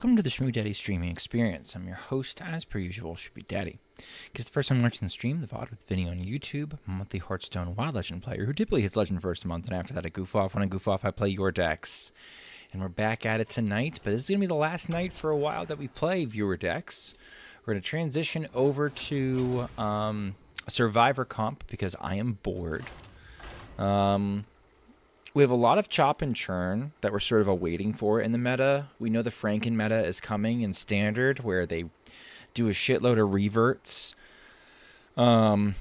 Welcome to the Schmoopydady streaming experience. I'm your host, as per usual, Schmoopydady. Because the first time watching the stream, the VOD with video on YouTube, I'm a monthly Hearthstone Wild Legend player who typically hits Legend first a month, and after that I goof off. When I goof off, I play your decks. And we're back at it tonight, but this is going to be the last night for a while that we play viewer decks. We're going to transition over to a Survivor comp because I am bored. We have a lot of chop and churn that we're sort of waiting for in the meta. We know the Franken meta is coming in Standard, where they do a shitload of reverts. I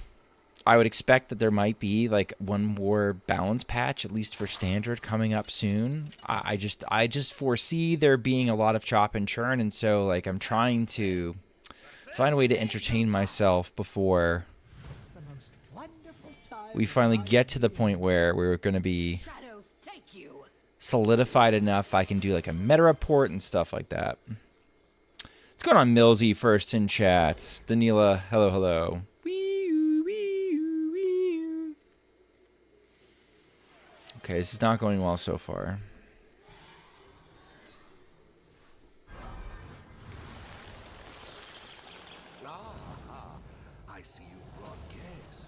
would expect that there might be like one more balance patch, at least for Standard, coming up soon. I just foresee there being a lot of chop and churn, and so like I'm trying to find a way to entertain myself before we finally get to the point where we're going to be solidified enough I can do like a meta report and stuff like that. What's going on, Millsy, first in chat? Danila, hello, hello. Okay, this is not going well so far. I see you brought guests.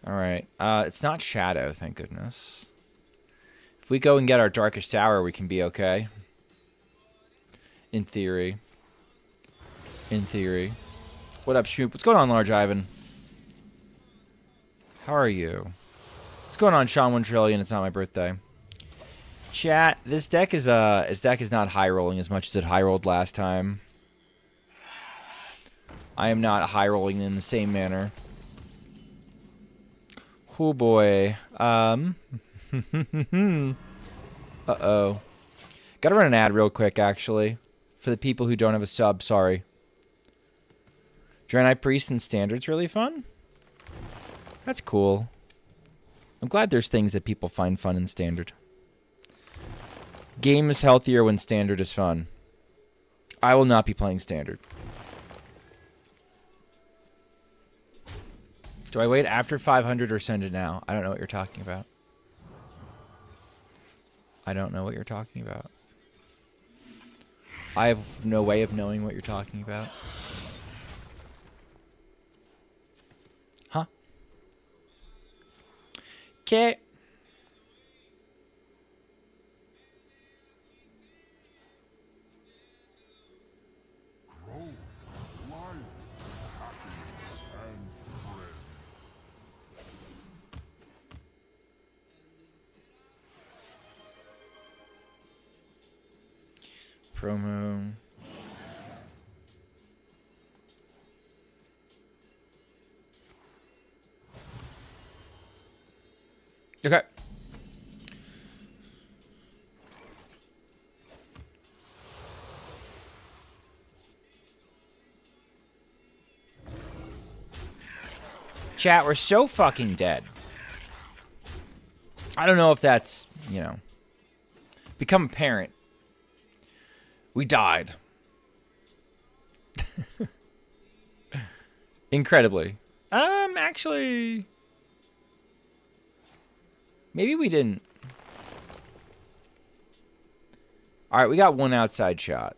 All right. It's not Shadow, thank goodness. If we go and get our Darkest Hour, we can be okay. In theory. In theory. What up, Shmoop? What's going on, Large Ivan? How are you? What's going on, Sean 1 Trillion? It's not my birthday. Chat, this deck is not high rolling as much as it high rolled last time. I am not high rolling in the same manner. Oh boy. Uh-oh. Gotta run an ad real quick, actually. For the people who don't have a sub, sorry. Draenei Priest and Standard's really fun? That's cool. I'm glad there's things that people find fun in Standard. Game is healthier when Standard is fun. I will not be playing Standard. Do I wait after 500 or send it now? I don't know what you're talking about. I don't know what you're talking about. I have no way of knowing what you're talking about. Huh? Okay. Promo. Okay. Chat, we're so fucking dead. I don't know if that's, you know, become apparent. We died. Incredibly. Actually, maybe we didn't. All right, we got one outside shot.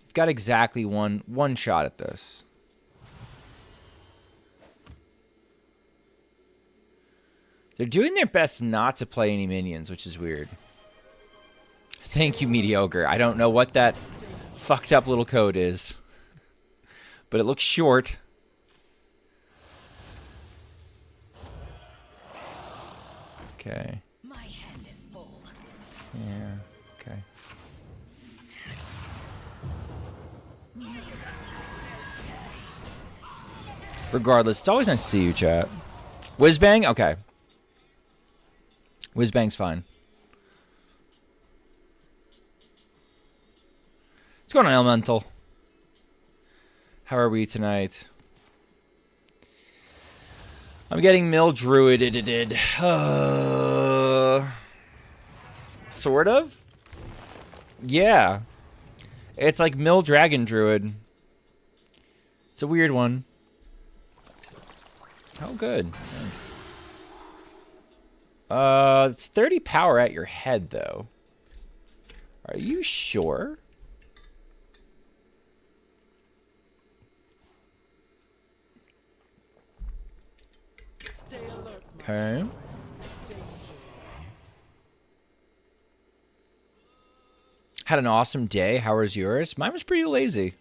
We've got exactly one shot at this. They're doing their best not to play any minions, which is weird. Thank you, Mediocre. I don't know what that fucked up little code is. But it looks short. Okay. My hand is full. Yeah, okay. Regardless, it's always nice to see you, chat. Whizbang? Okay. Whizbang's fine. What's going on, Elemental? How are we tonight? I'm getting mill druided. Sort of? Yeah. It's like Mill Dragon Druid. It's a weird one. Oh, good. Thanks. It's 30 power at your head, though. Are you sure? Okay. Had an awesome day. How was yours? Mine was pretty lazy.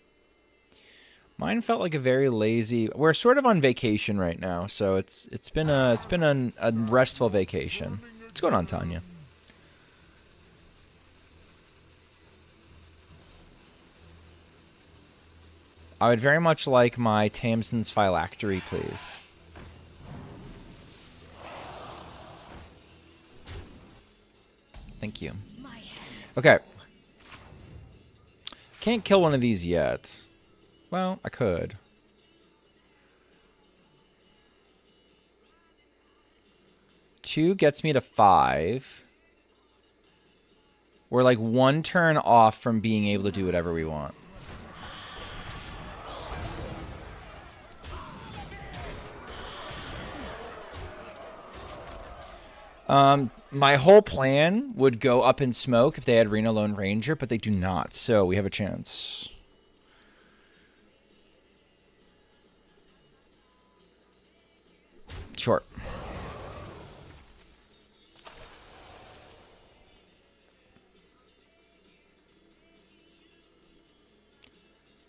Mine felt like a very lazy. We're sort of on vacation right now, so it's been a restful vacation. What's going on, Tanya? I would very much like my Tamsin's phylactery, please. Thank you. Okay. Can't kill one of these yet. Well, I could. Two gets me to 5. We're like 1 turn off from being able to do whatever we want. My whole plan would go up in smoke if they had Reno Lone Ranger, but they do not, so we have a chance. Short.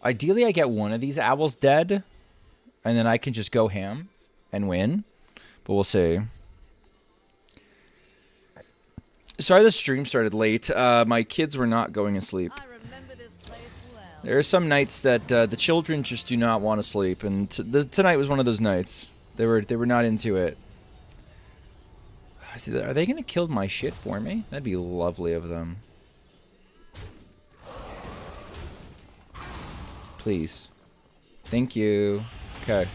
Ideally, I get one of these owls dead, and then I can just go ham and win, but we'll see. Sorry the stream started late. My kids were not going to sleep. There are some nights that the children just do not want to sleep, and tonight was one of those nights. They were not into it. Are they going to kill my shit for me? That'd be lovely of them. Please. Thank you. Okay.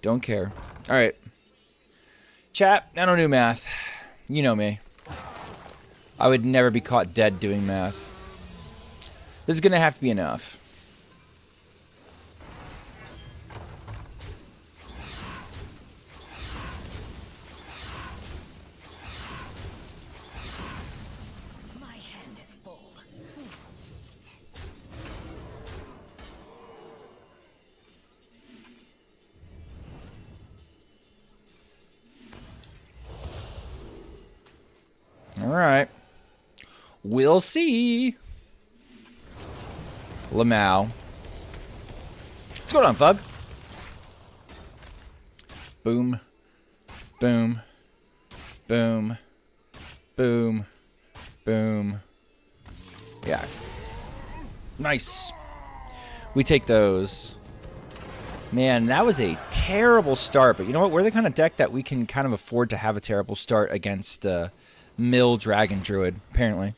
Don't care. All right. Chat, I don't do math. You know me. I would never be caught dead doing math. This is going to have to be enough. My hand is full. All right. We'll see. Lamau. What's going on, Fug? Boom. Boom. Boom. Boom. Boom. Yeah. Nice. We take those. Man, that was a terrible start. But you know what? We're the kind of deck that we can kind of afford to have a terrible start against Mill Dragon Druid, apparently.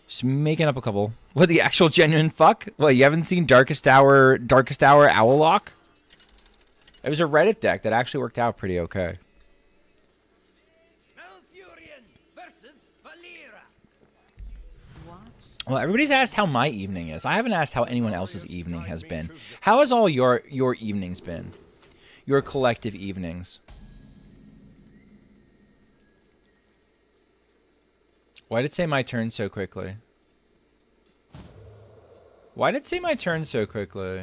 Just making up a couple. What, the actual genuine fuck? What, you haven't seen Darkest Hour Owllock? It was a Reddit deck that actually worked out pretty okay. Well, everybody's asked how my evening is. I haven't asked how anyone else's evening has been. How has all your evenings been? Your collective evenings. Why did it say my turn so quickly? Why did it say my turn so quickly?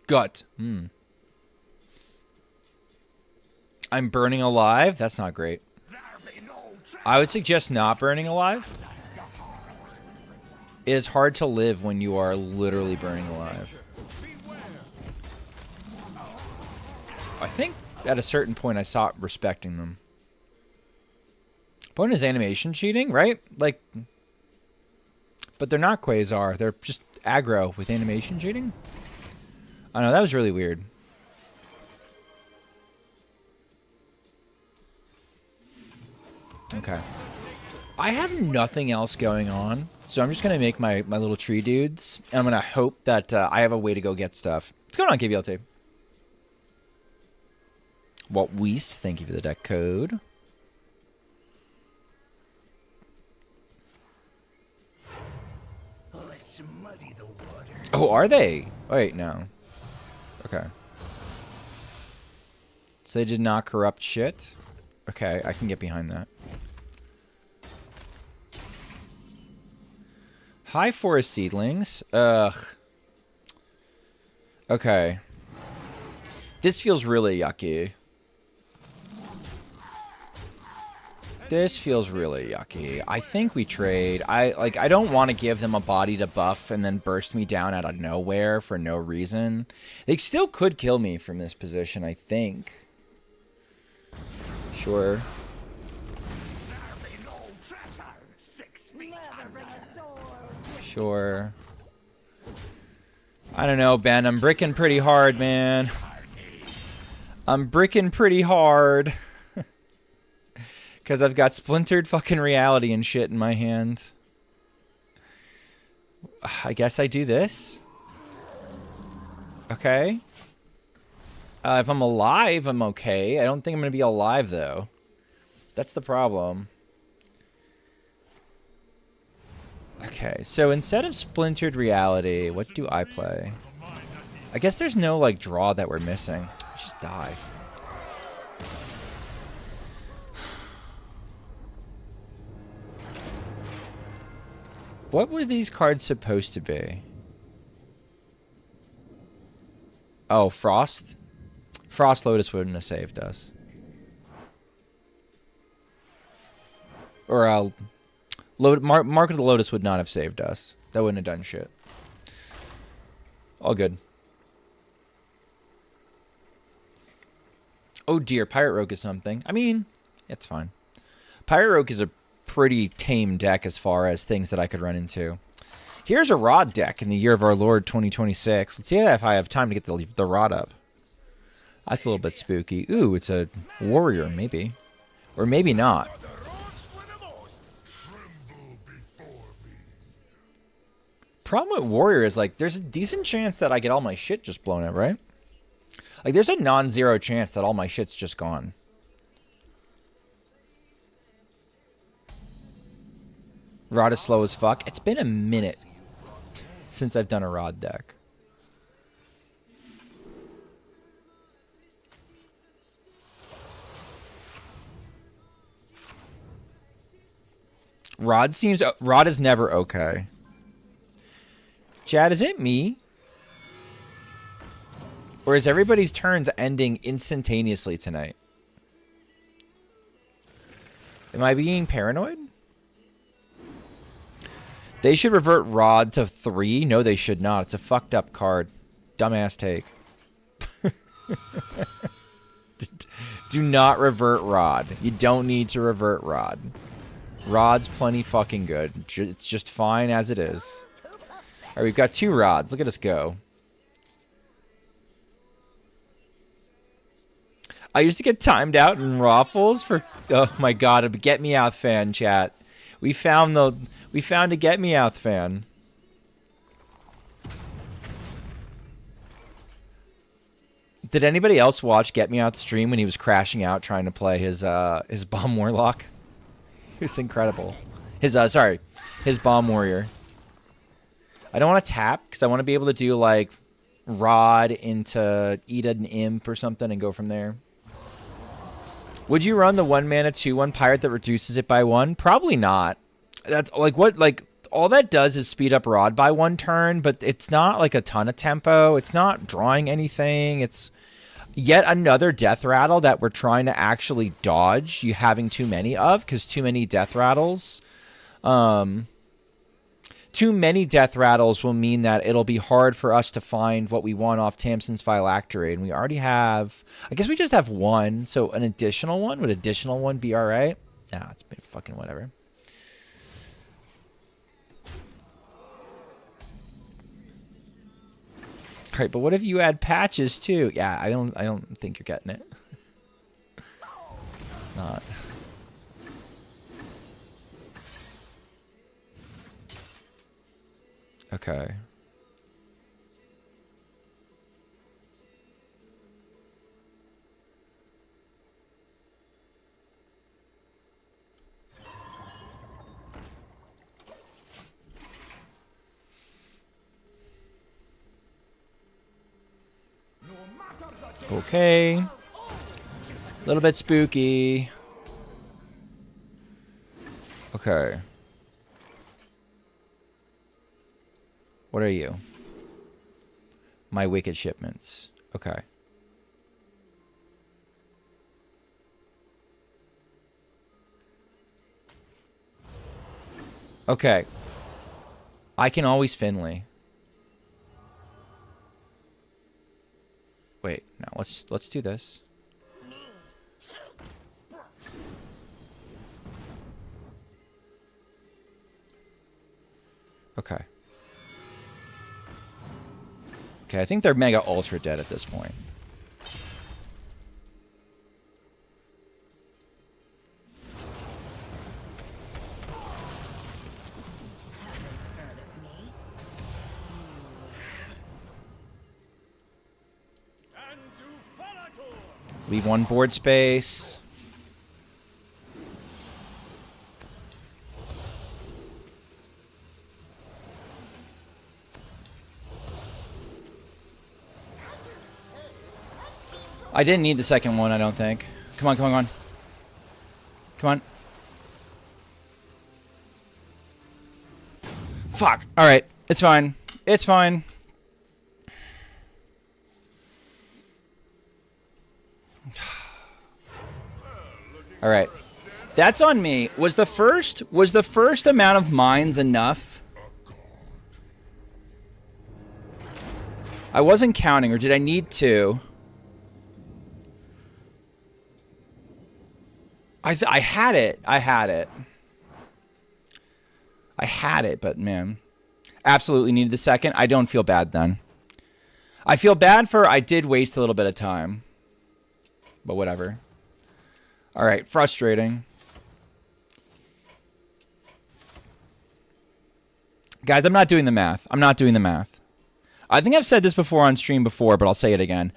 Gut. I'm burning alive? That's not great. I would suggest not burning alive. It is hard to live when you are literally burning alive. I think at a certain point I stopped respecting them. Point is animation cheating, right? Like, but they're not Quasar. They're just aggro with animation cheating. I know, that was really weird. Okay. I have nothing else going on, so I'm just going to make my little tree dudes, and I'm going to hope that I have a way to go get stuff. What's going on, KBLT? Walt Weast, thank you for the deck code. Let's muddy the water. Oh, are they? Wait, no. Okay. So they did not corrupt shit? Okay, I can get behind that. Hi, Forest Seedlings. Ugh. Okay. This feels really yucky. This feels really yucky. I think we trade. I don't want to give them a body to buff and then burst me down out of nowhere for no reason. They still could kill me from this position, I think. Sure. Sure. I don't know, Ben. I'm bricking pretty hard, man. I'm bricking pretty hard. Because I've got splintered fucking reality and shit in my hand. I guess I do this. Okay. If I'm alive, I'm okay. I don't think I'm going to be alive, though. That's the problem. Okay, so instead of splintered reality, what do I play? I guess there's no, like, draw that we're missing. Just die. What were these cards supposed to be? Oh, Frost? Frost Lotus wouldn't have saved us. Or, Mark of the Lotus would not have saved us. That wouldn't have done shit. All good. Oh dear, Pirate Rogue is something. I mean, it's fine. Pirate Rogue is a pretty tame deck as far as things that I could run into. Here's a Rod deck in the year of our Lord 2026. Let's see if I have time to get the Rod up. That's a little bit spooky. Ooh, it's a warrior, maybe. Or maybe not. Problem with warrior is, like, there's a decent chance that I get all my shit just blown up, right? Like, there's a non-zero chance that all my shit's just gone. Rod is slow as fuck. It's been a minute since I've done a Rod deck. Rod is never okay. Chad, is it me? Or is everybody's turns ending instantaneously tonight? Am I being paranoid? They should revert Rod to 3. No, they should not. It's a fucked up card. Dumbass take. Do not revert Rod. You don't need to revert Rod. Rod's plenty fucking good. It's just fine as it is. Alright, we've got 2 Rods. Look at us go. I used to get timed out in Raffles for... Oh my god, a Get Me Out fan, chat. We found a Get Me Out fan. Did anybody else watch Get Me Out stream when he was crashing out trying to play his Bomb Warlock? It was incredible. His Bomb Warrior. I don't want to tap because I want to be able to do like Rod into eat an imp or something and go from there. Would you run the 1 mana 2/1 pirate that reduces it by 1? Probably not. That's like all that does is speed up Rod by 1 turn, but it's not like a ton of tempo. It's not drawing anything. It's yet another death rattle that we're trying to actually dodge. You having too many of because too many death rattles. Too many death rattles will mean that it'll be hard for us to find what we want off Tamsin's Phylactery. And we already have... I guess we just have 1. So an additional one? Would additional 1 be alright? Nah, it's been fucking whatever. Alright, but what if you add patches too? Yeah, I don't think you're getting it. It's not. Okay. Okay. A little bit spooky. Okay. What are you? My wicked shipments. Okay. Okay. I can always Finley. Wait, no, let's do this. Okay. Okay, I think they're mega ultra dead at this point. Leave one board space. I didn't need the second one, I don't think. Come on, come on, come on. Come on. Fuck. Alright. It's fine. It's fine. Alright. That's on me. Was the first amount of mines enough? I wasn't counting, or did I need to? I had it. I had it. I had it, but man. Absolutely needed the second. I don't feel bad then. I feel bad for I did waste a little bit of time. But whatever. Alright, frustrating. Guys, I'm not doing the math. I'm not doing the math. I think I've said this before on stream before, but I'll say it again.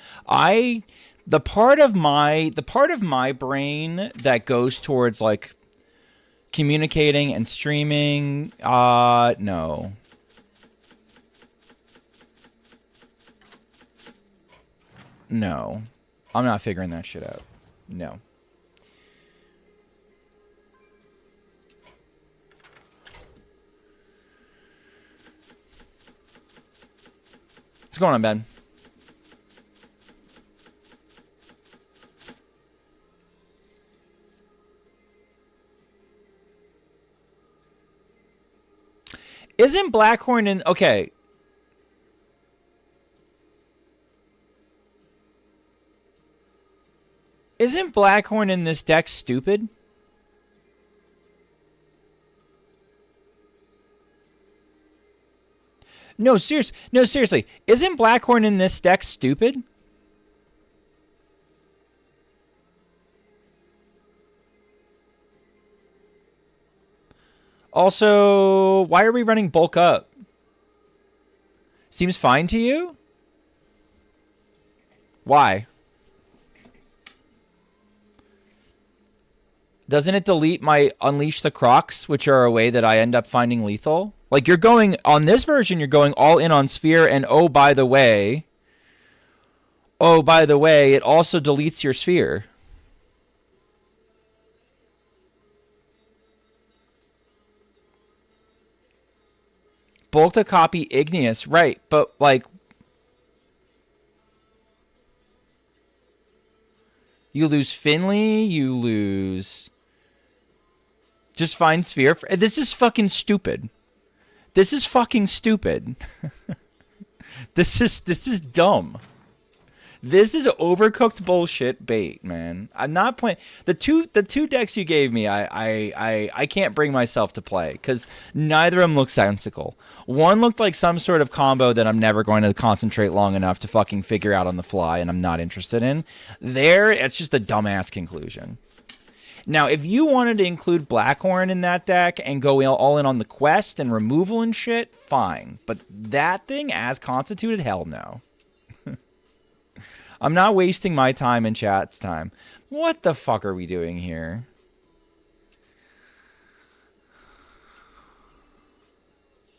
The part of my brain that goes towards like communicating and streaming, no. No. I'm not figuring that shit out. No. What's going on, Ben? Isn't Blackhorn in... Okay. Isn't Blackhorn in this deck stupid? No, seriously. Isn't Blackhorn in this deck stupid? Also, why are we running bulk up? Seems fine to you? Why? Doesn't it delete my Unleash the Crocs, which are a way that I end up finding lethal? Like, you're going, on this version, you're going all in on Sphere, and oh, by the way, it also deletes your Sphere. Bulk to copy Igneous, right, but, like, you lose Finley, you lose... Just find Sphere. This is fucking stupid. This is fucking stupid. This is dumb. This is overcooked bullshit bait, man. I'm not playing the two decks you gave me. I can't bring myself to play because neither of them look sensical. One looked like some sort of combo that I'm never going to concentrate long enough to fucking figure out on the fly, and I'm not interested in. There, it's just a dumbass conclusion. Now, if you wanted to include Blackhorn in that deck and go all in on the quest and removal and shit, fine. But that thing as constituted, hell no. I'm not wasting my time and chat's time. What the fuck are we doing here?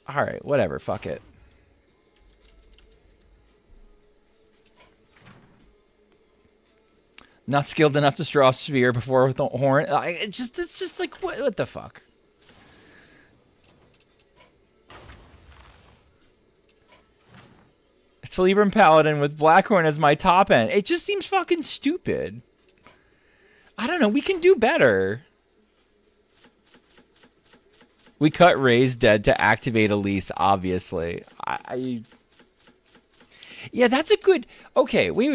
All right, whatever. Fuck it. Not skilled enough to draw a sphere before with the horn. It's just like, what the fuck? It's Libram Paladin with Blackhorn as my top end. It just seems fucking stupid. I don't know. We can do better. We cut Ray's dead to activate Elise, obviously. Yeah, that's a good. Okay, wait.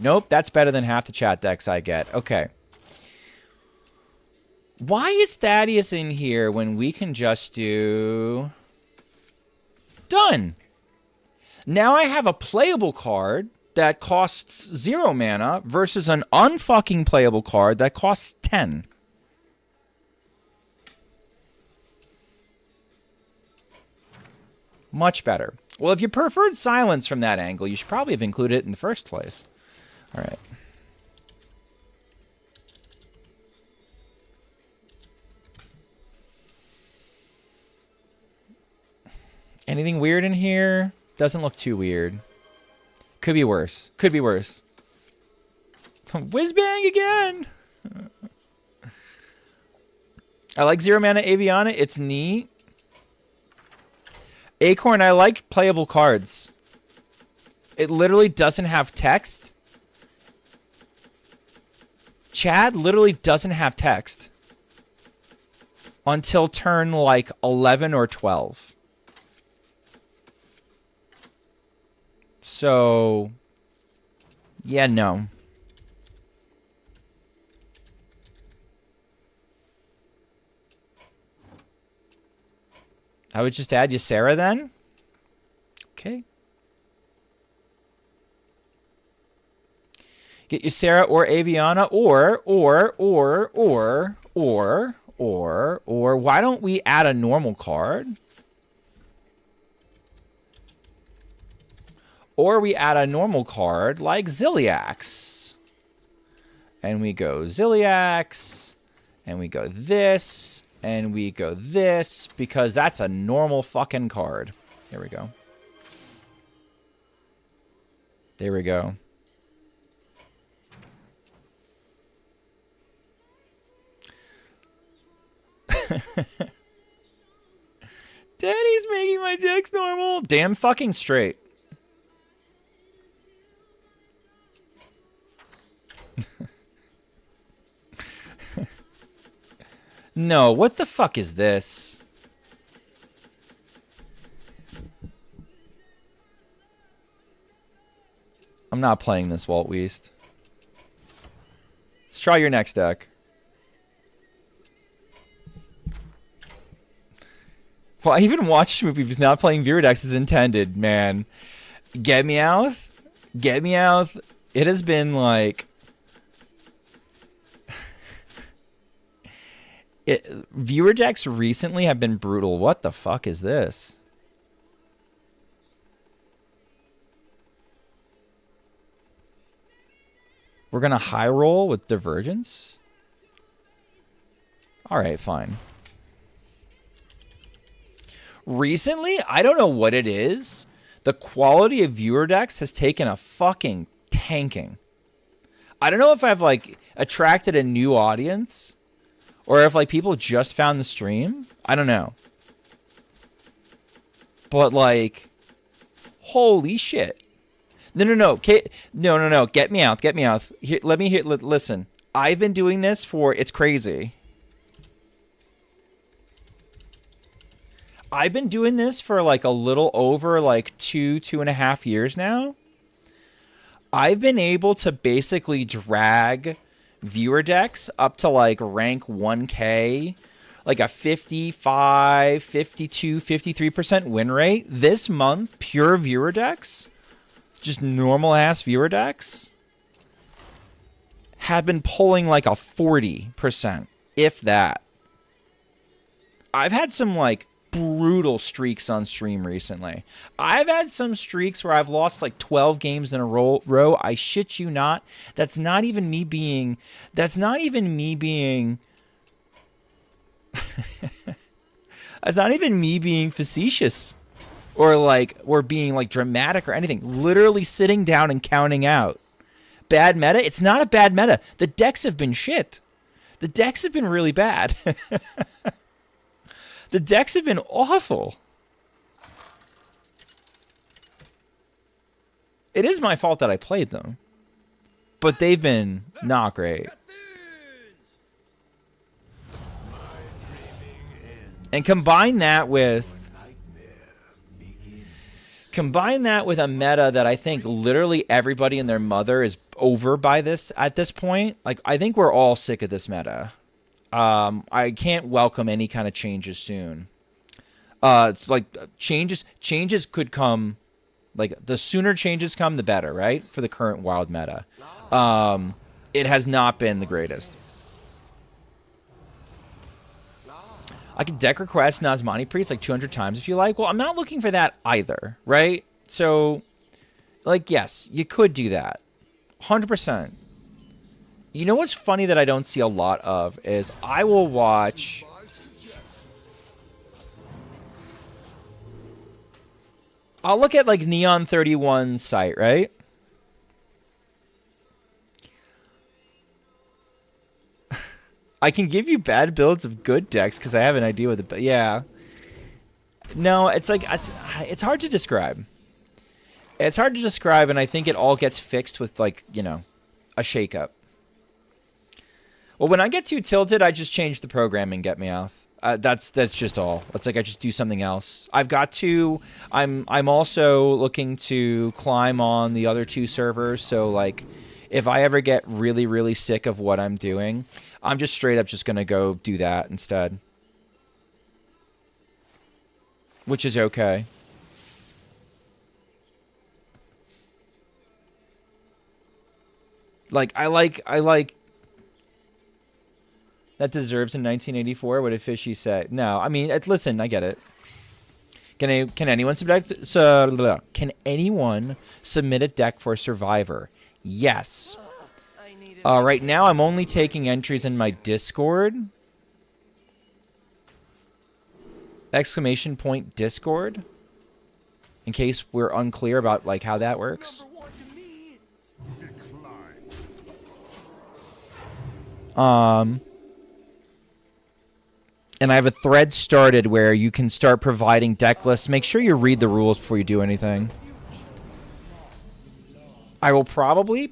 Nope, that's better than half the chat decks I get. Okay. Why is Thaddeus in here when we can just do... Done. Now I have a playable card that costs 0 mana versus an unfucking playable card that costs 10. Much better. Well, if you preferred silence from that angle, you should probably have included it in the first place. All right. Anything weird in here? Doesn't look too weird. Could be worse. Could be worse. Whiz-bang again! I like 0 mana Aviana. It's neat. Acorn, I like playable cards. It literally doesn't have text. Chad literally doesn't have text. Until turn, like, 11 or 12. So, yeah, no. I would just add Ysera then. Okay. Get Ysera or Aviana or why don't we add a normal card? Or we add a normal card like Ziliax. And we go Ziliax. And we go this. And we go this. Because that's a normal fucking card. There we go. There we go. Daddy's making my decks normal. Damn fucking straight. No, what the fuck is this? I'm not playing this, Walt Weast. Let's try your next deck. Well, I even watched Schmoopy. He's not playing Viewer decks as intended, man. Get me out. Get me out. It has been like... Viewer decks recently have been brutal. What the fuck is this? We're going to high roll with Divergence? Alright, fine. Recently, I don't know what it is. The quality of viewer decks has taken a fucking tanking. I don't know if I've, like, attracted a new audience... Or if, like, people just found the stream. I don't know. But, like, holy shit. No. No. Get me out. Get me out. Here, let me hear. Listen. I've been doing this for... It's crazy. I've been doing this for, like, a little over, like, 2.5 years now. I've been able to basically drag... viewer decks up to like rank 1k, like a 55, 52, 53% win rate this month. Pure viewer decks just normal ass viewer decks have been pulling like a 40%, if that. I've had some like brutal streaks on stream recently. I've had some streaks where I've lost like 12 games in a row. I shit you not. That's not even me being That's not even me being facetious or being like dramatic or anything. Literally sitting down and counting out. Bad meta? It's not a bad meta. The decks have been shit. The decks have been really bad. The decks have been awful. It is my fault that I played them. But they've been not great. And combine that with a meta that I think literally everybody and their mother is over by this at this point. Like, I think we're all sick of this meta. I can't welcome any kind of changes soon. It's like changes could come, like the sooner changes come, the better, right? For the current wild meta. It has not been the greatest. I can deck request Nazmani Priest like 200 times if you like. Well, I'm not looking for that either, right? So, like, yes, you could do that. 100%. You know what's funny that I don't see a lot of is I will watch... I'll look at, like, Neon 31's site, right? I can give you bad builds of good decks because I have an idea what the... Yeah. No, it's like... It's hard to describe. It's hard to describe, and I think it all gets fixed with, like, you know, a shakeup. Well, when I get too tilted, I just change the programming, get me out. That's just all. It's like I just do something else. I've got to... I'm also looking to climb on the other two servers, so, like, if I ever get really, really sick of what I'm doing, I'm just straight up just going to go do that instead. Which is okay. Like, I like... That deserves in 1984. What did Fishy say? No, I mean, listen, I get it. Can anyone submit a deck for Survivor? Yes. Right now, I'm only taking entries in my Discord. Exclamation point Discord. In case we're unclear about like how that works. And I have a thread started where you can start providing deck lists. Make sure you read the rules before you do anything. I will probably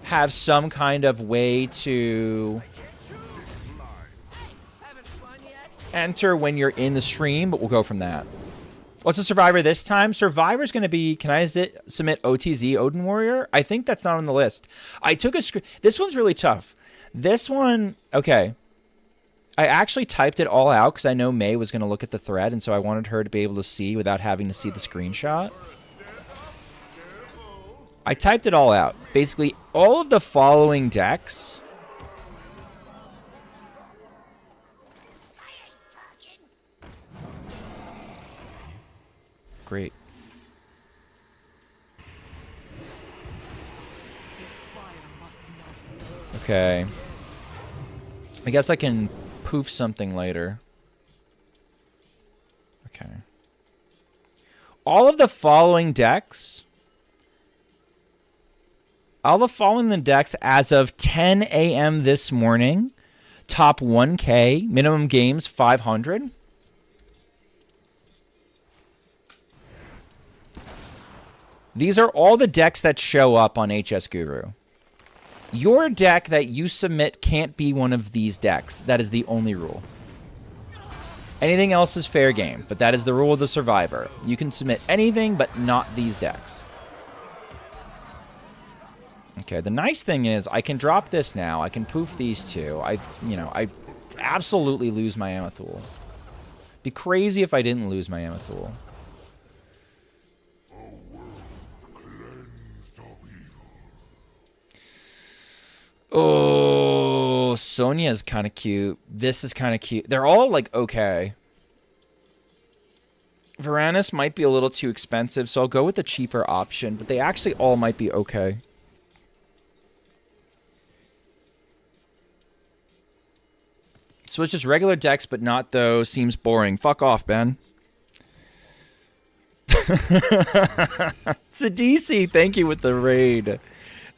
have some kind of way to enter when you're in the stream, but we'll go from that. What's the Survivor this time? Survivor's going to be, can I submit OTZ Odin Warrior? I think that's not on the list. I took a screen. This one's really tough. This one, okay. I actually typed it all out because I know May was going to look at the thread, and so I wanted her to be able to see without having to see the screenshot. I typed it all out. Basically, all of the following decks. Great. Okay. I guess I can poof something later. Okay. All of the following decks. All the following decks as of 10 a.m. this morning. Top 1K. Minimum games 500. These are all the decks that show up on HS Guru. Your deck that you submit can't be one of these decks. That is the only rule. Anything else is fair game, but that is the rule of the Survivor. You can submit anything, but not these decks. Okay, the nice thing is I can drop this now. I can poof these two. I absolutely lose my Amathul. Be crazy if I didn't lose my Amathul. Oh, Sonia's kind of cute. This is kind of cute. They're all like okay. Varanus might be a little too expensive, so I'll go with the cheaper option, but they actually all might be okay. So it's just regular decks, but not those. Seems boring. Fuck off, Ben. Sidisi, thank you with the raid.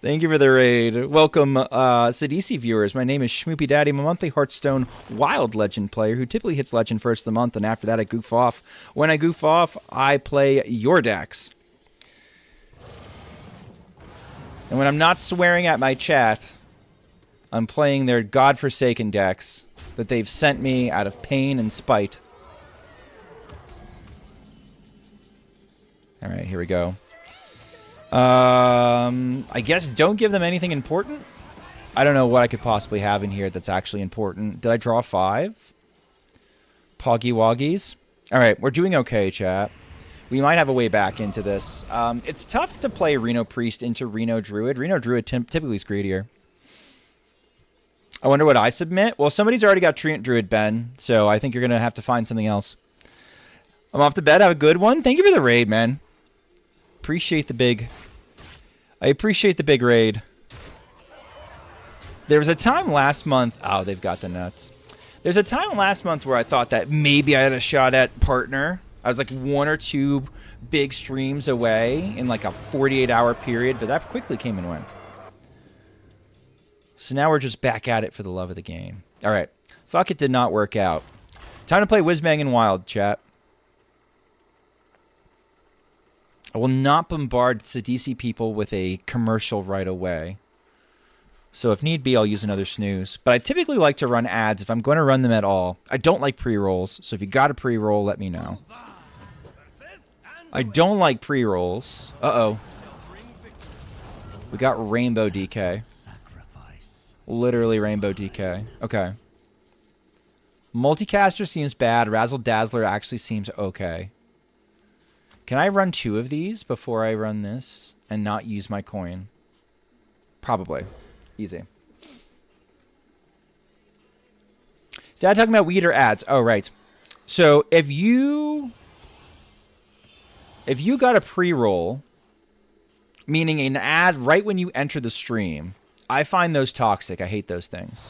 Thank you for the raid. Welcome, Sidisi viewers. My name is Schmoopydady. I'm a monthly Hearthstone Wild Legend player who typically hits Legend first of the month, and after that I goof off. When I goof off, I play your decks. And when I'm not swearing at my chat, I'm playing their godforsaken decks that they've sent me out of pain and spite. All right, here we go. I guess don't give them anything important. I don't know what I could possibly have in here that's actually important. Did I draw 5? Poggy Woggies. All right, we're doing okay, chat. We might have a way back into this. It's tough to play Reno Priest into Reno Druid. Reno Druid typically is greedier. I wonder what I submit. Well, somebody's already got Treant Druid, Ben, so I think you're going to have to find something else. I'm off to bed. Have a good one. Thank you for the raid, man. Appreciate the big... I appreciate the big raid. There was a time last month... Oh, they've got the nuts. There's a time last month where I thought that maybe I had a shot at partner. I was like 1 or 2 big streams away in like a 48-hour period, but that quickly came and went. So now we're just back at it for the love of the game. All right. Fuck, it did not work out. Time to play Whizbang and Wild, chat. I will not bombard Sidisi people with a commercial right away. So if need be, I'll use another snooze. But I typically like to run ads if I'm going to run them at all. I don't like pre-rolls, so if you got a pre-roll, let me know. I don't like pre-rolls. Uh-oh. We got Rainbow DK. Literally Rainbow DK. Okay. Multicaster seems bad. Razzle Dazzler actually seems okay. Can I run 2 of these before I run this and not use my coin? Probably. Easy. Is Dad talking about weed or ads? Oh, right. So if you got a pre-roll, meaning an ad right when you enter the stream, I find those toxic. I hate those things.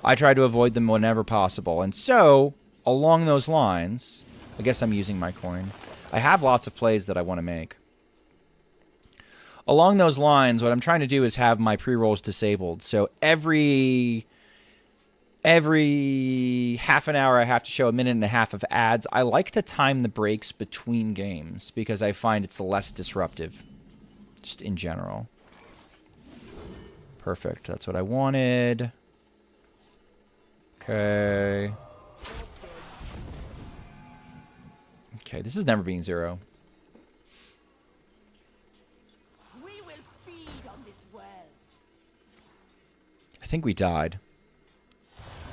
I try to avoid them whenever possible. And so, along those lines, I guess I'm using my coin. I have lots of plays that I want to make. Along those lines, what I'm trying to do is have my pre-rolls disabled. So every half an hour I have to show a minute and a half of ads. I like to time the breaks between games because I find it's less disruptive, just in general. Perfect. That's what I wanted. Okay. Okay, this is never being 0. We will feed on this world. I think we died.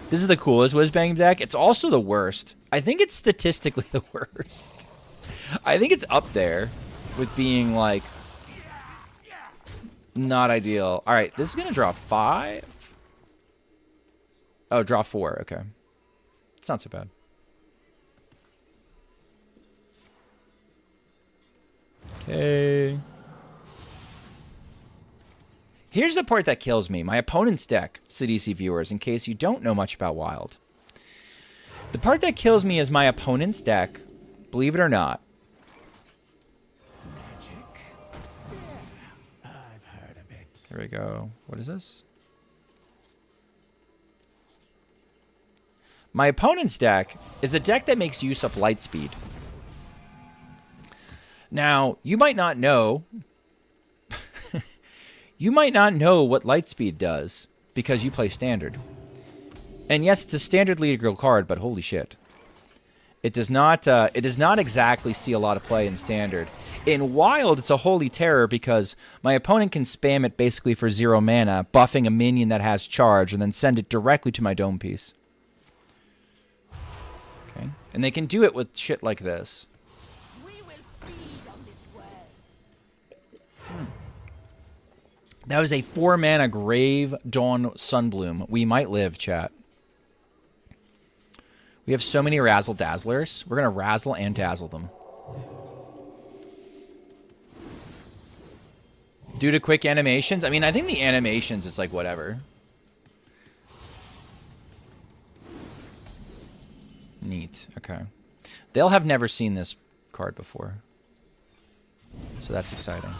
This is the coolest Whizbang deck. It's also the worst. I think it's statistically the worst. I think it's up there with being, like, not ideal. All right, this is going to draw 5. Oh, draw 4. Okay. It's not so bad. Okay. Here's the part that kills me. My opponent's deck, Sidisi viewers, in case you don't know much about Wild. The part that kills me is my opponent's deck, believe it or not. Magic? Yeah, I've heard of it. Here we go. What is this? My opponent's deck is a deck that makes use of light speed. Now, you might not know... you might not know what Lightspeed does because you play Standard. And yes, it's a Standard legal card, but holy shit. It does not exactly see a lot of play in Standard. In Wild, it's a holy terror because my opponent can spam it basically for 0 mana, buffing a minion that has charge, and then send it directly to my dome piece. Okay. And they can do it with shit like this. That was a 4-mana Grave Dawn Sunbloom. We might live, chat. We have so many Razzle Dazzlers. We're going to Razzle and Dazzle them. Due to quick animations? I mean, I think the animations is like whatever. Neat. Okay. They'll have never seen this card before. So that's exciting.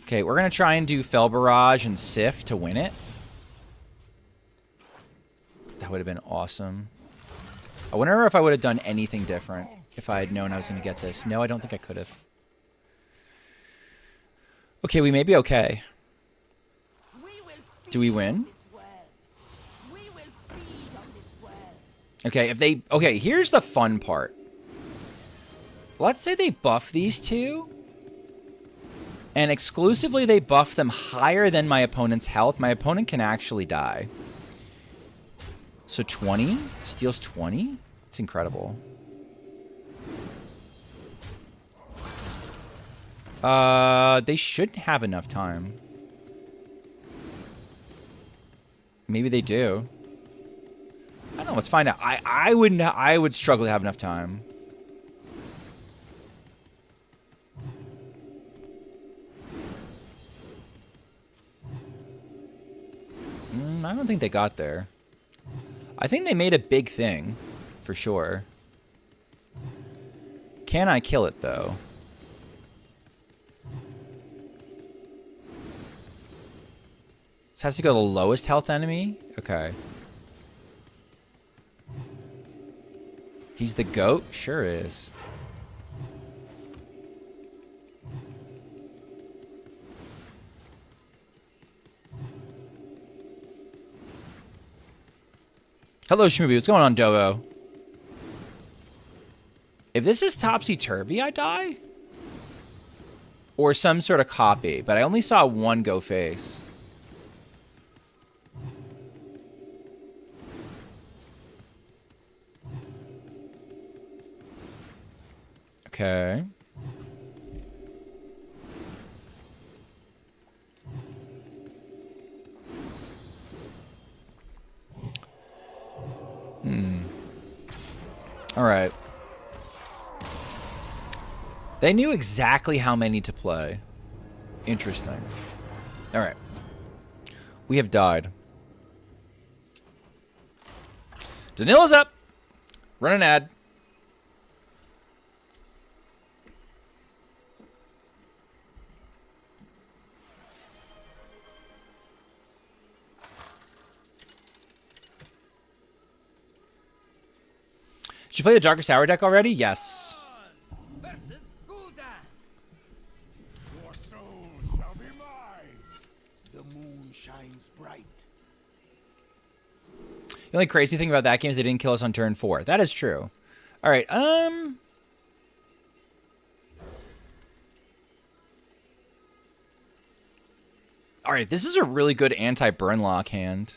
Okay, we're going to try and do Fell Barrage and Sif to win it. That would have been awesome. I wonder if I would have done anything different if I had known I was going to get this. No, I don't think I could have. Okay, we may be okay. Do we win? Okay, if they... Okay, here's the fun part. Let's say they buff these two. And exclusively they buff them higher than my opponent's health. My opponent can actually die. So 20? Steals 20? It's incredible. They shouldn't have enough time. Maybe they do. I don't know. Let's find out. I would struggle to have enough time. I don't think they got there. I think they made a big thing, for sure. Can I kill it, though? This has to go to the lowest health enemy? Okay. He's the GOAT? Sure is. Hello, Schmoopy. What's going on, Dovo? If this is topsy-turvy, I die? Or some sort of copy, but I only saw one go face. Okay. All right. They knew exactly how many to play. Interesting. All right. We have died. Danila's up. Run an ad. Did you play the Darkest Hour deck already? Yes. Versus Gul'dan. Your soul shall be mine. The moon shines bright. The only crazy thing about that game is they didn't kill us on turn 4. That is true. All right. All right. This is a really good anti-burn lock hand.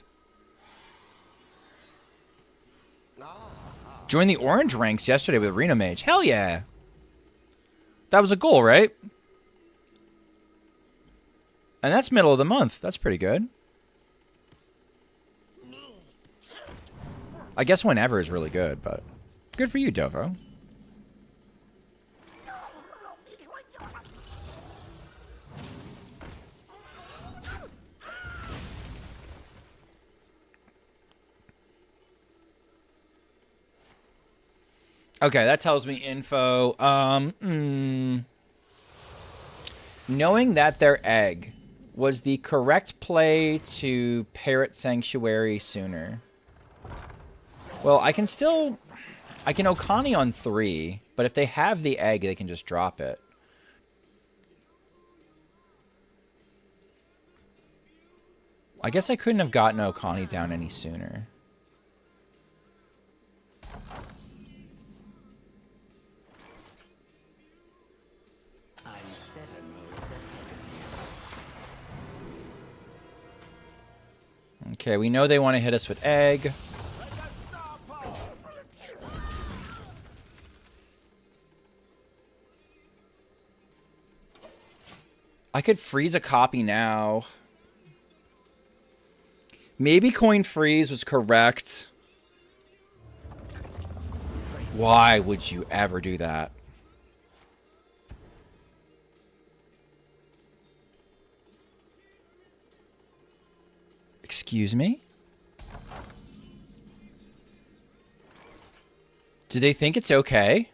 Joined the orange ranks yesterday with Arena Mage. Hell yeah. That was a goal, right? And that's middle of the month. That's pretty good. I guess whenever is really good, but good for you, Dovo. Okay, that tells me info. Knowing that their egg was the correct play to Parrot Sanctuary sooner. Well, I can Okani on 3, but if they have the egg, they can just drop it. I guess I couldn't have gotten Okani down any sooner. Okay, we know they want to hit us with egg. I could freeze a copy now. Maybe coin freeze was correct. Why would you ever do that? Excuse me? Do they think it's okay?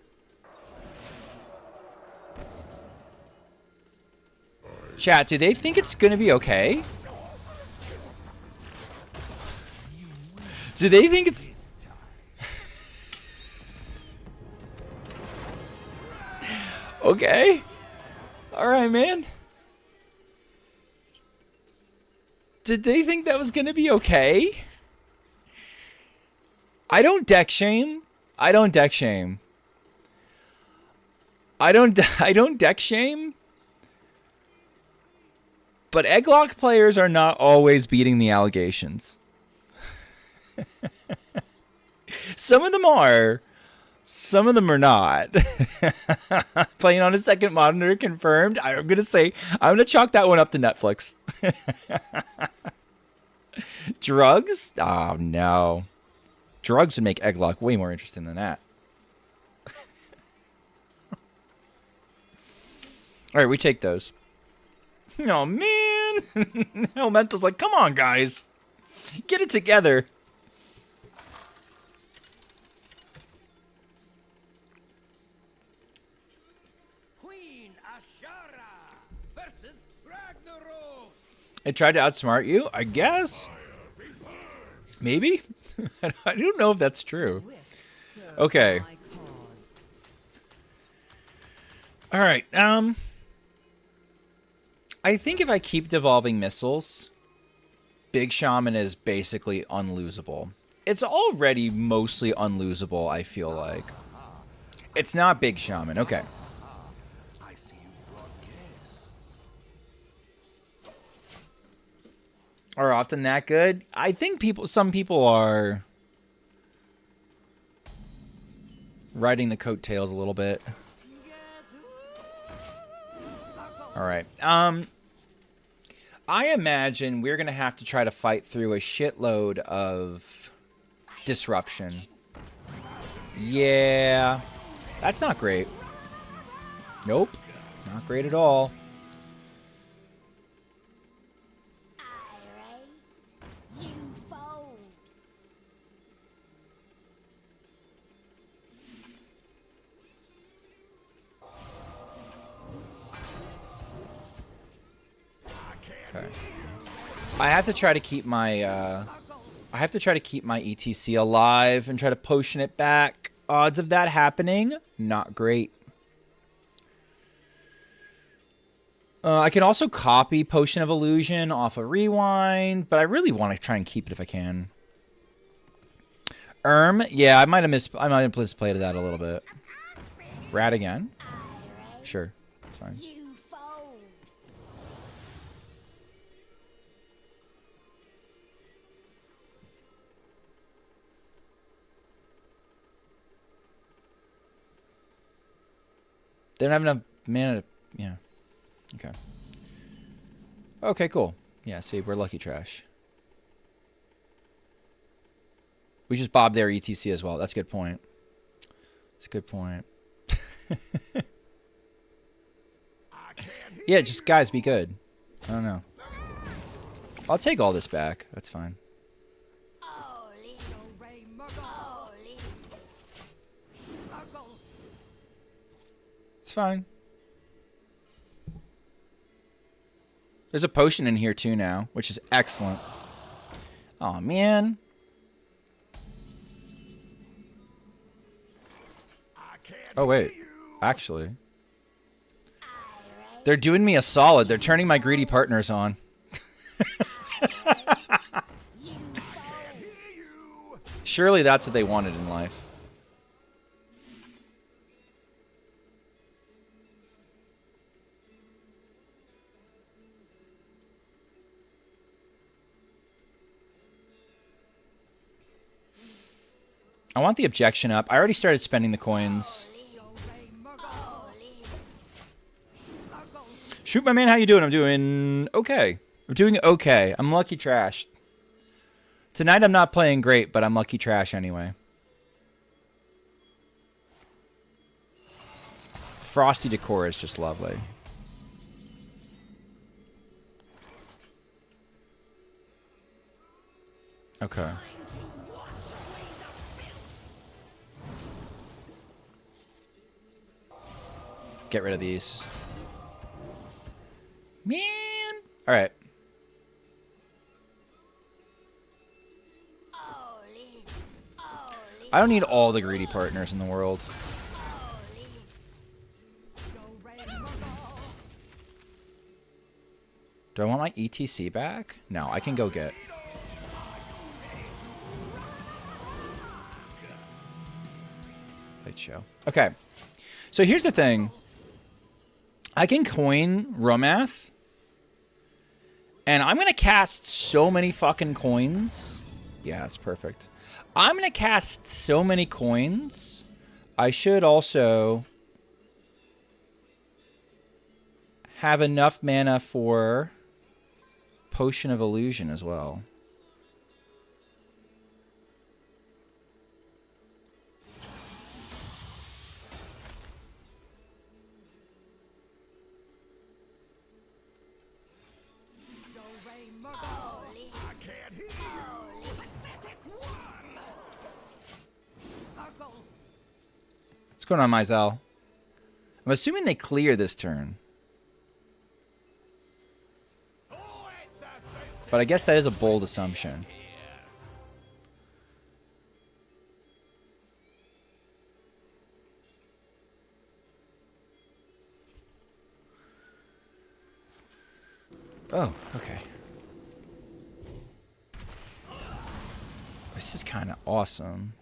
Chat, do they think it's gonna be okay? Do they think it's... Okay. Alright, man. Did they think that was gonna be okay? I don't deck shame. I don't deck shame. I don't deck shame. But Egglock players are not always beating the allegations. Some of them are. Some of them are not. Playing on a second monitor confirmed. I'm going to chalk that one up to Netflix. Drugs? Oh, no. Drugs would make Egglock way more interesting than that. All right, we take those. Oh, man. Elemental's like, come on, guys. Get it together. Queen Ashara versus Ragnarok. I tried to outsmart you, I guess. Maybe? I don't know if that's true. Okay. All right. I think if I keep devolving missiles, Big Shaman is basically unlosable. It's already mostly unlosable, I feel like. It's not Big Shaman. Okay. I see you brought guests. Are often that good? I think some people are riding the coattails a little bit. All right. I imagine we're going to have to try to fight through a shitload of disruption. Yeah. That's not great. Nope. Not great at all. Okay. I have to try to keep my ETC alive and try to potion it back. Odds of that happening, not great. I can also copy Potion of Illusion off a Rewind, but I really want to try and keep it if I can. Yeah, I might have misplayed that a little bit. Rat again? Sure, it's fine. They don't have enough mana to... Yeah. Okay. Okay, cool. Yeah, see, we're lucky trash. We just bobbed their ETC as well. That's a good point. That's a good point. Yeah, just, guys, be good. I don't know. I'll take all this back. That's fine. It's fine. There's a potion in here too now, which is excellent. Oh man. Oh wait. Actually. They're doing me a solid. They're turning my greedy partners on. Surely that's what they wanted in life. I want the objection up. I already started spending the coins. Shoot, my man, how you doing? I'm doing okay. I'm doing okay. I'm lucky trash. Tonight I'm not playing great, but I'm lucky trash anyway. Frosty decor is just lovely. Okay. Get rid of these. Man. All right. I don't need all the greedy partners in the world. Do I want my ETC back? No, I can go get. Light show. Okay. So here's the thing. I can coin Romath. And I'm going to cast so many fucking coins. Yeah, that's perfect. I'm going to cast so many coins. I should also have enough mana for Potion of Illusion as well. What's going on, Mizell? I'm assuming they clear this turn. But I guess that is a bold assumption. Oh, okay. This is kind of awesome.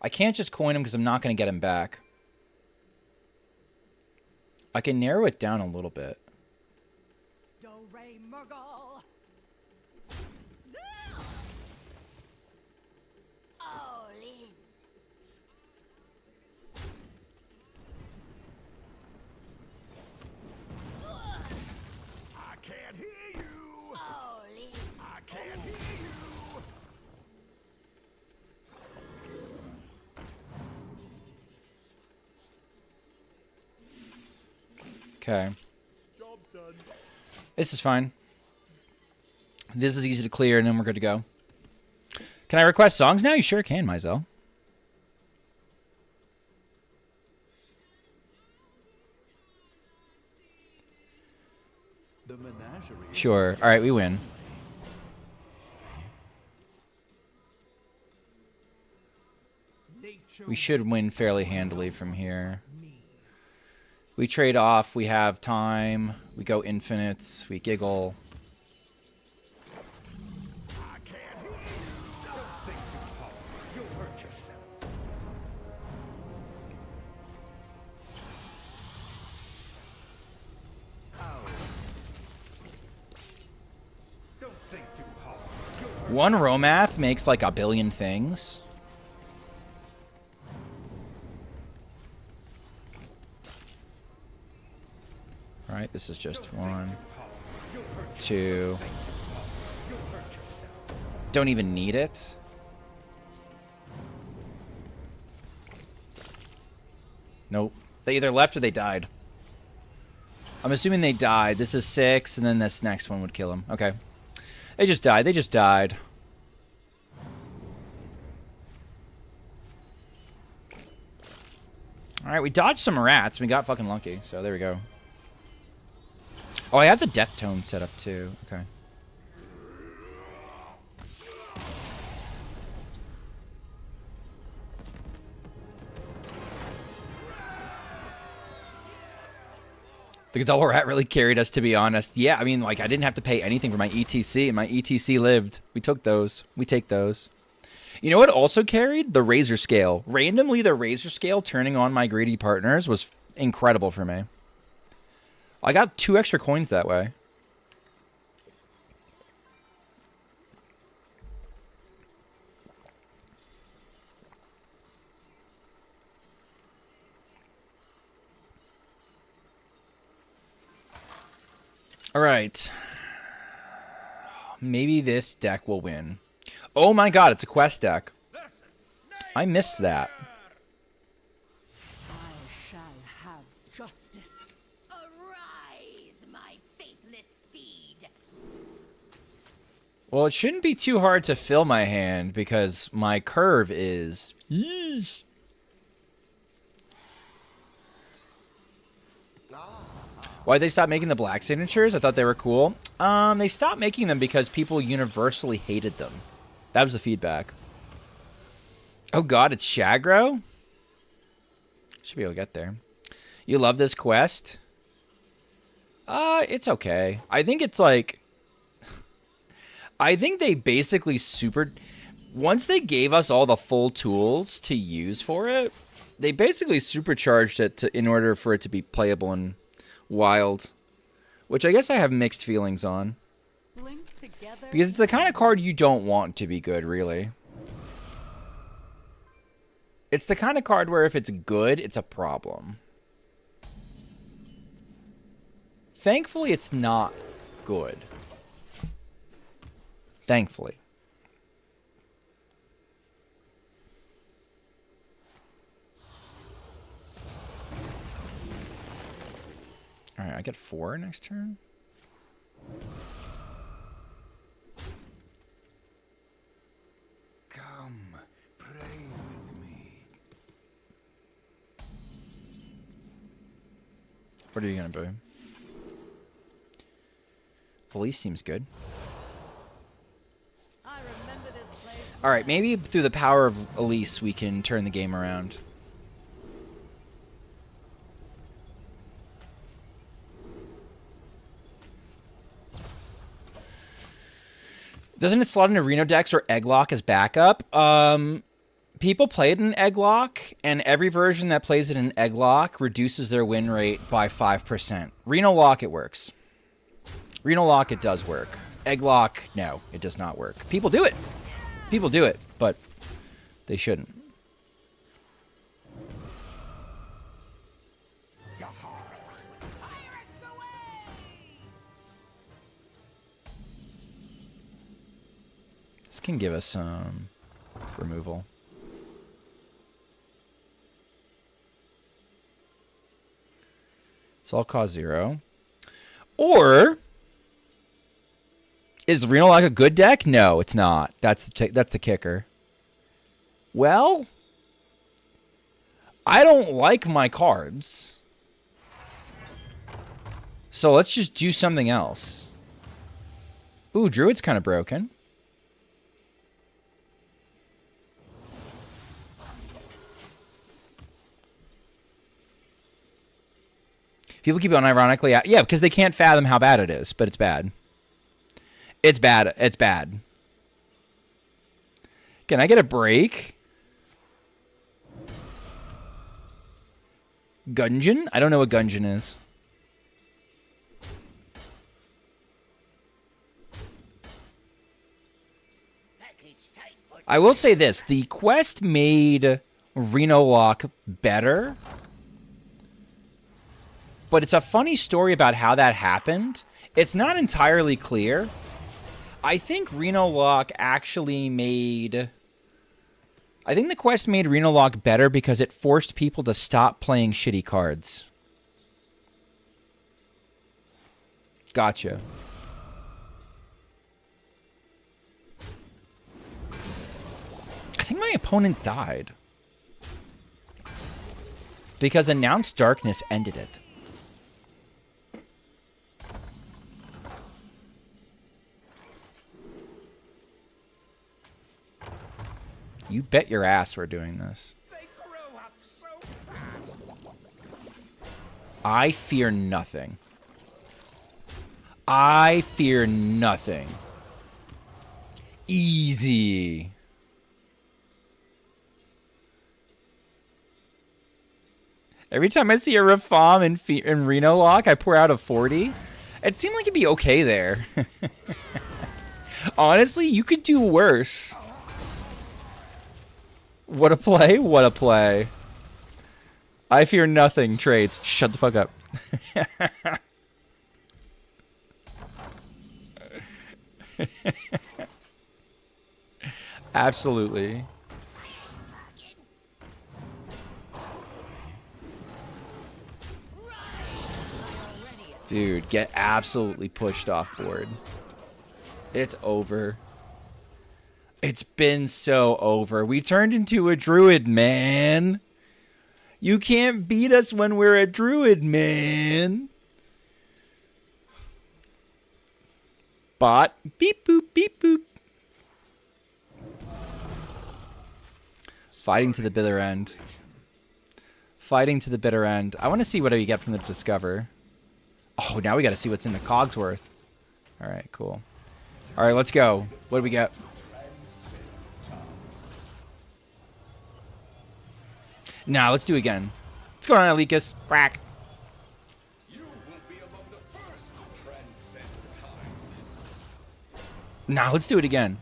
I can't just coin him because I'm not going to get him back. I can narrow it down a little bit. Okay. This is fine. This is easy to clear, and then we're good to go. Can I request songs now? You sure can, Mizell. Sure. All right, we win. We should win fairly handily from here. We trade off, we have time, we go infinite, we giggle. One Romath makes like a billion things. Alright, this is just 1, 2. Don't even need it. Nope. They either left or they died. I'm assuming they died. This is 6, and then this next one would kill him. Okay. They just died. They just died. Alright, we dodged some rats. We got fucking lucky, so there we go. Oh, I have the death tone set up too. Okay. The double rat really carried us, to be honest. Yeah, I mean, like, I didn't have to pay anything for my ETC, and my ETC lived. We took those. We take those. You know what also carried? The Razor Scale. Randomly, the Razor Scale turning on my greedy partners was incredible for me. I got 2 extra coins that way. All right. Maybe this deck will win. Oh my god, it's a quest deck. I missed that. I shall have justice. Arise, my faithless steed. Well, it shouldn't be too hard to fill my hand because my curve is... Yeesh. Why'd they stop making the black signatures? I thought they were cool. They stopped making them because people universally hated them. That was the feedback. Oh god, it's Shagro? Should be able to get there. You love this quest? It's okay. I think it's like... I think they basically once they gave us all the full tools to use for it, they basically supercharged it in order for it to be playable in Wild. Which I guess I have mixed feelings on. Because it's the kind of card you don't want to be good, really. It's the kind of card where if it's good, it's a problem. Thankfully, it's not good. Thankfully. Alright, I get 4 next turn. Come, pray with me. What are you going to do? Police seems good. Alright, maybe through the power of Elise we can turn the game around. Doesn't it slot into Reno decks or Egglock as backup? People play it in Egglock, and every version that plays it in Egglock reduces their win rate by 5%. Reno Lock, it works. Reno Lock, it does work. Egglock, no, it does not work. People do it. People do it, but they shouldn't. This can give us some removal. It's all cost 0. Or is Reno like a good deck? No, it's not. That's the kicker. Well, I don't like my cards. So let's just do something else. Ooh, Druid's kind of broken. People keep on ironically... Yeah, because they can't fathom how bad it is, but it's bad. It's bad. It's bad. Can I get a break? Gungeon? I don't know what Gungeon is. I will say this. The quest made Reno Lock better. But it's a funny story about how that happened. It's not entirely clear. I think Reno Lock actually made... I think the quest made Reno Lock better because it forced people to stop playing shitty cards. Gotcha. I think my opponent died. Because Announced Darkness ended it. You bet your ass we're doing this. They grow up so fast. I fear nothing. I fear nothing. Easy. Every time I see a Rafam in Reno Lock, I pour out a 40. It seemed like it'd be okay there. Honestly, you could do worse. What a play, what a play. I fear nothing, trades. Shut the fuck up. Absolutely. Dude, get absolutely pushed off board. It's over. It's been so over. We turned into a druid, man. You can't beat us when we're a druid, man. Bot. Beep, boop, beep, boop. Fighting to the bitter end. Fighting to the bitter end. I want to see what you get from the Discover. Oh, now we got to see what's in the Cogsworth. All right, cool. All right, let's go. What do we get? Nah, let's do it again. What's going on, Alicus? Crack. Nah, let's do it again.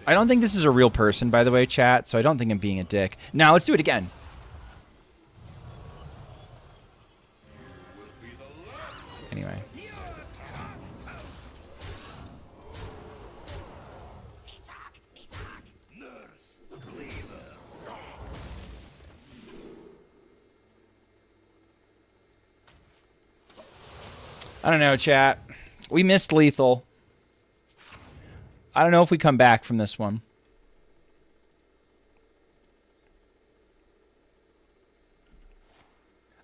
I don't think this is a real person, by the way, chat, so I don't think I'm being a dick. Now, let's do it again. Anyway. I don't know, chat. We missed lethal. I don't know if we come back from this one.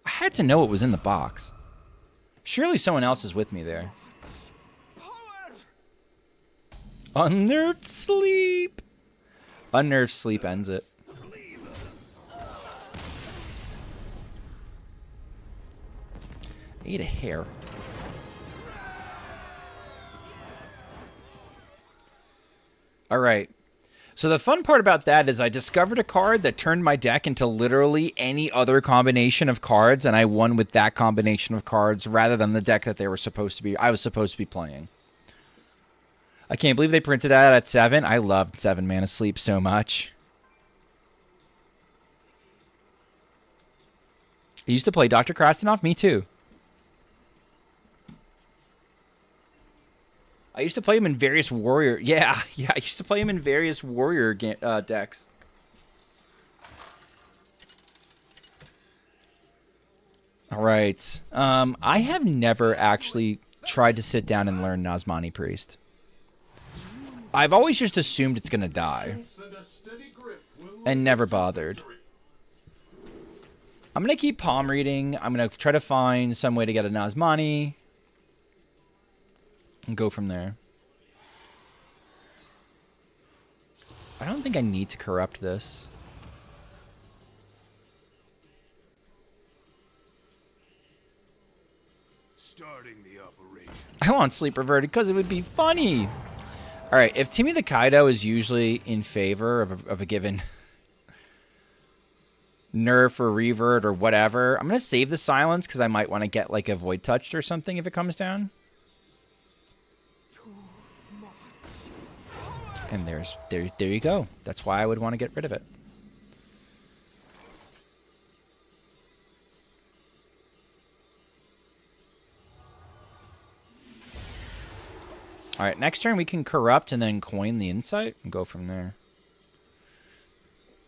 I had to know what was in the box. Surely someone else is with me there. Unnerved sleep. Unnerved sleep ends it. Ate a hair. All right. So the fun part about that is I discovered a card that turned my deck into literally any other combination of cards, and I won with that combination of cards rather than the deck that I was supposed to be playing. I can't believe they printed that at 7. I loved 7 Mana Sleep so much. I used to play Dr. Krastenov. Me too. I used to play him in various warrior. Yeah. I used to play him in various warrior decks. All right. I have never actually tried to sit down and learn Nazmani Priest. I've always just assumed it's gonna die, and never bothered. I'm gonna keep palm reading. I'm gonna try to find some way to get a Nazmani. And go from there. I don't think I need to corrupt this. Starting the operation. I want Sleep Reverted because it would be funny. All right, if Timmy the Kaido is usually in favor of a given nerf or revert or whatever, I'm going to save the silence because I might want to get like a Void Touched or something if it comes down. And there you go. That's why I would want to get rid of it. All right, next turn we can corrupt and then coin the insight and go from there.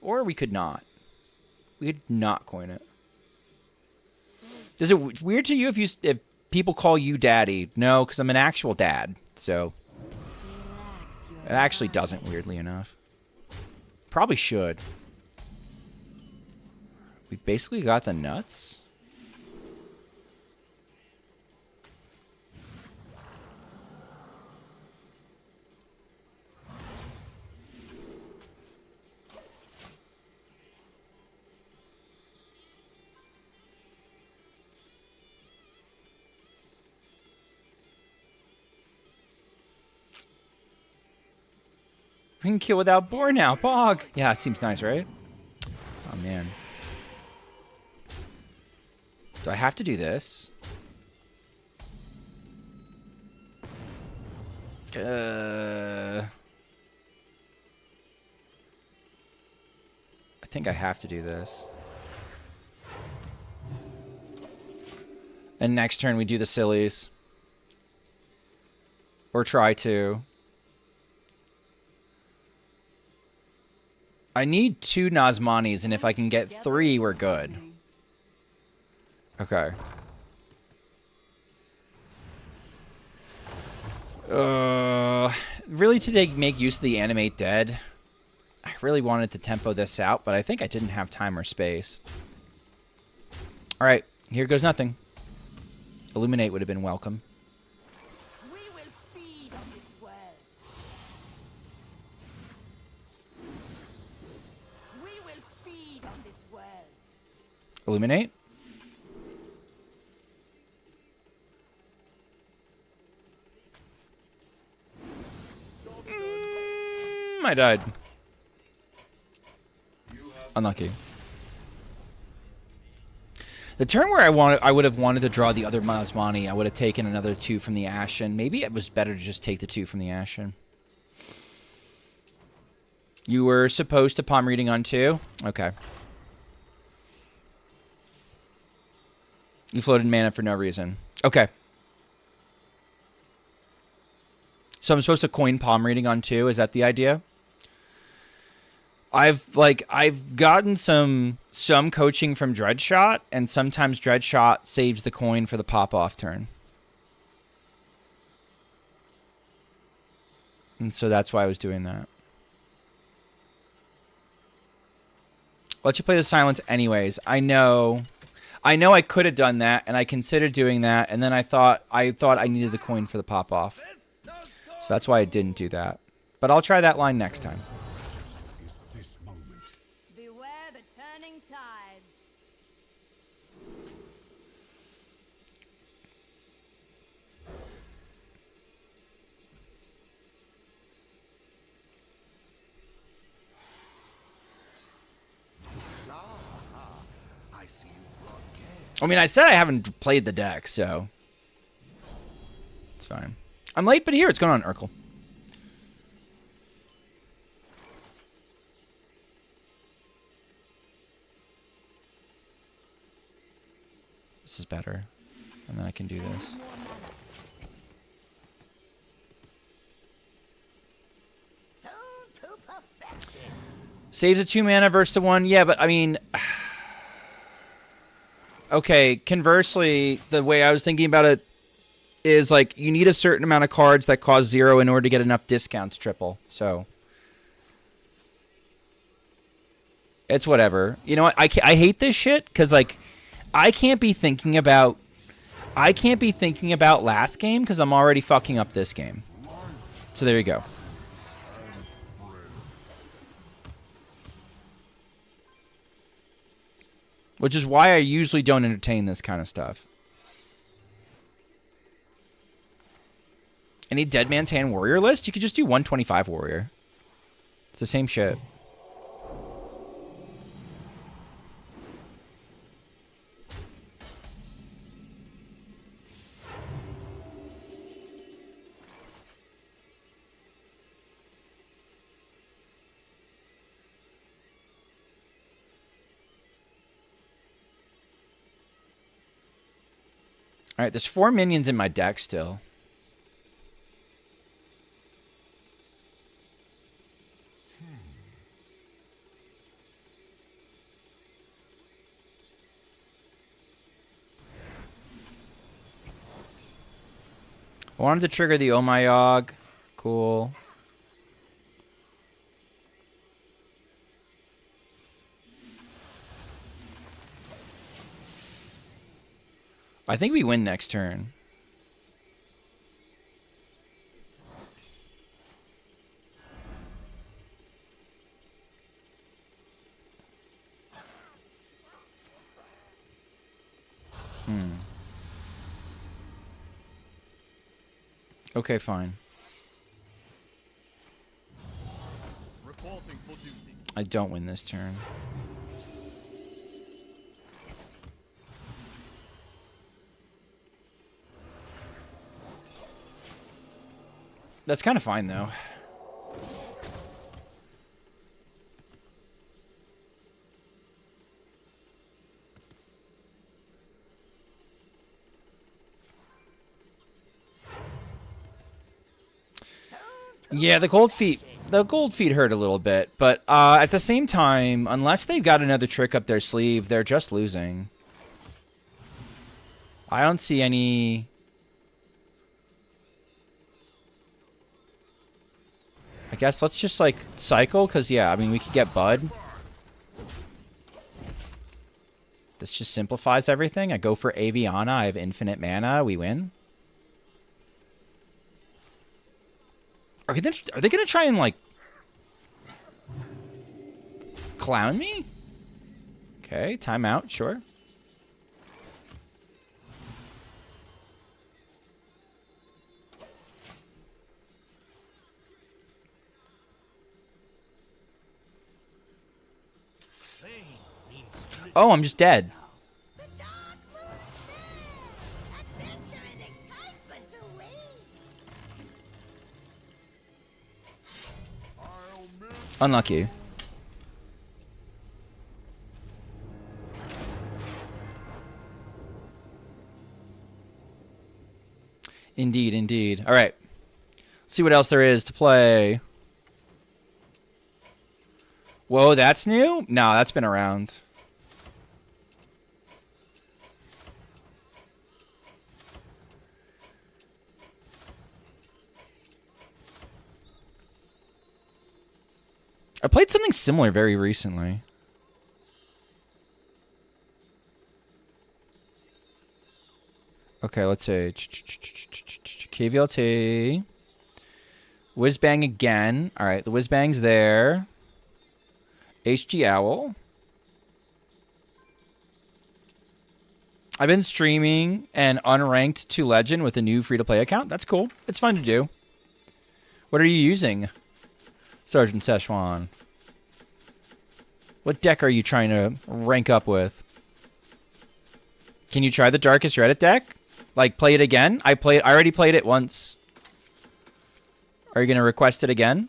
Or we could not. We could not coin it. Is it weird to you if people call you daddy? No, because I'm an actual dad. So it actually doesn't, weirdly enough. Probably should. We've basically got the nuts. We can kill without boar now, Bog. Yeah, it seems nice, right? Oh, man. Do I have to do this? I think I have to do this. And next turn we do the sillies. Or try to. I need 2 Nazmanis, and if I can get 3, we're good. Okay. Really to make use of the Animate Dead. I really wanted to tempo this out, but I think I didn't have time or space. Alright, here goes nothing. Illuminate would have been welcome. We will feed on this world. We will feed on this world. Illuminate. I died. Unlucky. The turn where I would have wanted to draw the other Mazmani, I would have taken another 2 from the Ashen. Maybe it was better to just take the 2 from the Ashen. You were supposed to palm reading on 2? Okay. You floated mana for no reason. Okay. So I'm supposed to coin palm reading on 2? Is that the idea? I've gotten some coaching from Dreadshot, and sometimes Dreadshot saves the coin for the pop-off turn. And so that's why I was doing that. Let you play the silence anyways. I know I could have done that, and I considered doing that, and then I thought I needed the coin for the pop-off. So that's why I didn't do that. But I'll try that line next time. Beware the turning tides. I mean, I said I haven't played the deck, so it's fine. I'm late, but here, it's going on Urkel. This is better. And then I can do this. Saves a 2 mana versus the 1. Yeah, but I mean... Okay, conversely, the way I was thinking about it is like you need a certain amount of cards that cost 0 in order to get enough discounts triple. So it's whatever. You know what? I hate this shit because like I can't be thinking about last game because I'm already fucking up this game. So there you go. Which is why I usually don't entertain this kind of stuff. Any Dead Man's Hand Warrior list? You could just do 125 Warrior. It's the same shit. All right, there's 4 minions in my deck still. I wanted to trigger the Omayog. Cool. I think we win next turn. Okay, fine. I don't win this turn. That's kind of fine, though. Yeah, the gold feet hurt a little bit, but at the same time, unless they've got another trick up their sleeve, they're just losing. I don't see any. I guess let's just like cycle, because yeah, I mean we could get Bud. This just simplifies everything. I go for Aviana, I have infinite mana, we win. Are they gonna try and like clown me? Okay, timeout, sure. Oh, I'm just dead. The dark moon adventure and excitement awaits. Unlucky. Indeed, indeed. All right. See what else there is to play. Whoa, that's new? No, that's been around. I played something similar very recently. Okay, let's see. KVLT. Whizbang again. All right, the Whizbang's there. HG Owl. I've been streaming an unranked to Legend with a new free-to-play account. That's cool. It's fun to do. What are you using, Sergeant Szechuan? What deck are you trying to rank up with? Can you try the Darkest Reddit deck? Like, play it again? I already played it once. Are you going to request it again?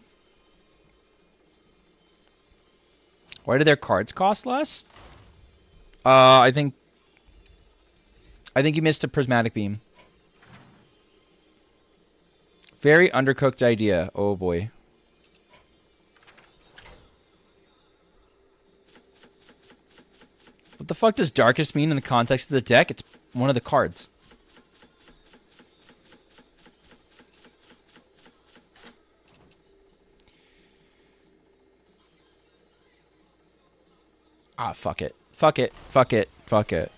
Why do their cards cost less? I think you missed a Prismatic Beam. Very undercooked idea. Oh, boy. What the fuck does Darkest mean in the context of the deck? It's one of the cards. Ah, fuck it. Fuck it. Fuck it. Fuck it.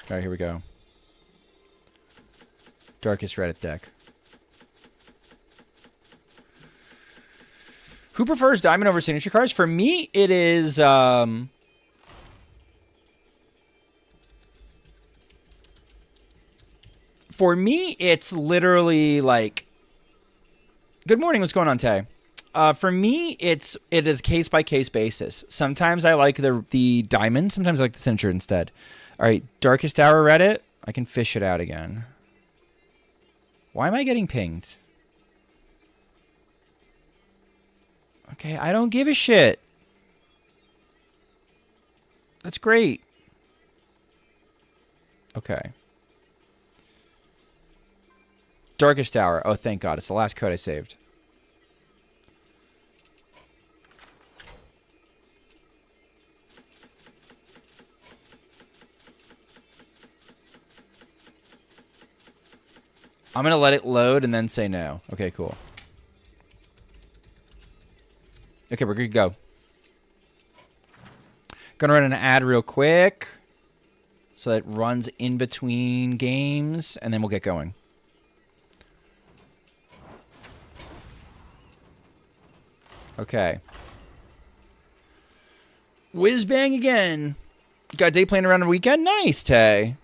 All right, here we go. Darkest Reddit deck. Who prefers Diamond over Signature cards? For me, it is... For me, it's literally like... Good morning, what's going on, Tay? For me, it is case-by-case basis. Sometimes I like the Diamond, sometimes I like the Signature instead. All right, Darkest Hour Reddit. I can fish it out again. Why am I getting pinged? Okay, I don't give a shit. That's great. Okay. Darkest Hour. Oh, thank God. It's the last code I saved. I'm going to let it load and then say no. Okay, cool. Okay, we're good to go. Gonna run an ad real quick so it runs in between games, and then we'll get going. Okay. Whiz bang again. Got a day playing around the weekend? Nice, Tay.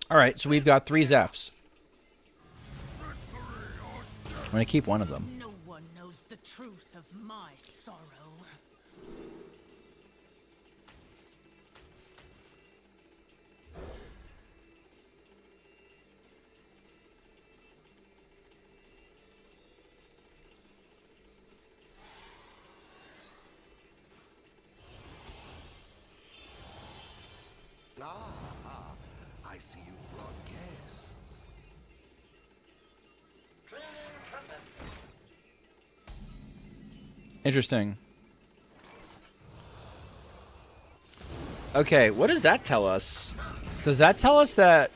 All right, so we've got 3 Zephs. I'm going to keep one of them. No one knows the truth of my sorrow. Ah, I see you brought guests. Interesting. Okay, what does that tell us? Does that tell us that...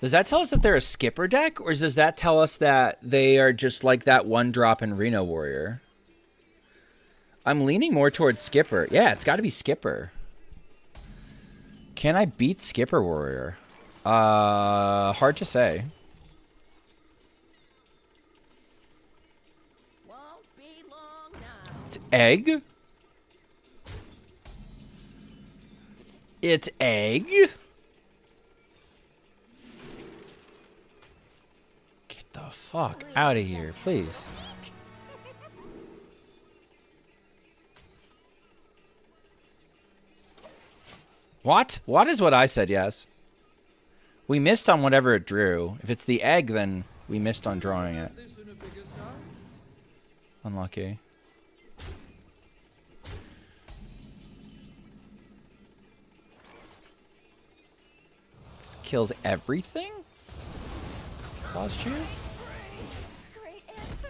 Does that tell us that they're a skipper deck? Or does that tell us that they are just like that one drop in Reno Warrior? I'm leaning more towards skipper. Yeah, it's got to be skipper. Can I beat skipper warrior? Hard to say. Won't be long now. It's egg? It's egg? Get the fuck out of here, please. What? What is what I said, yes. We missed on whatever it drew. If it's the egg, then we missed on drawing it. Unlucky. This kills everything? Posture? Great answer.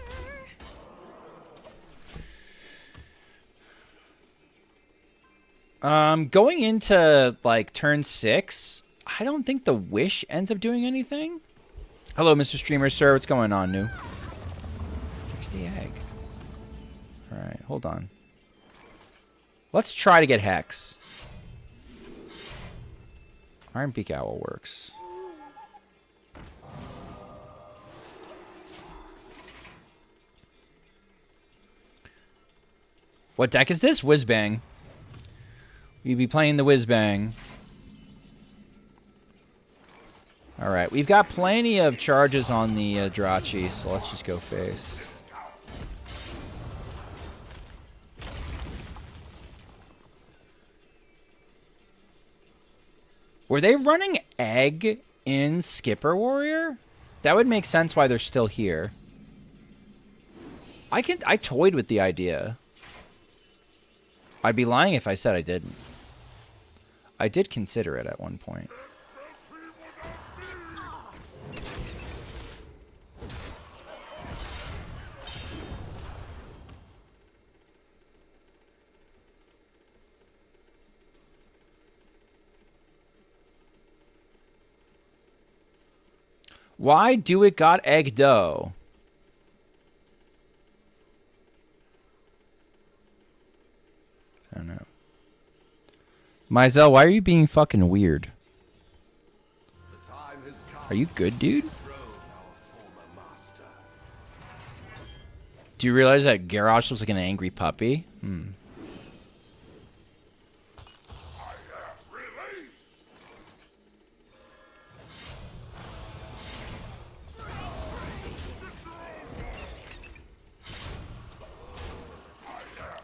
Going into, like, turn 6, I don't think the wish ends up doing anything. Hello, Mr. Streamer, sir. What's going on, new? There's the egg. Alright, hold on. Let's try to get Hex. Iron Beak Owl works. What deck is this? Whizbang. We'd be playing the Whizbang. Alright, we've got plenty of charges on the Drachi, so let's just go face. Were they running egg in Skipper Warrior? That would make sense why they're still here. I toyed with the idea. I'd be lying if I said I didn't. I did consider it at one point. Why do it got egg dough? I don't know. Mizell, why are you being fucking weird? Are you good, dude? Do you realize that Garrosh looks like an angry puppy?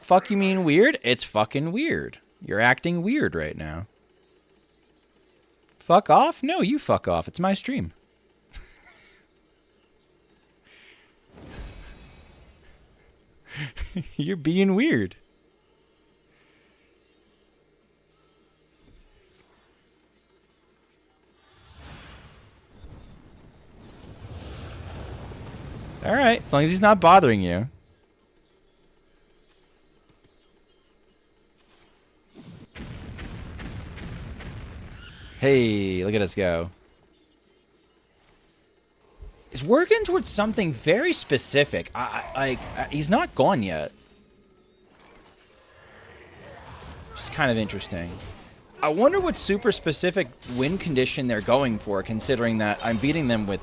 Fuck you mean weird? It's fucking weird. You're acting weird right now. Fuck off? No, you fuck off. It's my stream. You're being weird. All right, as long as he's not bothering you. Hey, look at us go. He's working towards something very specific. He's not gone yet. Which is kind of interesting. I wonder what super specific win condition they're going for, considering that I'm beating them with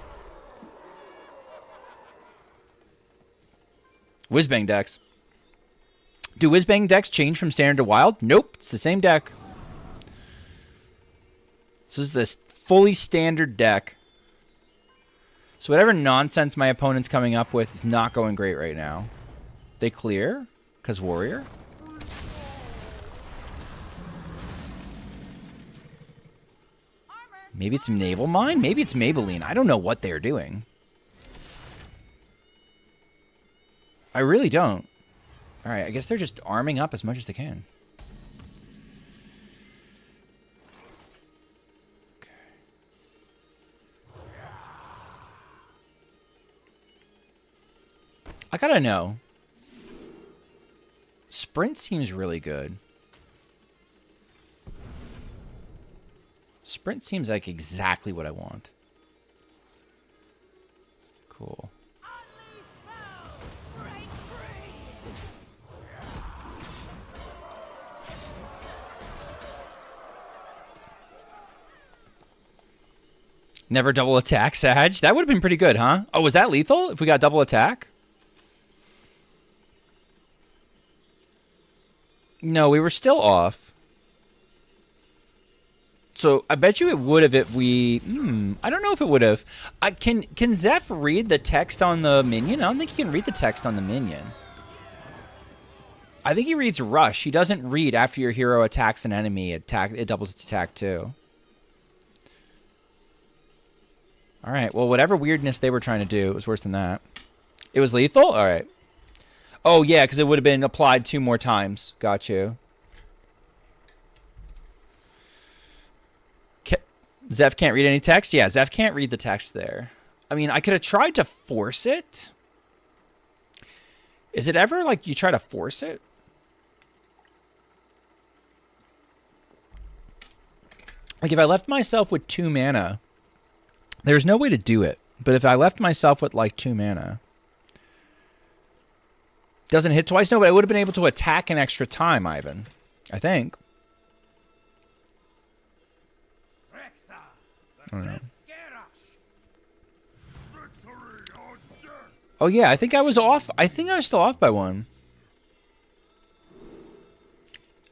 Whizbang decks. Do Whizbang decks change from standard to wild? Nope, it's the same deck. So this is a fully standard deck. So whatever nonsense my opponent's coming up with is not going great right now. They clear? Because warrior? Maybe it's Naval Mine? Maybe it's Maybelline. I don't know what they're doing. I really don't. Alright, I guess they're just arming up as much as they can. I gotta know. Sprint seems really good. Sprint seems like exactly what I want. Cool. Never double attack, Sag. That would have been pretty good, huh? Oh, was that lethal if we got double attack? No, we were still off. So I bet you it would have if we... I don't know if it would have. Can Zeph read the text on the minion? I don't think he can read the text on the minion. I think he reads rush. He doesn't read after your hero attacks an enemy. It doubles its attack too. All right. Well, whatever weirdness they were trying to do, it was worse than that. It was lethal? All right. Oh, yeah, because it would have been applied 2 more times. Got you. Zeph can't read any text? Yeah, Zeph can't read the text there. I mean, I could have tried to force it. Is it ever like you try to force it? Like if I left myself with 2 mana, there's no way to do it. But if I left myself with like 2 mana, doesn't hit twice? No, but I would have been able to attack an extra time, Ivan. I think. I don't know. Oh, yeah, I think I was off. I think I was still off by 1.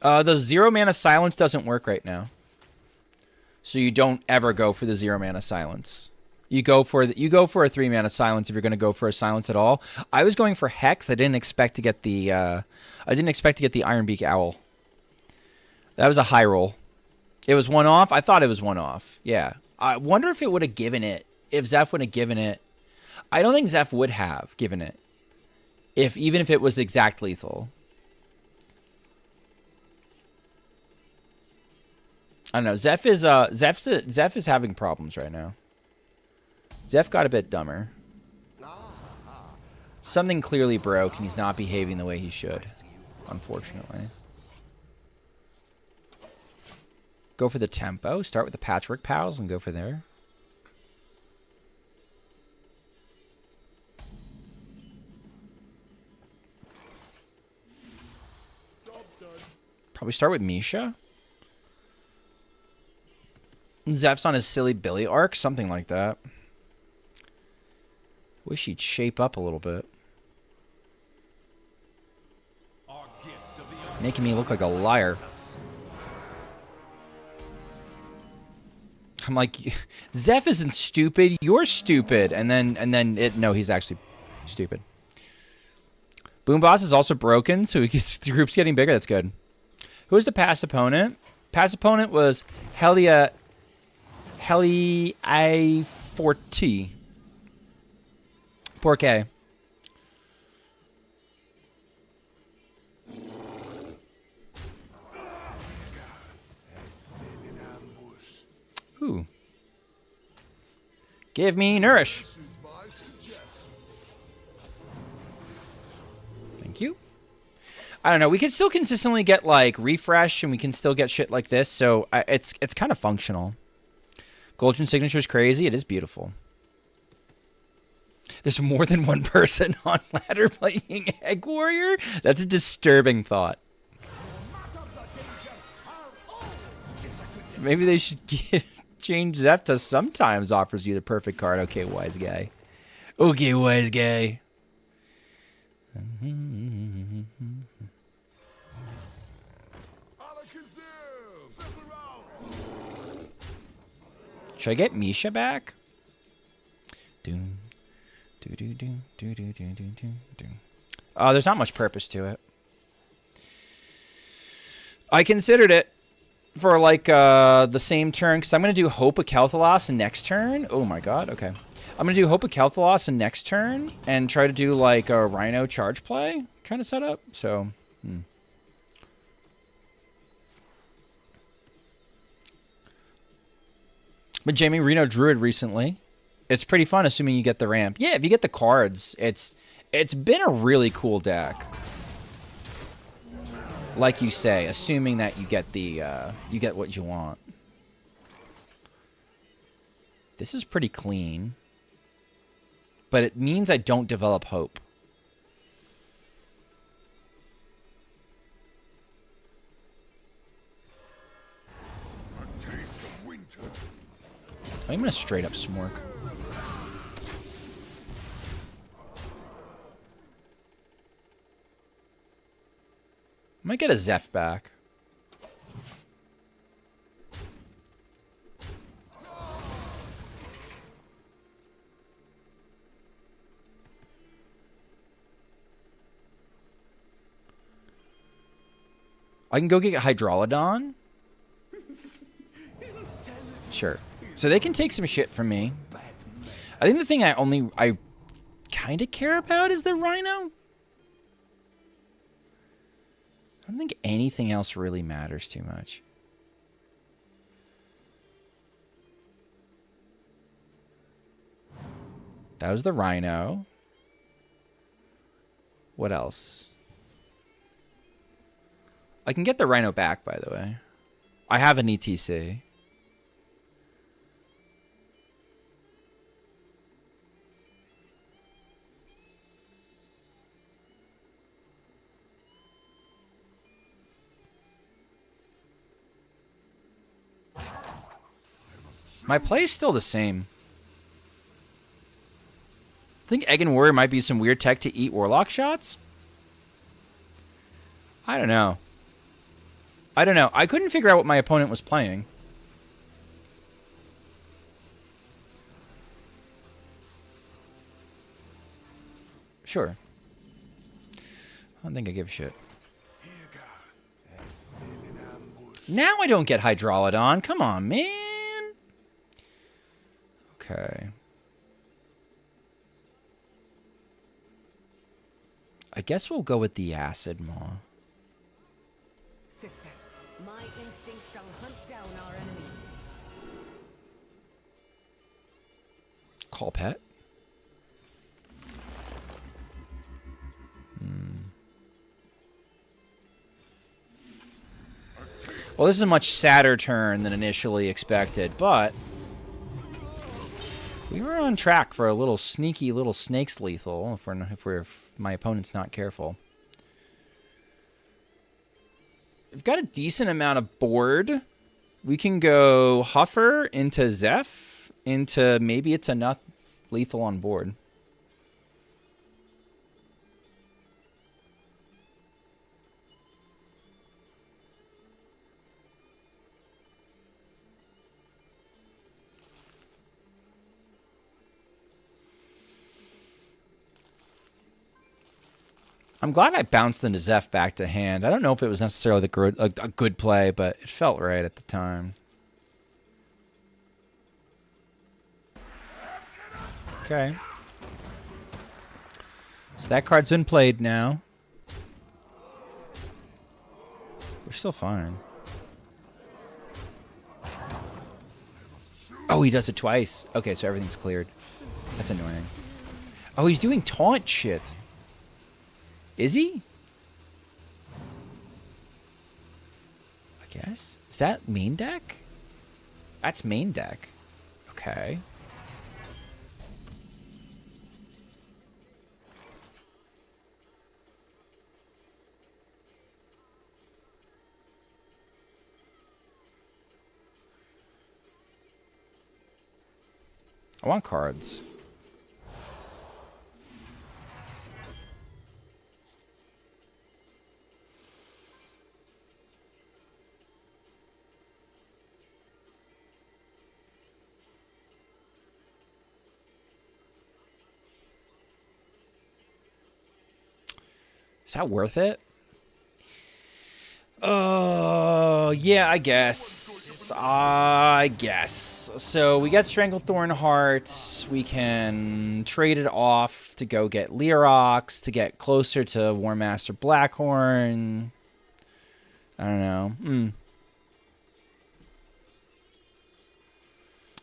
The 0 mana silence doesn't work right now. So you don't ever go for the 0 mana silence. You go for a 3 mana silence if you're going to go for a silence at all. I was going for Hex. I didn't expect to get the Ironbeak Owl. That was a high roll. It was 1 off. I thought it was 1 off. Yeah. I wonder if it would have given it. If Zeph would have given it. I don't think Zeph would have given it. Even if it was exact lethal. I don't know. Zeph is having problems right now. Zeph got a bit dumber. Something clearly broke, and he's not behaving the way he should, unfortunately. Go for the tempo. Start with the Patchwork Pals and go for there. Probably start with Misha. Zeph's on his silly Billy arc, something like that. Wish he'd shape up a little bit. Making me look like a liar. I'm like, Zeph isn't stupid. You're stupid. And then no, he's actually stupid. Boom Boss is also broken, so the group's getting bigger. That's good. Who was the past opponent? Past opponent was Heli I-40. Poor K. Ooh. Give me Nourish. Thank you. I don't know. We can still consistently get like refresh, and we can still get shit like this. So it's kind of functional. Golden Signature is crazy. It is beautiful. There's more than one person on ladder playing Egg Warrior. That's a disturbing thought. Maybe they should change Zeph to sometimes offers you the perfect card. Okay, wise guy. Okay, wise guy. Should I get Misha back? Oh, there's not much purpose to it. I considered it for like the same turn, because I'm going to do Hope of Kel'Thuzad next turn. Oh my god, okay. I'm going to do Hope of Kel'Thuzad next turn and try to do like a Rhino charge play kind of setup. So, But Jamie Reno Druid recently. It's pretty fun, assuming you get the ramp. Yeah, if you get the cards, it's It's been a really cool deck. Like you say, assuming that you get the you get what you want. This is pretty clean. But it means I don't develop hope. I'm gonna straight up smork. I might get a Zeph back. I can go get Hydrolodon. Sure. So they can take some shit from me. I think the thing I kind of care about is the Rhino. I don't think anything else really matters too much. That was the Rhino. What else? I can get the Rhino back, by the way. I have an ETC. My play's still the same. I think Egg and Warrior might be some weird tech to eat Warlock shots. I don't know. I couldn't figure out what my opponent was playing. Sure. I don't think I give a shit. Now I don't get Hydrolodon. Come on, man. Okay. I guess we'll go with the Acid Maw. Sisters, my instinct shall hunt down our enemies. Call pet. Well, this is a much sadder turn than initially expected, but we were on track for a little sneaky little snakes lethal if my opponent's not careful. We've got a decent amount of board. We can go Huffer into Zeph into maybe it's enough lethal on board. I'm glad I bounced the Zeph back to hand. I don't know if it was necessarily a good play, but it felt right at the time. Okay. So that card's been played now. We're still fine. Oh, he does it twice. Okay, so everything's cleared. That's annoying. Oh, he's doing taunt shit. Is he? I guess. Is that main deck? That's main deck. Okay. I want cards. Is that worth it? Oh, yeah, I guess. So we got Stranglethorn Heart. We can trade it off to go get Leerox, to get closer to War Master Blackhorn. I don't know.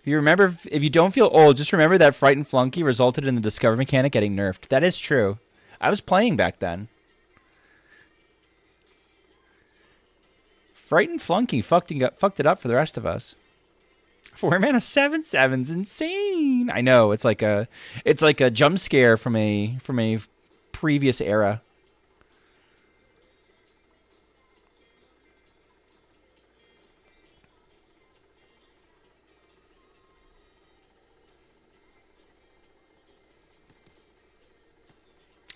You remember, if you don't feel old, just remember that Frightened Flunky resulted in the Discover mechanic getting nerfed. That is true. I was playing back then. Frightened Flunky fucked it up for the rest of us. 4 mana 7/7's insane. I know, it's like a jump scare from a previous era.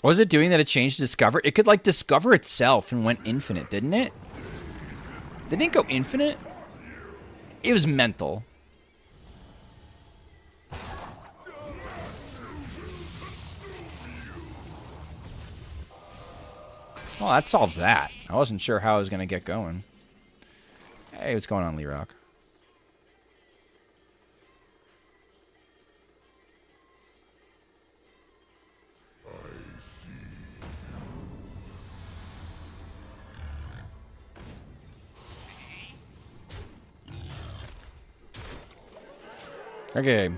What was it doing that it changed to Discover? It could, like, discover itself and went infinite, didn't it? Didn't it go infinite? It was mental. Well, that solves that. I wasn't sure how I was going to get going. Hey, what's going on, Lee Rock? Okay.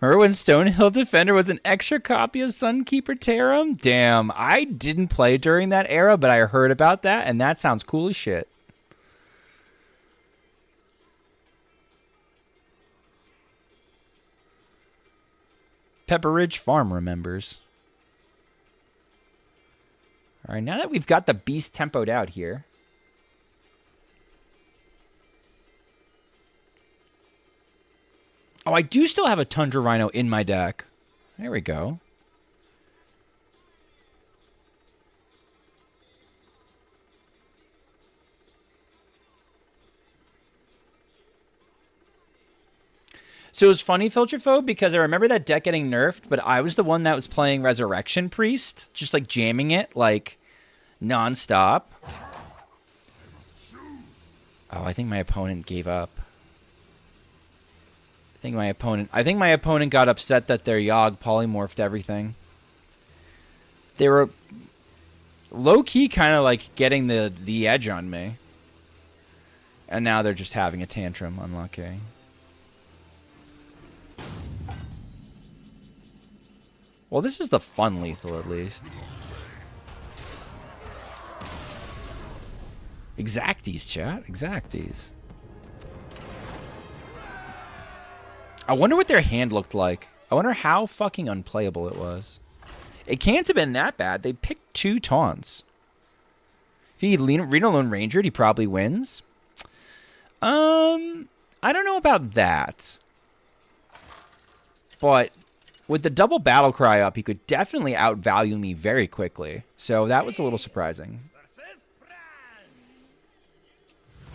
Remember when Stonehill Defender was an extra copy of Sunkeeper Tarum? Damn, I didn't play during that era, but I heard about that, and that sounds cool as shit. Pepper Ridge Farm remembers. All right, now that we've got the beast tempoed out here. Oh, I do still have a Tundra Rhino in my deck. There we go. So it was funny, Filtrophobe, because I remember that deck getting nerfed, but I was the one that was playing Resurrection Priest, just like jamming it like nonstop. Oh, I think my opponent gave up. I think my opponent got upset that their Yogg polymorphed everything. They were low-key kind of like getting the edge on me. And now they're just having a tantrum. Unlucky. Well, this is the fun lethal, at least. Exacties, chat. Exacties. I wonder what their hand looked like. I wonder how fucking unplayable it was. It can't have been that bad. They picked 2 taunts. If he Reno Lone Ranger, he probably wins. I don't know about that. But with the double battle cry up, he could definitely outvalue me very quickly. So that was a little surprising.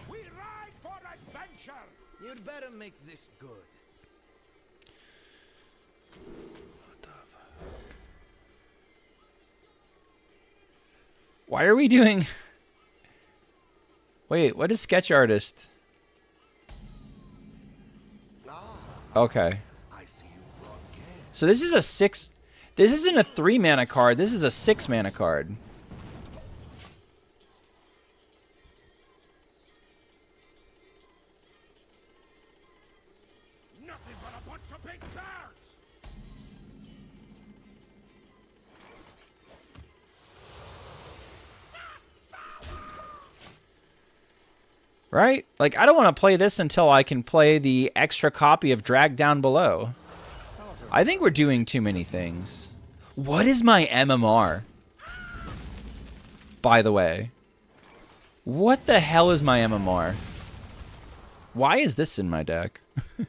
We ride for adventure. You'd better make this good. What the fuck? Why are we doing... Wait, what is Sketch Artist? Okay. So this is a 6... This isn't a 3 mana card. This is a 6 mana card. Nothing but a bunch of big birds. Right? Like, I don't want to play this until I can play the extra copy of Drag Down Below. I think we're doing too many things. What is my MMR? By the way. What the hell is my MMR? Why is this in my deck? That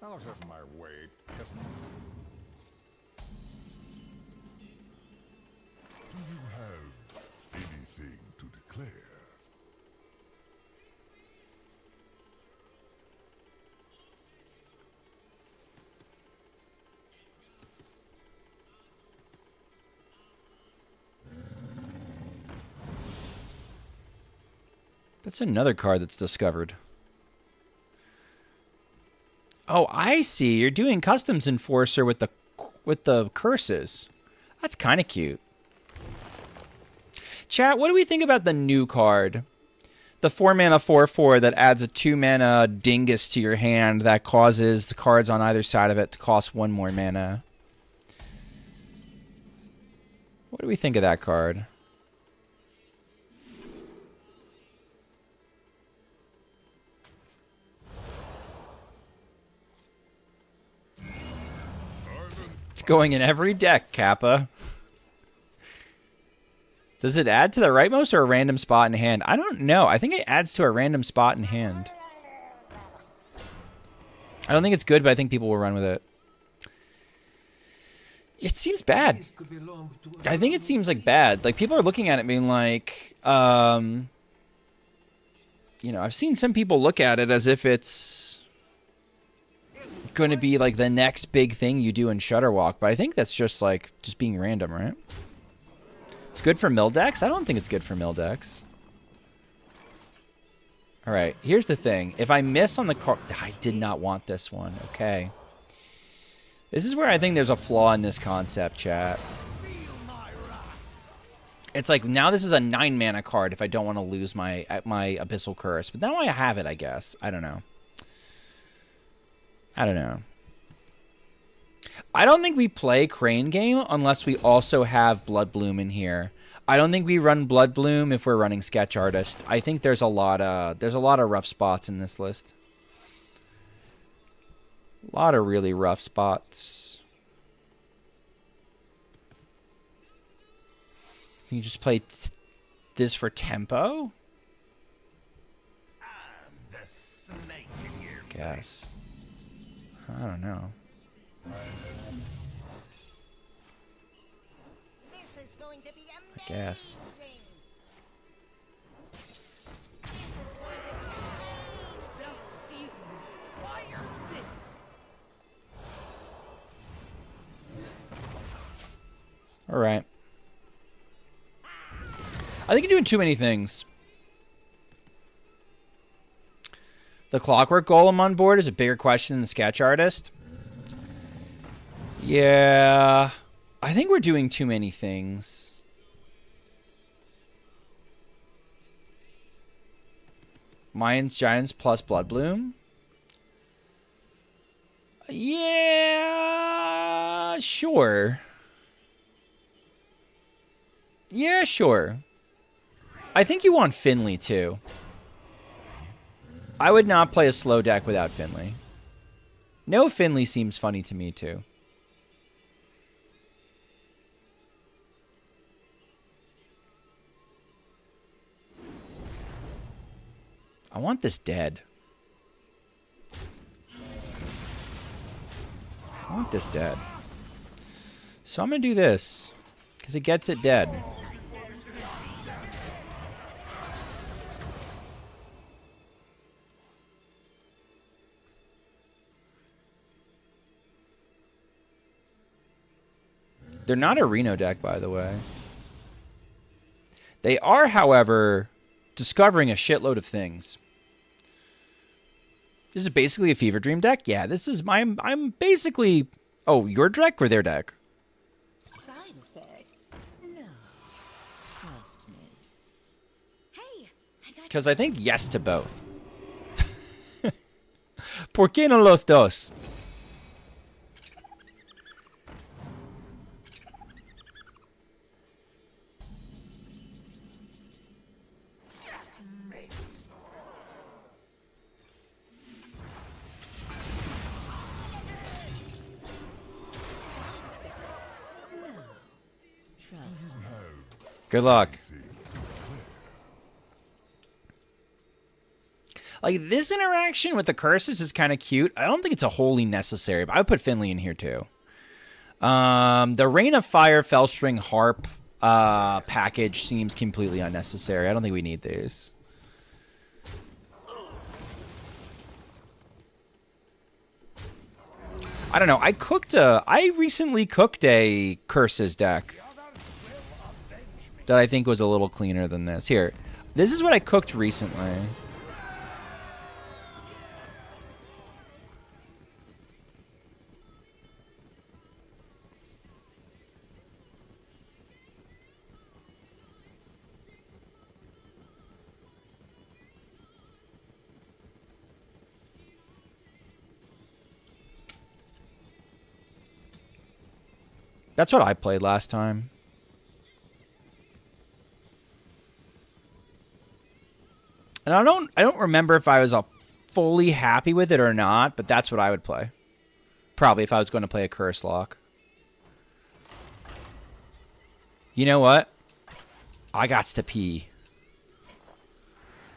looks like my way, doesn't it? Do you have anything to declare? That's another card that's discovered. Oh, I see. You're doing Customs Enforcer with the curses. That's kind of cute. Chat, what do we think about the new card? The 4-mana 4/4 that adds a 2-mana dingus to your hand that causes the cards on either side of it to cost 1 more mana. What do we think of that card? It's going in every deck, Kappa. Does it add to the rightmost or a random spot in hand? I don't know. I think it adds to a random spot in hand. I don't think it's good, but I think people will run with it. It seems bad. I think it seems like bad. Like, people are looking at it being like, you know, I've seen some people look at it as if it's going to be like the next big thing you do in Shutterwalk, but I think that's just like just being random, right? It's good for mill decks? I don't think it's good for mill decks. All right, here's the thing. If I miss on the card, I did not want this one. Okay. This is where I think there's a flaw in this concept, chat. It's like, now this is a 9-mana card if I don't want to lose my Abyssal Curse. But now I have it, I guess. I don't know. I don't know. I don't think we play Crane Game unless we also have Blood Bloom in here. I don't think we run Blood Bloom if we're running Sketch Artist. I think there's a lot of rough spots in this list. A lot of really rough spots. Can you just play this for tempo? Guess. I don't know. I guess. All right. I think you're doing too many things. The Clockwork Golem on board is a bigger question than the Sketch Artist. Yeah. I think we're doing too many things. Mayans Giants plus Blood Bloom. Yeah, sure. Yeah, sure. I think you want Finley, too. I would not play a slow deck without Finley. No Finley seems funny to me, too. I want this dead. I want this dead. So I'm going to do this. Because it gets it dead. They're not a Reno deck, by the way. They are, however, discovering a shitload of things. This is basically a Fever Dream deck? Yeah, this is my... I'm basically... Oh, your deck or their deck? Side effects? No. Trust me. Hey, I got Because I think yes to both. ¿Por qué no los dos? Good luck. Like, this interaction with the curses is kind of cute. I don't think it's a wholly necessary, but I would put Finley in here, too. The Rain of Fire, Fellstring, Harp package seems completely unnecessary. I don't think we need these. I don't know. I recently cooked a Curses deck that I think was a little cleaner than this. Here, this is what I cooked recently. That's what I played last time. And I don't remember if I was fully happy with it or not, but that's what I would play. Probably if I was going to play a Curse Lock. You know what? I got to pee.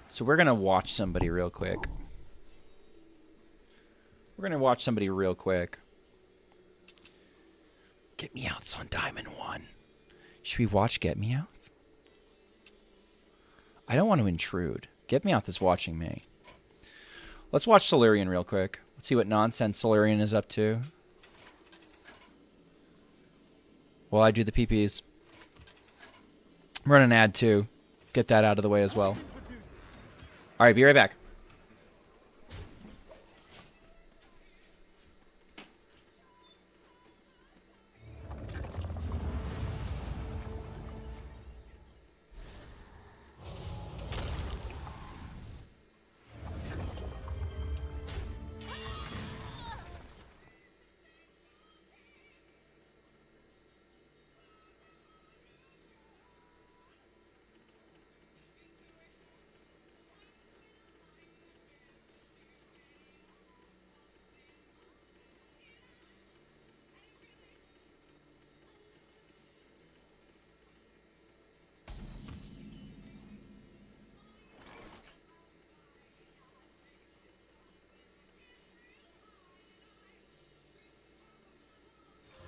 So we're going to watch somebody real quick. We're going to watch somebody real quick. Get Me Out's on Diamond 1. Should we watch Get Me Out? I don't want to intrude. Get Me Out is watching me. Let's watch Solarian real quick. Let's see what nonsense Solarian is up to. While I do the PPs. I'm running an ad too. Get that out of the way as well. Alright, be right back.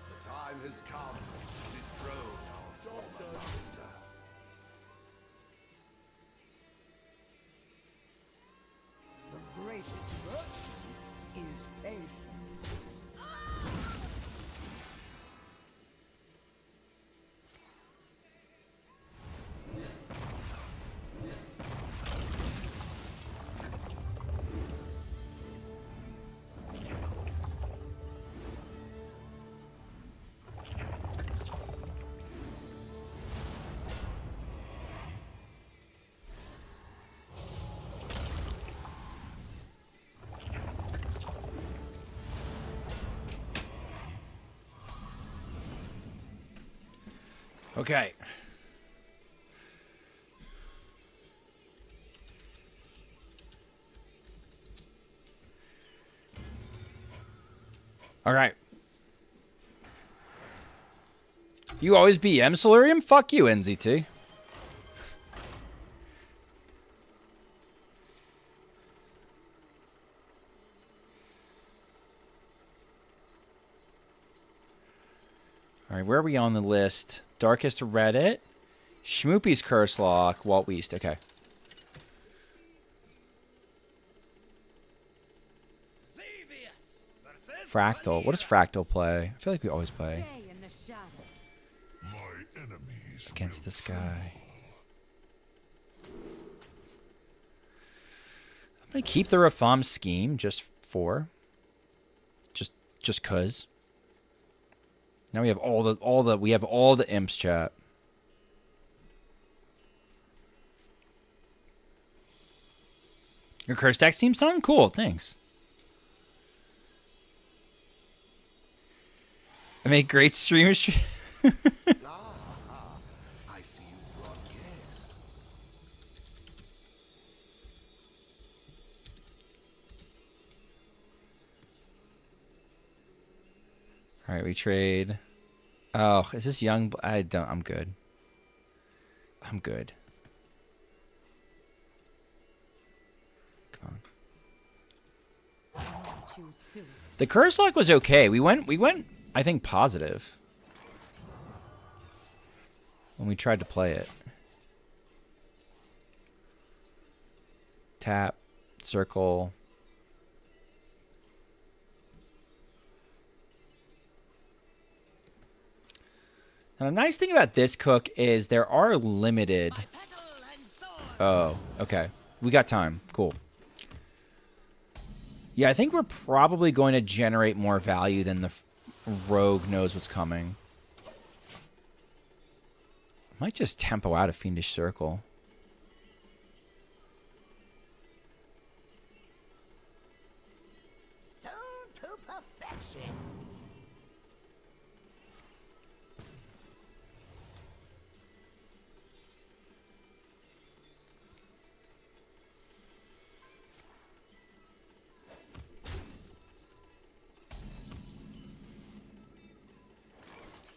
The time has come to dethrone our former master. The greatest virtue is patience. Okay. All right. You always BM Solarium? Fuck you, NZT. All right, where are we on the list? Darkest Reddit, Schmoopy's Curse Lock, Walt Weast. Okay. Fractal. What does Fractal play? I feel like we always play Stay in the shadows. My enemies Against the Sky. I'm gonna keep the Rafam scheme just cause. Now we have all the imps chat. Your curse deck theme song? Cool, thanks. I make great streamers. I see you've brought guests. All right, we trade. Oh, is this young? I'm good. I'm good. Come on. Choose soon. The curse lock was okay. We went, I think, positive when we tried to play it. Tap, circle. Now, the nice thing about this cook is there are limited. Oh, okay. We got time. Cool. Yeah, I think we're probably going to generate more value than the rogue knows what's coming. Might just tempo out a Fiendish Circle. Tuned to perfection.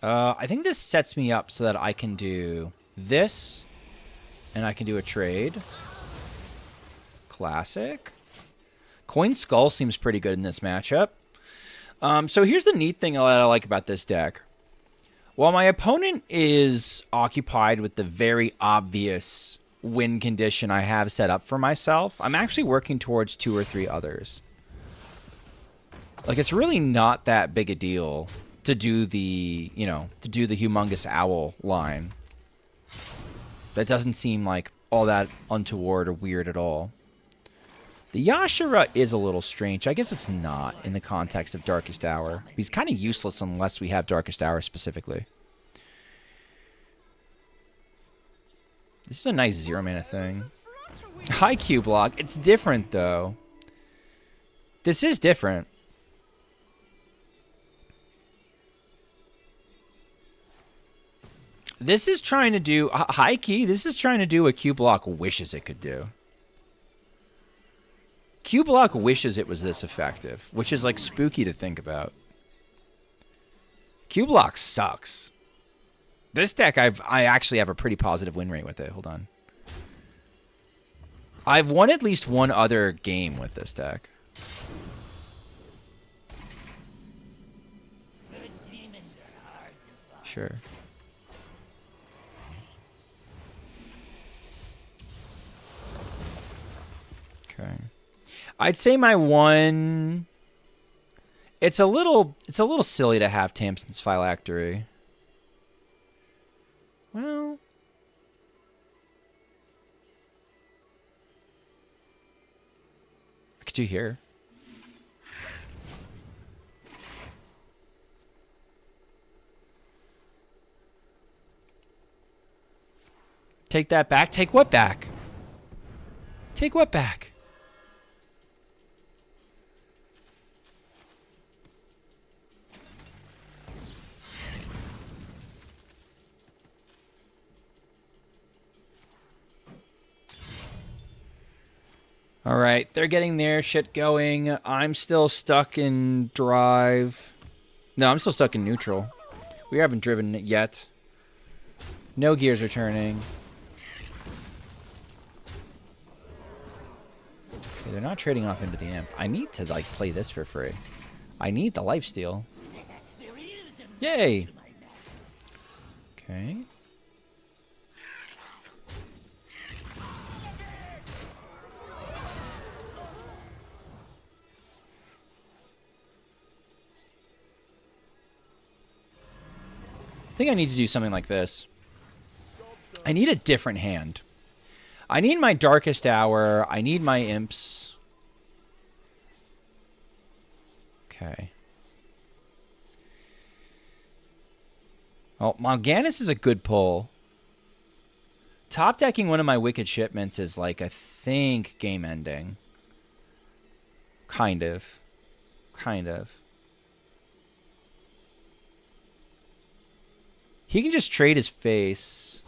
I think this sets me up so that I can do this, and I can do a trade. Classic. Coin Skull seems pretty good in this matchup. So here's the neat thing that I like about this deck. While my opponent is occupied with the very obvious win condition I have set up for myself, I'm actually working towards 2 or 3 others. Like, it's really not that big a deal to do the, to do the Humongous Owl line. That doesn't seem like all that untoward or weird at all. The Yashara is a little strange. I guess it's not in the context of Darkest Hour. He's kind of useless unless we have Darkest Hour specifically. This is a nice 0-mana thing. High Q block. It's different, though. This is different. This is trying to do... High key, this is trying to do what Q block wishes it could do. Q block wishes it was this effective, which is like spooky to think about. Q block sucks. This deck, I actually have a pretty positive win rate with it. Hold on. I've won at least one other game with this deck. Sure. Okay. I'd say my one... It's a little silly to have Tamsin's Phylactery. Well... I could do here. Take that back? Take what back? Take what back? All right, they're getting their shit going. I'm still stuck in drive. No, I'm still stuck in neutral. We haven't driven it yet. No gears are turning. Okay, they're not trading off into the imp. I need to, like, play this for free. I need the lifesteal. Yay! Okay. I think I need to do something like this. I need a different hand. I need my Darkest Hour. I need my imps. Okay. Oh, Mal'Ganis is a good pull. Top decking one of my Wicked Shipments is like, I think, game ending. Kind of. Kind of. He can just trade his face.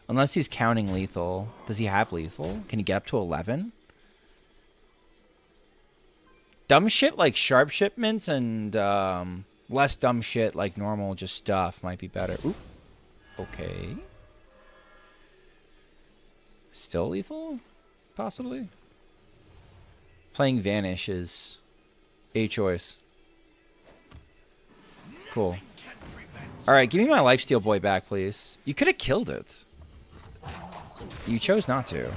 Unless he's counting lethal. Does he have lethal? Can he get up to 11? Dumb shit like sharp shipments and less dumb shit like normal just stuff might be better. Ooh. Okay. Still lethal? Possibly. Playing Vanish is a choice. Cool. Alright, give me my lifesteal boy back, please. You could have killed it. You chose not to.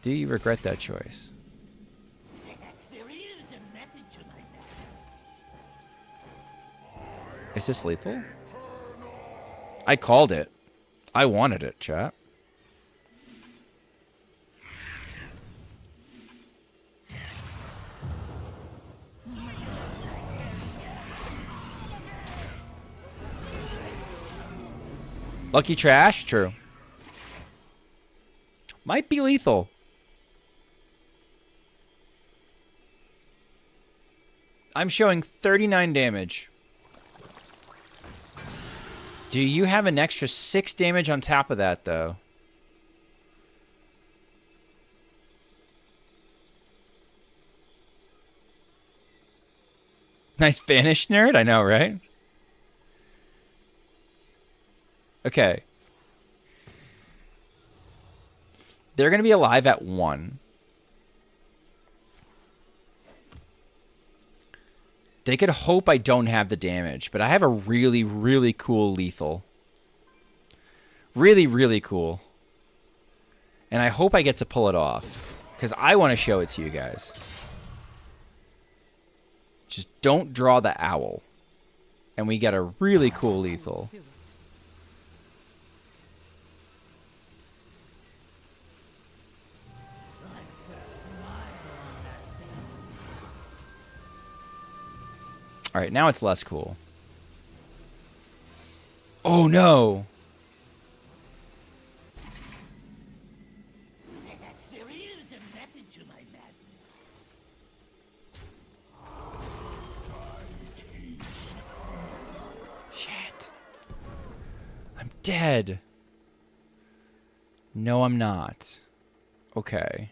Do you regret that choice? Is this lethal? I called it. I wanted it, chat. Lucky trash? True. Might be lethal. I'm showing 39 damage. Do you have an extra 6 damage on top of that, though? Nice Vanish nerd? I know, right? Okay. They're going to be alive at 1. They could hope I don't have the damage, but I have a really, really cool lethal. Really, really cool. And I hope I get to pull it off, because I want to show it to you guys. Just don't draw the owl. And we get a really cool lethal. All right, now it's less cool. Oh, no. There is a method to my madness. Shit. I'm dead. No, I'm not. Okay.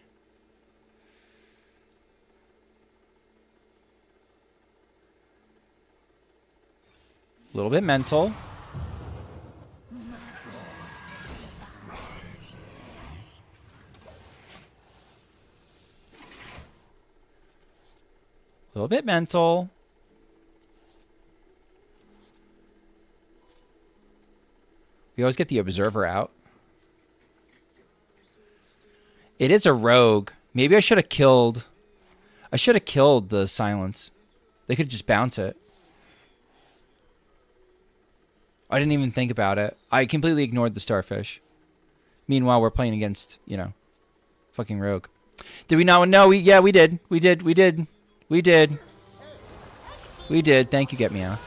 A little bit mental. A little bit mental. We always get the observer out. It is a rogue. Maybe I should have killed... I should have killed the silence. They could just bounce it. I didn't even think about it. I completely ignored the starfish. Meanwhile, we're playing against, you know, fucking rogue. Did we not? No, yeah, we did. We did. We did. We did. We did. Thank you, Get Me Out.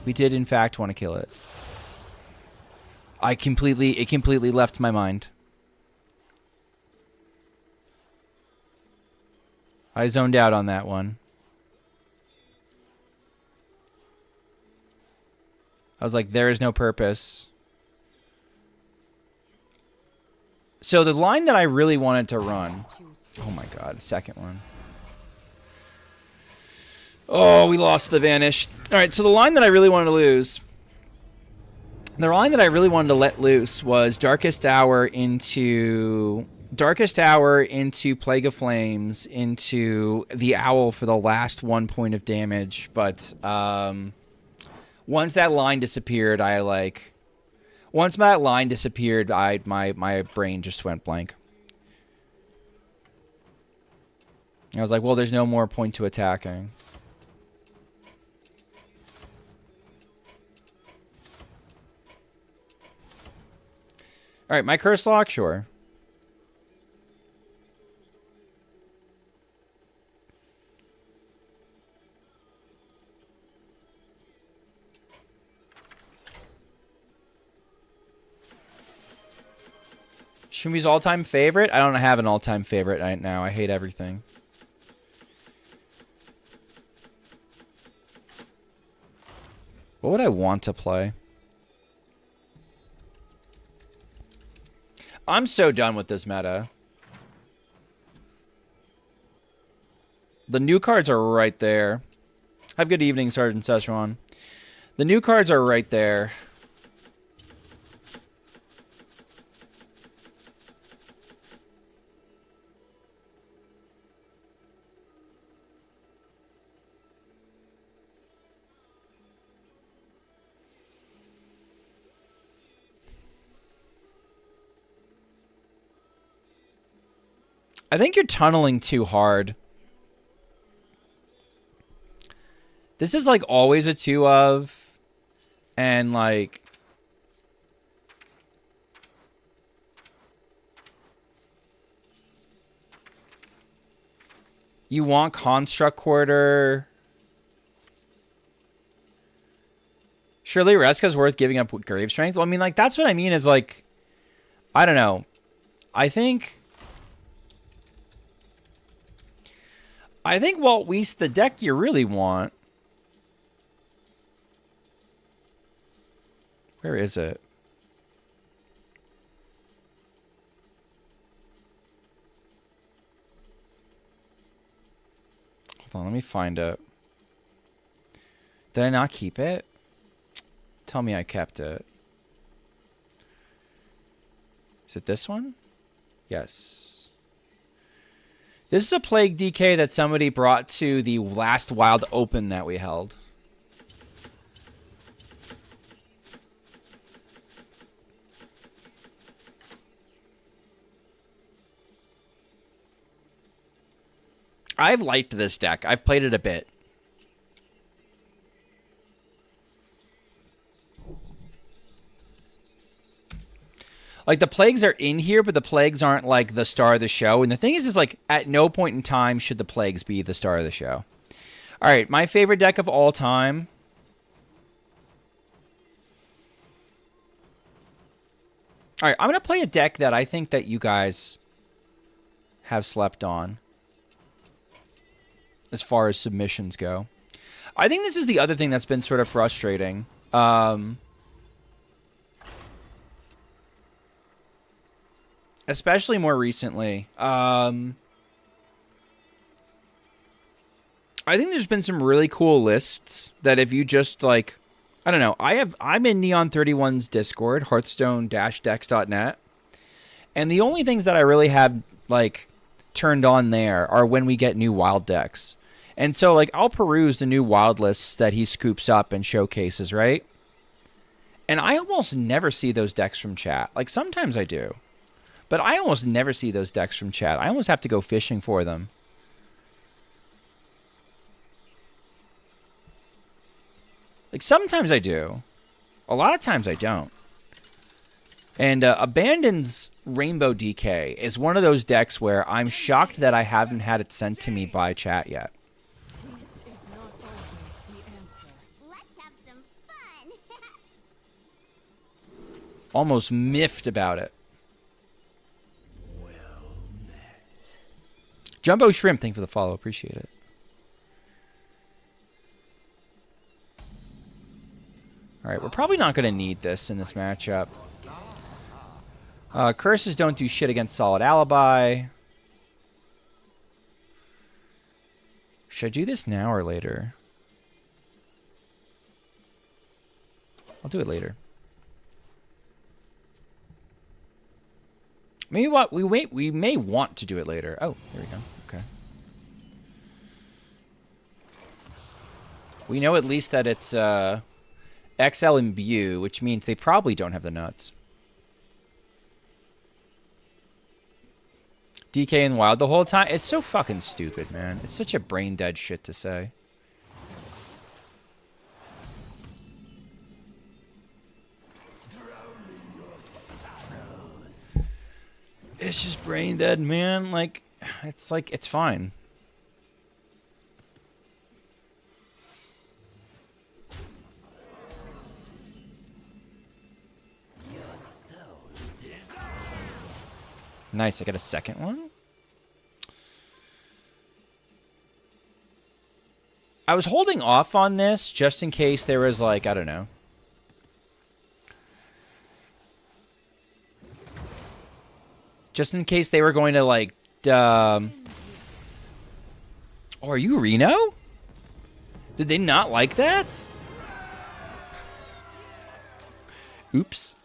We did, in fact, want to kill it. It completely left my mind. I zoned out on that one. I was like, there is no purpose. So the line that I really wanted to run... Oh my god, second one. Oh, we lost the Vanish. Alright, so the line that I really wanted to lose... The line that I really wanted to let loose was Darkest Hour into Plague of Flames into the Owl for the last 1 point of damage, but... Once that line disappeared, my brain just went blank. I was like, well, there's no more point to attacking. All right, my curse lock, sure. Shumi's all-time favorite? I don't have an all-time favorite right now. I hate everything. What would I want to play? I'm so done with this meta. The new cards are right there. Have a good evening, Sergeant Szechuan. The new cards are right there. I think you're tunneling too hard. This is like always a 2 of. And like... You want Construct Quarter. Surely Reska's worth giving up Grave Strength. Well, I mean, like, that's what I mean is like... I don't know. I think Walt Weiss, the deck you really want. Where is it? Hold on, let me find it. Did I not keep it? Tell me I kept it. Is it this one? Yes. This is a Plague DK that somebody brought to the last Wild Open that we held. I've liked this deck. I've played it a bit. Like, the plagues are in here, but the plagues aren't, like, the star of the show. And the thing is, like, at no point in time should the plagues be the star of the show. All right, my favorite deck of all time. All right, I'm going to play a deck that I think that you guys have slept on as far as submissions go. I think this is the other thing that's been sort of frustrating. Especially more recently. I think there's been some really cool lists that if you just, like, I don't know. I'm in Neon 31's Discord, hearthstone-decks.net. And the only things that I really have, like, turned on there are when we get new wild decks. And so, like, I'll peruse the new wild lists that he scoops up and showcases, right? And I almost never see those decks from chat. Like, sometimes I do. But I almost never see those decks from chat. I almost have to go fishing for them. Like, sometimes I do. A lot of times I don't. And Abandon's Rainbow DK is one of those decks where I'm shocked that I haven't had it sent to me by chat yet. This is not always the answer. Let's have some fun. Almost miffed about it. Jumbo Shrimp, thank you for the follow. Appreciate it. All right, we're probably not going to need this in this matchup. Curses don't do shit against Solid Alibi. Should I do this now or later? I'll do it later. Maybe what we may want to do it later. Oh, there we go. Okay. We know at least that it's XL imbue, which means they probably don't have the nuts. DK and Wild the whole time. It's so fucking stupid, man. It's such a brain dead shit to say. It's just brain dead, man. Like, it's fine. Nice, I got a second one. I was holding off on this just in case there was, like, I don't know. Just in case they were going to, like, oh, are you Reno? Did they not like that? Oops.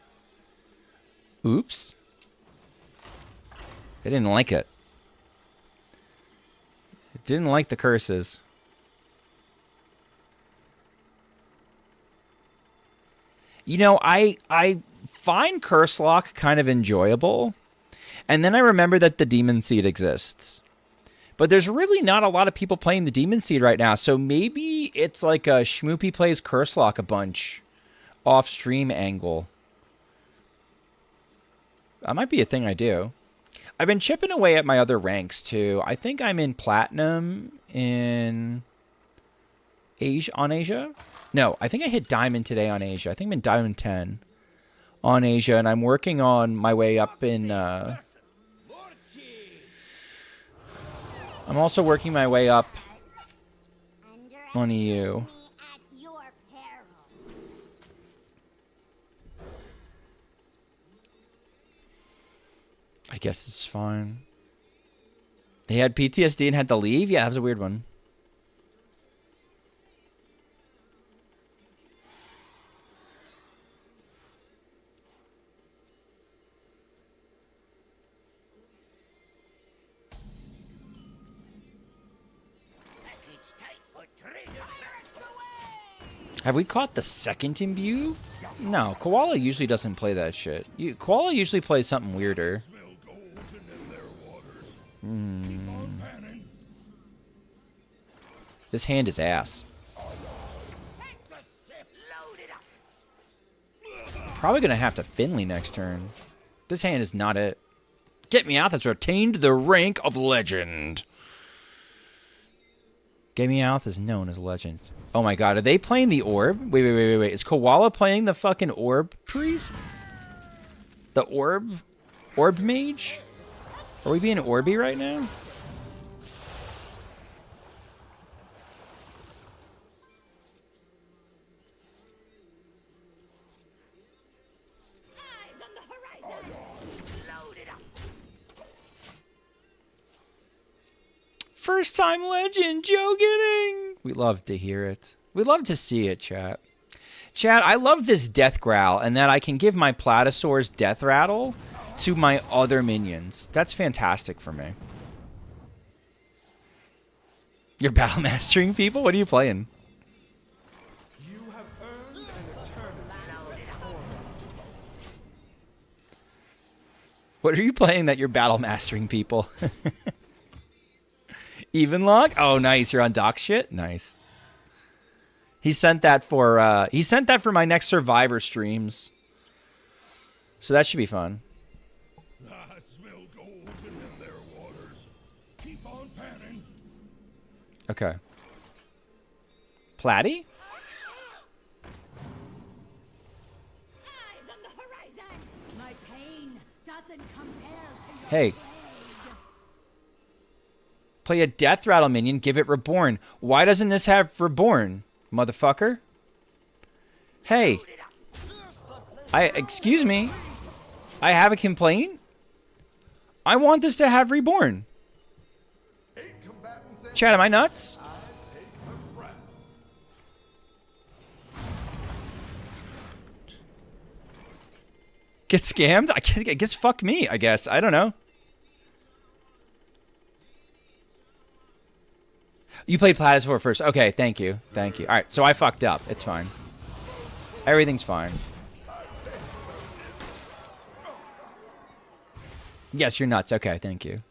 Oops. They didn't like it. It didn't like the curses. You know, I find Curse Lock kind of enjoyable. And then I remember that the Demon Seed exists. But there's really not a lot of people playing the Demon Seed right now. So maybe it's like a Schmoopy plays Curse Lock a bunch off-stream angle. That might be a thing I do. I've been chipping away at my other ranks, too. I think I'm in Platinum in Asia, on Asia. No, I think I hit Diamond today on Asia. I think I'm in Diamond 10 on Asia. And I'm working on my way up in... I'm also working my way up on EU. I guess it's fine. They had PTSD and had to leave? Yeah, that was a weird one. Have we caught the second imbue? No, Koala usually doesn't play that shit. Koala usually plays something weirder. This hand is ass. Probably gonna have to Finley next turn. This hand is not it. Get Meowth has retained the rank of legend. Get Meowth is known as legend. Oh my god, are they playing the orb? Wait. Is Koala playing the fucking orb priest? The orb? Orb mage? Are we being orby right now? Eyes on the horizon. Load it up. First time legend, Joe Gidding. We love to hear it. We love to see it, chat. Chat, I love this death growl and that I can give my Platosaur's death rattle to my other minions. That's fantastic for me. You're battle mastering people? What are you playing? You have earned an eternity. What are you playing that you're battle mastering people? Even log? Oh, nice. You're on doc shit? Nice. He sent that for my next Survivor streams. So that should be fun. I smell gold in their waters. Keep on panning. Okay. Platty? Eyes on the horizon. My pain doesn't compare to your Hey. plague. Play a death rattle minion, give it reborn. Why doesn't this have reborn, motherfucker? Hey. Excuse me. I have a complaint? I want this to have reborn. Chad, am I nuts? Get scammed? I guess fuck me, I guess. I don't know. You played Platosaur first. Okay, thank you. Thank you. All right, so I fucked up. It's fine. Everything's fine. Yes, you're nuts. Okay, thank you.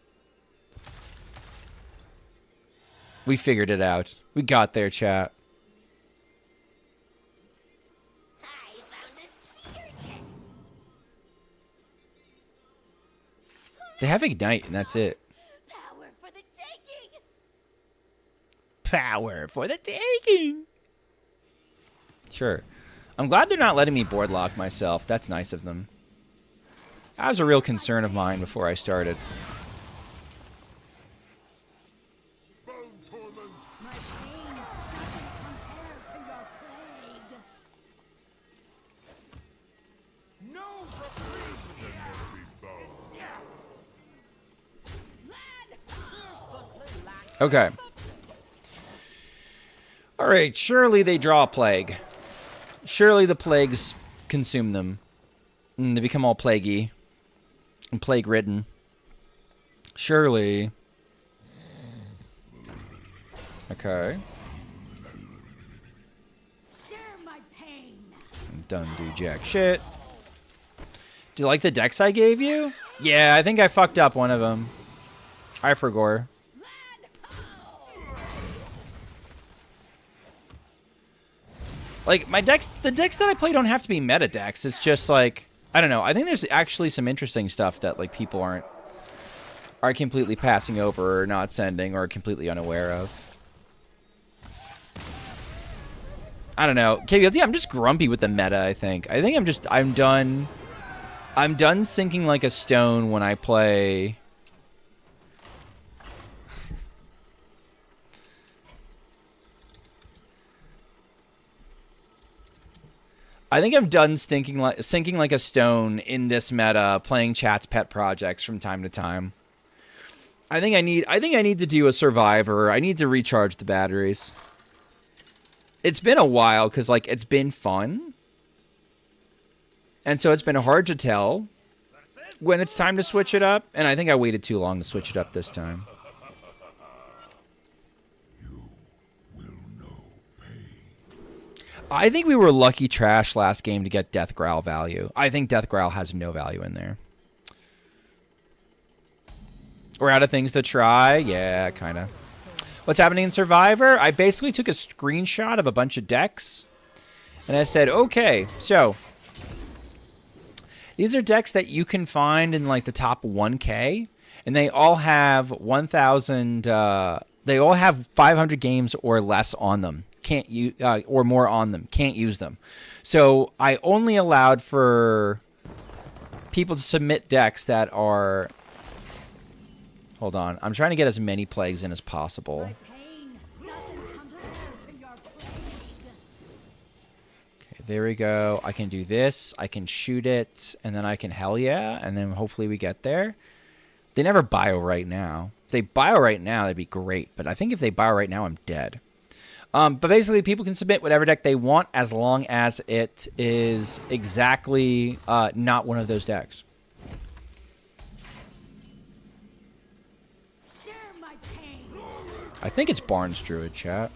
We figured it out. We got there, chat. I found a sea urchin. They have Ignite, and that's it. Power for the taking. Power for the taking. Sure. I'm glad they're not letting me board lock myself. That's nice of them. That was a real concern of mine before I started. Bone torment. My pain doesn't compare to your plague. No reprieve. Lad, Okay. All right, surely they draw a plague. Surely the plagues consume them. And they become all plaguey. And plague-ridden. Surely. Okay. share my pain. Done do jack shit. Do you like the decks I gave you? Yeah, I think I fucked up one of them. I forgot. Like, my decks, the decks that I play don't have to be meta decks. It's just like, I don't know. I think there's actually some interesting stuff that like people are completely passing over or not sending or completely unaware of. I don't know. KBLT, I'm just grumpy with the meta, I think. I'm done. I'm done sinking like a stone when I play. I think I'm done sinking like a stone in this meta, playing chat's pet projects from time to time. I think I need to do a survivor. I need to recharge the batteries. It's been a while because like it's been fun. And so it's been hard to tell when it's time to switch it up, and I think I waited too long to switch it up this time. I think we were lucky trash last game to get Death Growl value. I think Death Growl has no value in there. We're out of things to try. Yeah, kind of. What's happening in Survivor? I basically took a screenshot of a bunch of decks. And I said, okay, so these are decks that you can find in like the top 1K. And they all have 1,000... they all have 500 games or less on them. Can't use or more on them. Can't use them. So I only allowed for people to submit decks that are... Hold on. I'm trying to get as many plagues in as possible. Okay, there we go. I can do this. I can shoot it. And then I can hell yeah. And then hopefully we get there. They never bio right now. If they bio right now, that'd be great. But I think if they bio right now, I'm dead. But basically, people can submit whatever deck they want as long as it is exactly not one of those decks. I think it's Barnes Druid, chat.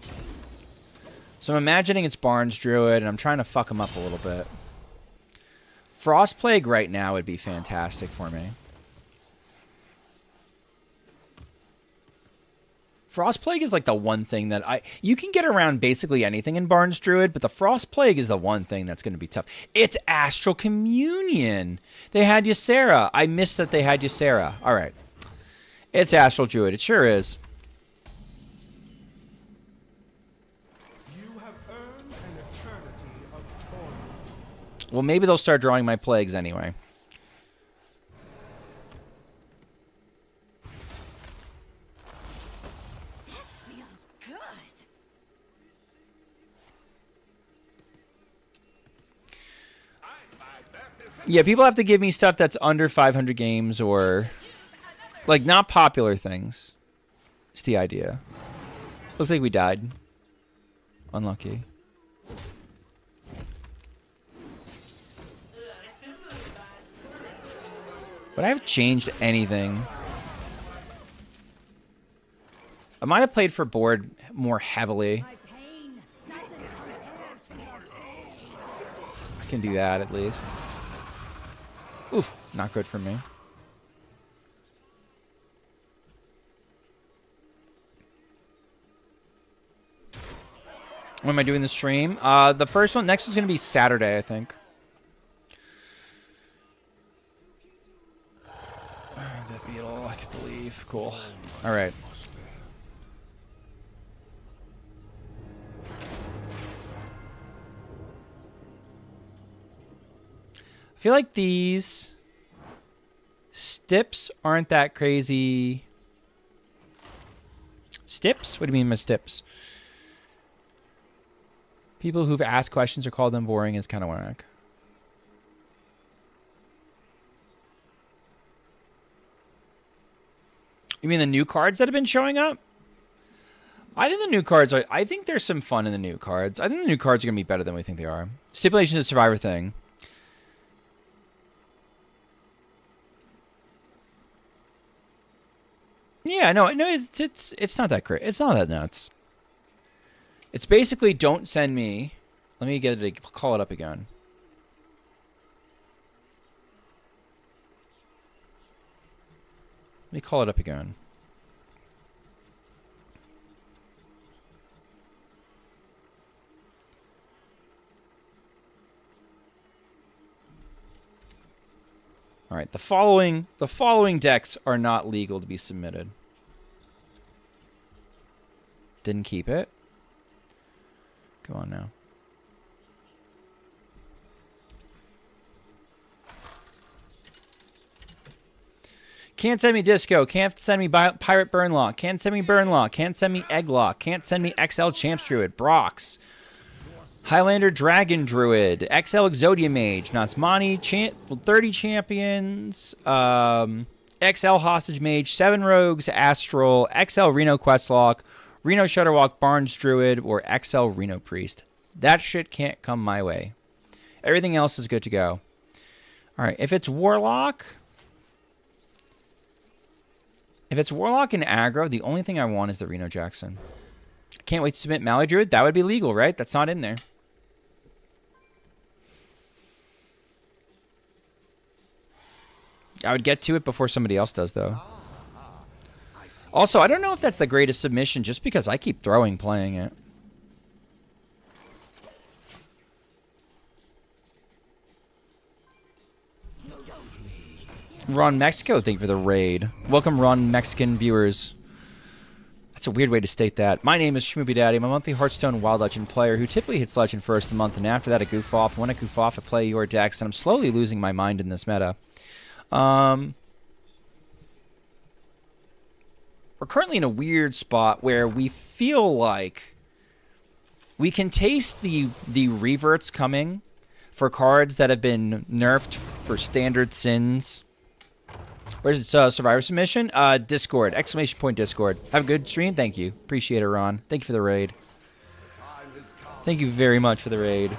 So I'm imagining it's Barnes Druid, and I'm trying to fuck him up a little bit. Frost Plague right now would be fantastic for me. Frost Plague is like the one thing that you can get around basically anything in Barnes Druid, but the Frost Plague is the one thing that's going to be tough. It's Astral Communion. They had Ysera. I missed that they had Ysera. All right. It's Astral Druid. It sure is. You have earned an eternity of torment. Well, maybe they'll start drawing my plagues anyway. Yeah, people have to give me stuff that's under 500 games or, like, not popular things. It's the idea. Looks like we died. Unlucky. But I haven't changed anything. I might have played for board more heavily. I can do that at least. Oof, not good for me. When am I doing the stream? The first one, next one's going to be Saturday, I think. Death Beetle, I can believe. Cool. All right. I feel like these stips aren't that crazy. Stips? What do you mean by stips? People who've asked questions or called them boring is kind of whack. You mean the new cards that have been showing up? I think the new cards are... I think there's some fun in the new cards. I think the new cards are going to be better than we think they are. Stipulations of Survivor thing. Yeah, no, it's not that great. It's not that nuts. It's basically don't send me. Let me get it. Call it up again. Let me call it up again. All right, the following decks are not legal to be submitted. Didn't keep it. Come on now. Can't send me Disco. Can't send me Pirate Burnlock. Can't send me Burnlock. Can't send me Egglock. Can't send me XL Champs Druid. Brox. Highlander Dragon Druid, XL Exodia Mage, Nasmani, 30 Champions, XL Hostage Mage, 7 Rogues, Astral, XL Reno Questlock, Reno Shutterwalk, Barnes Druid, or XL Reno Priest. That shit can't come my way. Everything else is good to go. All right, if it's Warlock and aggro, the only thing I want is the Reno Jackson. Can't wait to submit Mallow Druid. That would be legal, right? That's not in there. I would get to it before somebody else does, though. Also, I don't know if that's the greatest submission just because I keep throwing playing it. Ron Mexico, thank you for the raid. Welcome, Ron Mexican viewers. That's a weird way to state that. My name is Schmoopydady. I'm a monthly Hearthstone Wild Legend player who typically hits Legend first of the month, and after that I goof off. When I goof off, I play your decks, and I'm slowly losing my mind in this meta. We're currently in a weird spot where we feel like we can taste the reverts coming for cards that have been nerfed for standard sins. Where's Survivor Submission? Discord. Exclamation point Discord. Have a good stream. Thank you. Appreciate it, Ron. Thank you for the raid. Thank you very much for the raid.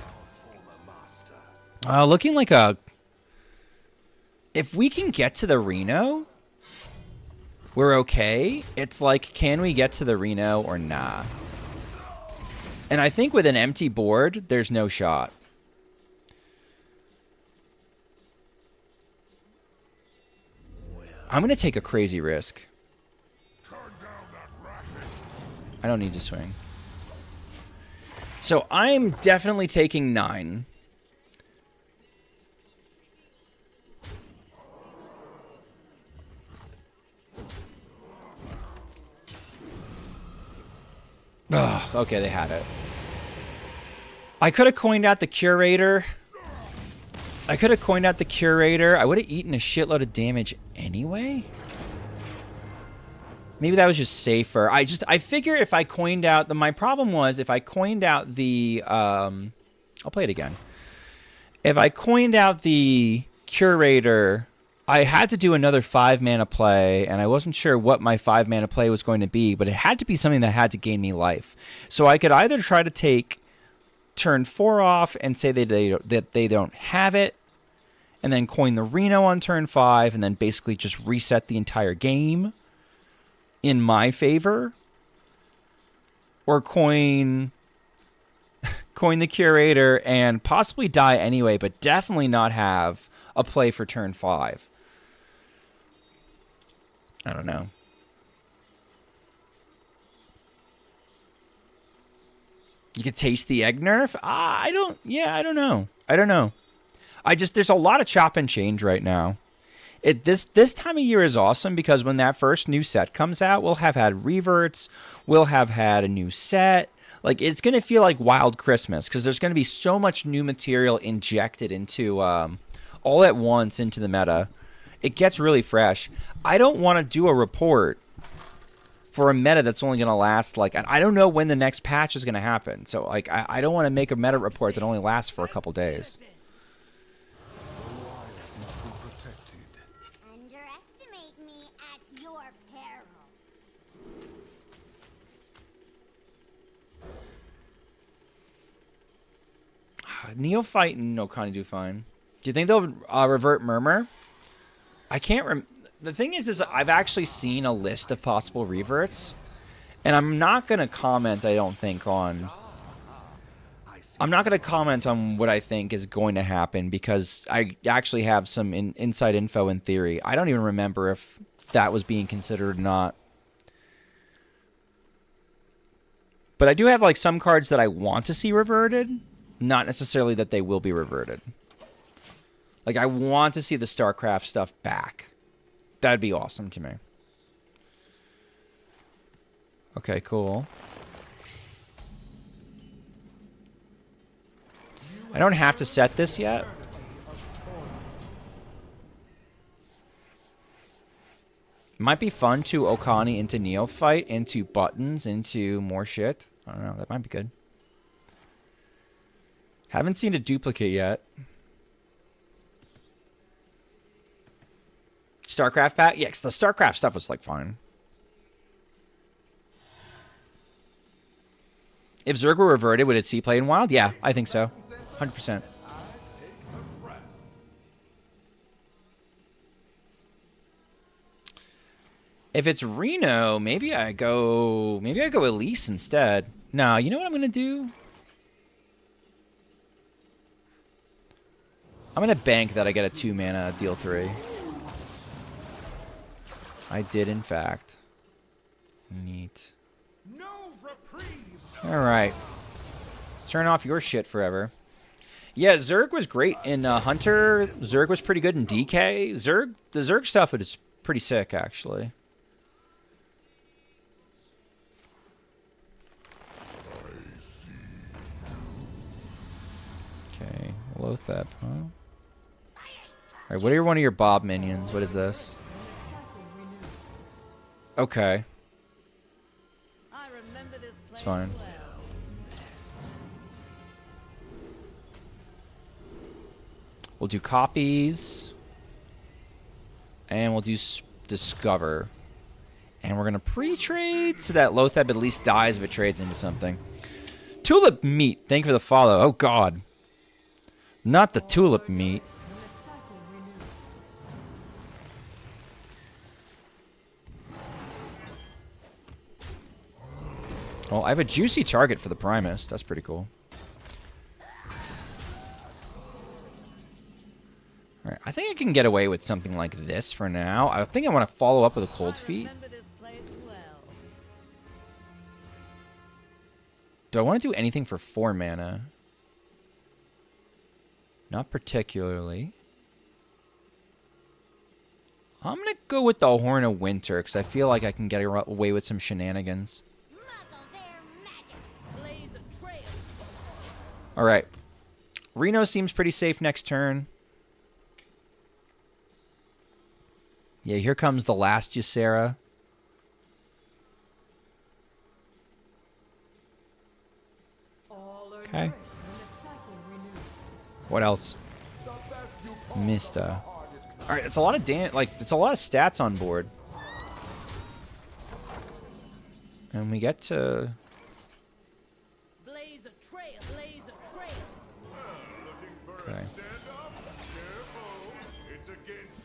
Looking like a... If we can get to the Reno, we're okay. It's like, can we get to the Reno or nah? And I think with an empty board, there's no shot. I'm going to take a crazy risk. I don't need to swing. So I'm definitely taking 9. Ugh, okay, they had it. I could have coined out the Curator. I would have eaten a shitload of damage anyway. Maybe that was just safer. I figure if I coined out my problem was if I coined out the I'll play it again. If I coined out the Curator, I had to do another 5-mana play, and I wasn't sure what my 5-mana play was going to be, but it had to be something that had to gain me life. So I could either try to take turn 4 off and say that they don't have it, and then coin the Reno on turn 5, and then basically just reset the entire game in my favor, or coin the Curator and possibly die anyway, but definitely not have a play for turn 5. I don't know. You could taste the egg nerf? I don't know. There's a lot of chop and change right now. This time of year is awesome because when that first new set comes out, we'll have had reverts, we'll have had a new set. Like, it's going to feel like Wild Christmas because there's going to be so much new material injected into all at once into the meta. It gets really fresh. I don't want to do a report for a meta that's only going to last, like, I don't know when the next patch is going to happen. So, like, I don't want to make a meta report that only lasts for a couple days. Underestimate me at your peril. Neophyte and Okani do fine. Do you think they'll revert Murmur? I can't the thing is I've actually seen a list of possible reverts, and I'm not going to comment, I don't think, on what I think is going to happen because I actually have some inside info in theory. I don't even remember if that was being considered or not. But I do have, like, some cards that I want to see reverted, not necessarily that they will be reverted. Like, I want to see the StarCraft stuff back. That'd be awesome to me. Okay, cool. I don't have to set this yet. Might be fun to Okani into Neophyte, into buttons, into more shit. I don't know. That might be good. Haven't seen a duplicate yet. StarCraft pack? Yeah, 'cause the StarCraft stuff was, like, fine. If Zerg were reverted, would it see play in Wild? Yeah, I think so. 100%. If it's Reno, maybe I go Elise instead. No, you know what I'm going to do? I'm going to bank that I get a 2-mana deal 3. I did, in fact. Neat. No reprieve. Alright. Let's turn off your shit forever. Yeah, Zerg was great in Hunter. Zerg was pretty good in DK. The Zerg stuff is pretty sick, actually. Okay, Lothep, huh? Alright, what are one of your Bob minions? What is this? Okay, I remember this place it's fine. well. We'll do copies. And we'll do discover. And we're going to pre-trade so that Lotheb at least dies if it trades into something. Tulip meat. Thank you for the follow. Oh, God. Not the tulip meat. Well, I have a juicy target for the Primus. That's pretty cool. All right, I think I can get away with something like this for now. I think I want to follow up with a Cold Feet. Remember this place well. Do I want to do anything for 4 mana? Not particularly. I'm going to go with the Horn of Winter because I feel like I can get away with some shenanigans. Muzzle their magic. Blaze a trail. All right. Reno seems pretty safe next turn. Yeah, here comes the last Ysera. Okay. What else? Mista. All right, it's a lot of it's a lot of stats on board. And we get to Blaze a trail. Blaze a trail. okay.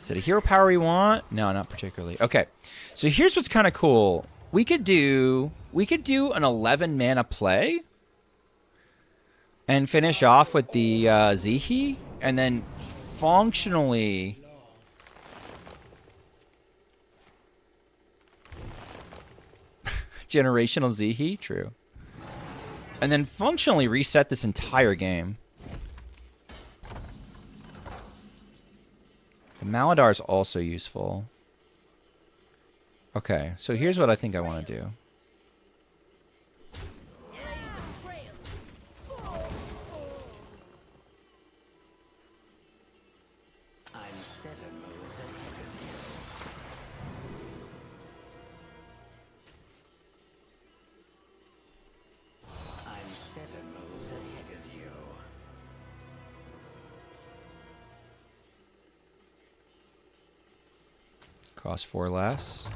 Is it a hero power we want? No, not particularly. Okay. So here's what's kind of cool. We could do an 11 mana play and finish off with the Zihi and then functionally generational Zihi, true. And then functionally reset this entire game. The Maladar is also useful. Okay, so here's what I think I want to do. I'm 7 moves ahead of you. I'm 7 moves ahead of you. Cost 4 less.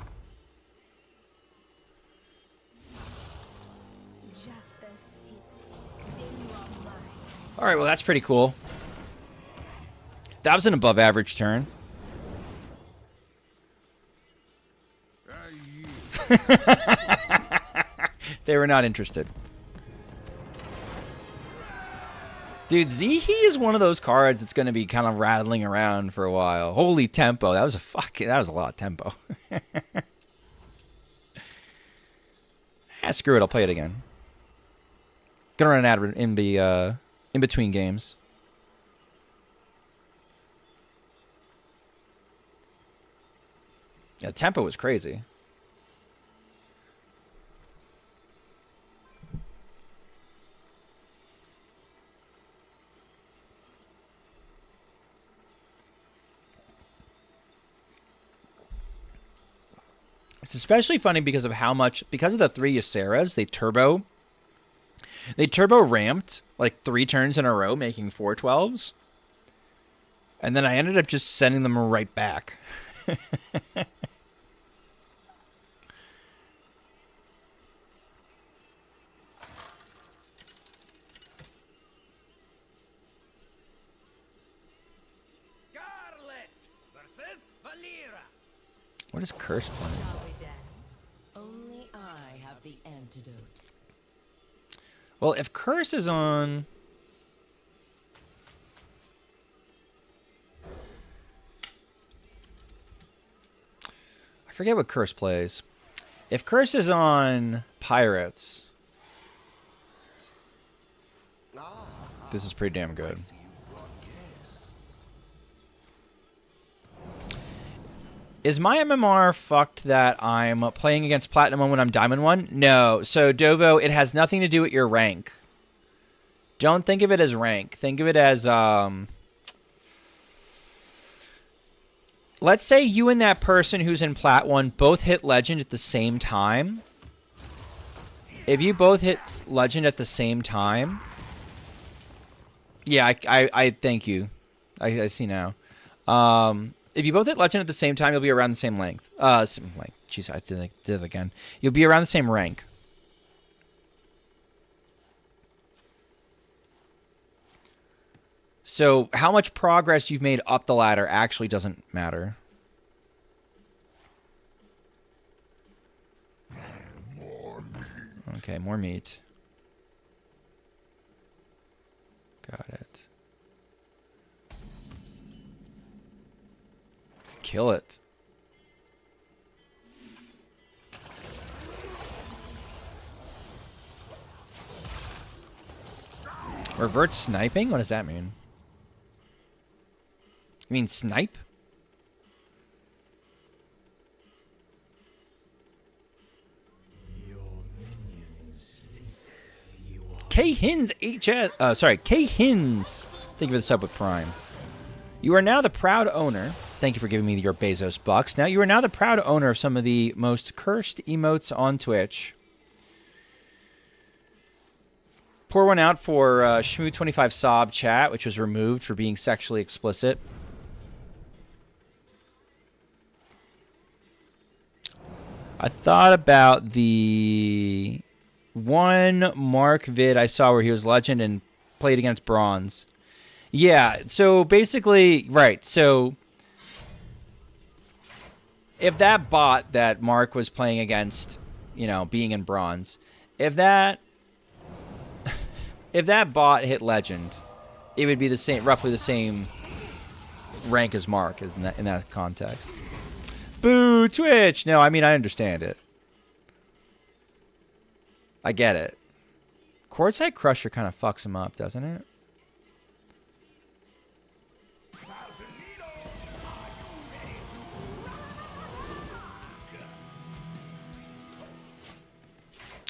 Just a sip. Then you are mine. All right, well, that's pretty cool. That was an above average turn. They were not interested. Dude, Zihi is one of those cards that's going to be kind of rattling around for a while. Holy tempo. That was a lot of tempo. Screw it. I'll play it again. Gonna run an ad in between games. Yeah, tempo was crazy. It's especially funny because of because of the 3 Yseras, they turbo ramped like 3 turns in a row, making 4/12s. And then I ended up just sending them right back. Scarlet versus Valera. What is Curse playing? Shall we dance? Only I have the antidote. Well, if Curse is on... I forget what Curse plays. If Curse is on Pirates, this is pretty damn good. Is my MMR fucked that I'm playing against Platinum 1 when I'm Diamond 1? No. So, Dovo, it has nothing to do with your rank. Don't think of it as rank. Think of it as, let's say you and that person who's in Plat 1 both hit Legend at the same time. If you both hit Legend at the same time... Yeah, I thank you. I see now. If you both hit Legend at the same time, you'll be around the same length. Same length. Jeez, I did it again. You'll be around the same rank. So how much progress you've made up the ladder actually doesn't matter. Okay, more meat. Got it. Kill it. Revert sniping? What does that mean? You mean snipe? K-Hins HS. Sorry, K-Hins. Thank you for the sub with Prime. You are now the proud owner. Thank you for giving me your Bezos bucks. Now you are now the proud owner of some of the most cursed emotes on Twitch. Pour one out for Schmoo25 Sob chat, which was removed for being sexually explicit. I thought about the one Mark vid I saw where he was Legend and played against Bronze. Yeah, so basically, right, so if that bot that Mark was playing against, you know, being in Bronze, if that bot hit Legend, it would be the same, roughly the same rank as Mark is in that context. Boo, Twitch! No, I mean, I understand it. I get it. Quartzite Crusher kind of fucks him up, doesn't it?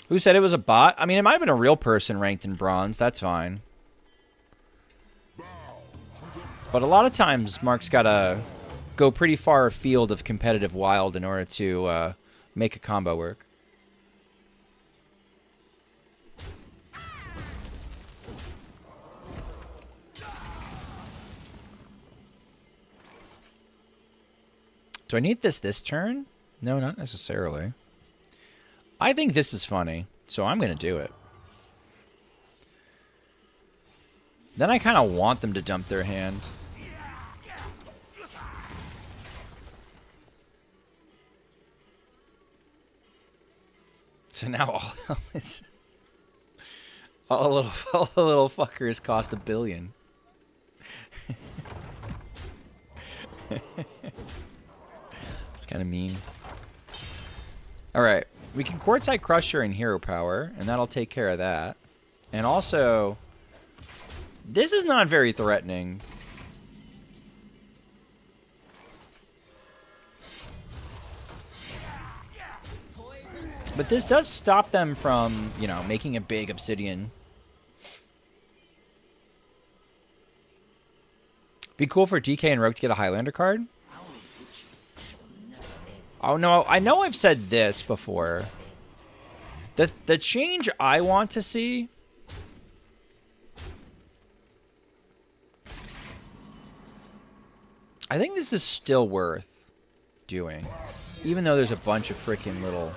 Who said it was a bot? I mean, it might have been a real person ranked in Bronze. That's fine. But a lot of times, Mark's got to go pretty far afield of competitive Wild in order to make a combo work. Do I need this turn? No, not necessarily. I think this is funny, so I'm going to do it. Then I kind of want them to dump their hand. So now all the little fuckers cost $1 billion. It's kind of mean. All right, we can Quartzite Crusher and Hero Power, and that'll take care of that. And also, this is not very threatening. But this does stop them from, you know, making a big Obsidian. Be cool for DK and Rogue to get a Highlander card. Oh, no, I know I've said this before. The change I want to see... I think this is still worth doing. Even though there's a bunch of freaking little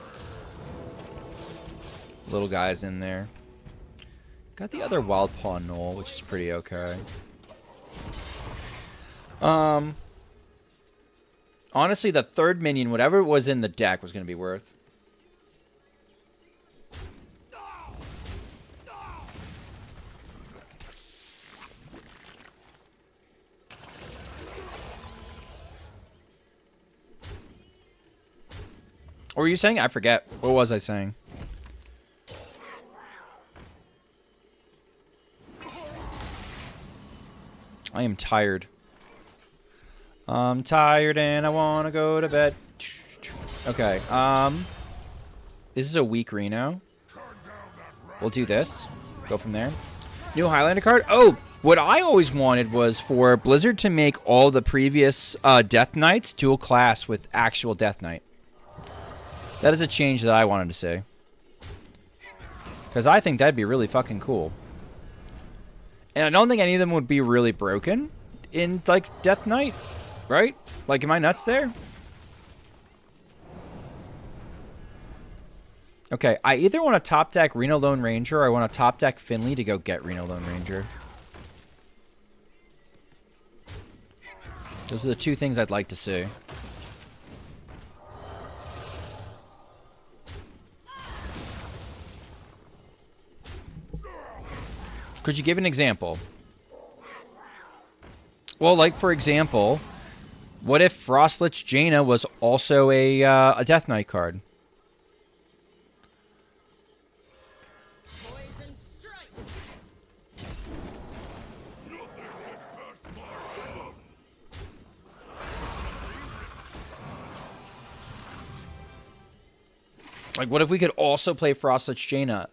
guys in there. Got the other Wild Paw Knoll, which is pretty okay. Honestly, the third minion, whatever was in the deck, was going to be worth. were you saying? I forget. What was I saying? I am tired. I'm tired and I want to go to bed. Okay. This is a weak Reno. We'll do this. Go from there. New Highlander card. Oh, what I always wanted was for Blizzard to make all the previous Death Knights dual class with actual Death Knight. That is a change that I wanted to see. Because I think that'd be really fucking cool. And I don't think any of them would be really broken in, like, Death Knight. Right? Like, am I nuts there? Okay, I either want to top deck Reno Lone Ranger or I want to top deck Finley to go get Reno Lone Ranger. Those are the two things I'd like to see. Could you give an example? Well, like, for example, what if Frostlich Jaina was also a Death Knight card? Poison strike. Like, what if we could also play Frostlich Jaina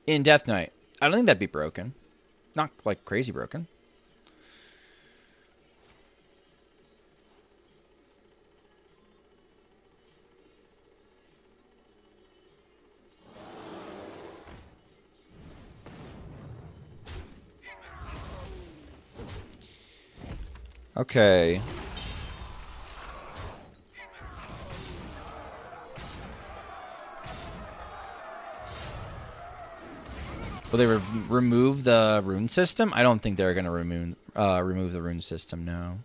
in Death Knight? I don't think that'd be broken. Not, like, crazy broken. Okay. Will they remove the rune system? I don't think they're going to remove the rune system now.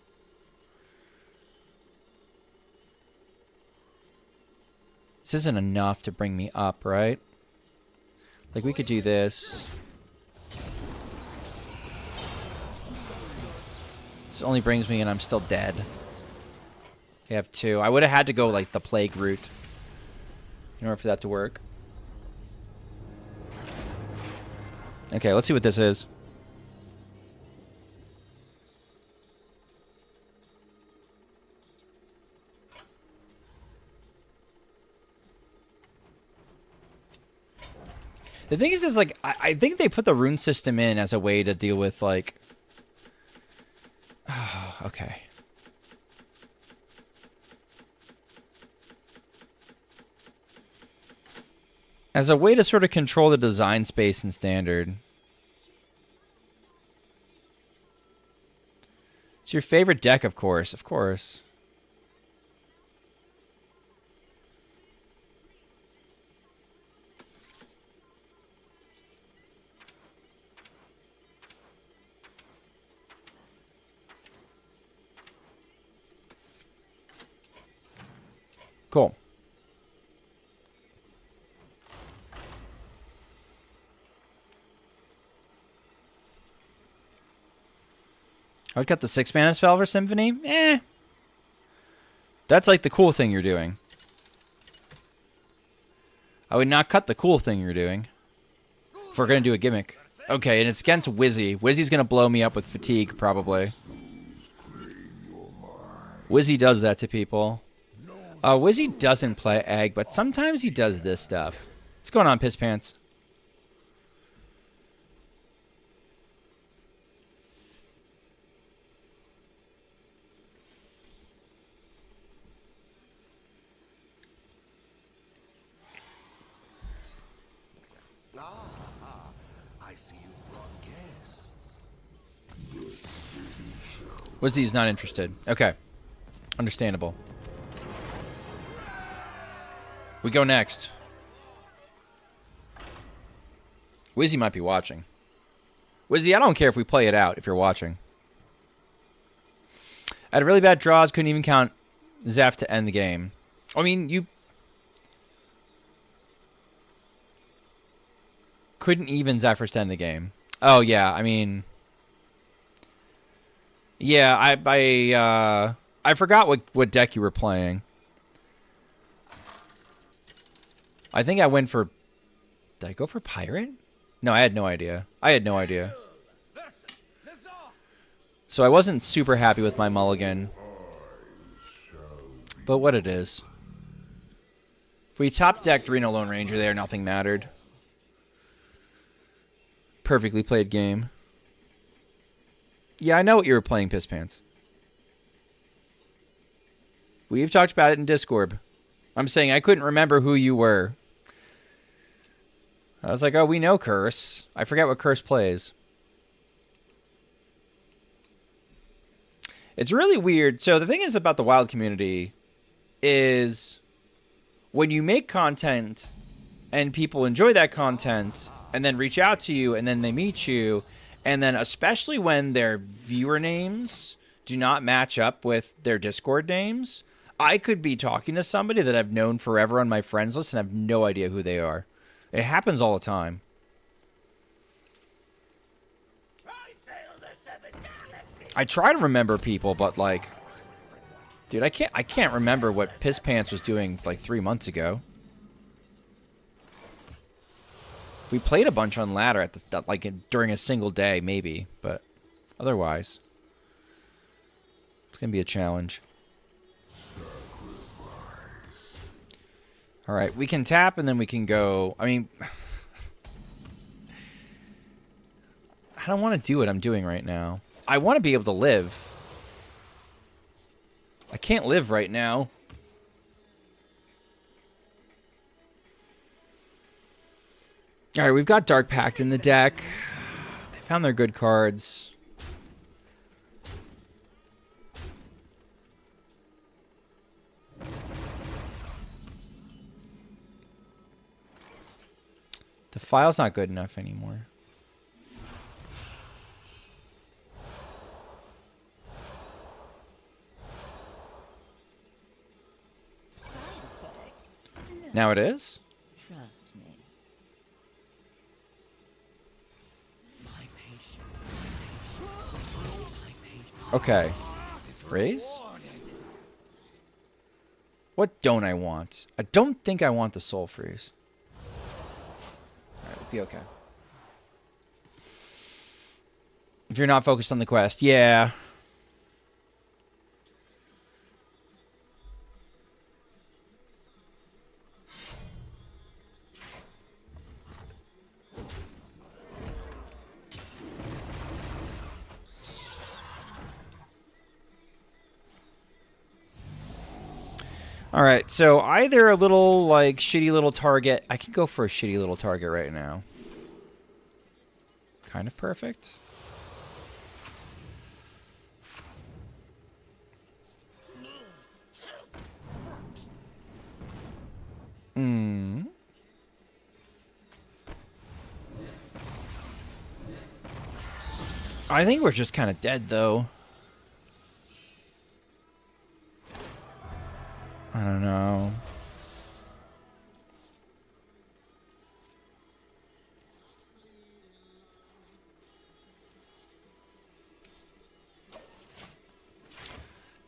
This isn't enough to bring me up, right? Like, we could do this. This only brings me and I'm still dead. We have two. I would have had to go, like, the plague route in order for that to work. Okay, let's see what this is. The thing is like, I think they put the rune system in as a way to deal with, like... okay. As a way to sort of control the design space in Standard. It's your favorite deck, of course. Of course. Cool. I would cut the 6-mana spell for Symphony. Eh. That's like the cool thing you're doing. I would not cut the cool thing you're doing. If we're going to do a gimmick. Okay, and it's against Wizzy. Wizzy's going to blow me up with fatigue, probably. Wizzy does that to people. Wizzy doesn't play Egg, but sometimes he does this stuff. What's going on, Piss Pants? I see you've brought guests. Wizzy's not interested. Okay. Understandable. We go next. Wizzy might be watching. Wizzy, I don't care if we play it out if you're watching. I had really bad draws, couldn't even count Zeph to end the game. I mean, you couldn't even Zephyr to end the game. Oh, yeah, I mean... Yeah, I forgot what deck you were playing. I think I went for... Did I go for pirate? No, I had no idea. So I wasn't super happy with my mulligan. But what it is. If we top-decked Reno Lone Ranger there, nothing mattered. Perfectly played game. Yeah, I know what you were playing, Piss Pants. We've talked about it in Discord. I'm saying I couldn't remember who you were. I was like, oh, we know Curse. I forget what Curse plays. It's really weird. So the thing is about the Wild community is when you make content and people enjoy that content and then reach out to you and then they meet you, and then especially when their viewer names do not match up with their Discord names, I could be talking to somebody that I've known forever on my friends list and have no idea who they are. It happens all the time. I try to remember people, but like, dude, I can't remember what Piss Pants was doing like 3 months ago. We played a bunch on ladder at the during a single day, maybe, but otherwise, it's gonna be a challenge. All right, we can tap and then we can go. I mean, I don't want to do what I'm doing right now. I want to be able to live. I can't live right now. All right, we've got Dark Pact in the deck. They found their good cards. The file's not good enough anymore. Now it is? Trust me. Okay. Raise? What don't I want? I don't think I want the Soul Freeze. Alright, we'll be okay. If you're not focused on the quest, yeah. All right, so either a little, like, shitty little target. I can go for a shitty little target right now. Kind of perfect. I think we're just kind of dead, though. I don't know.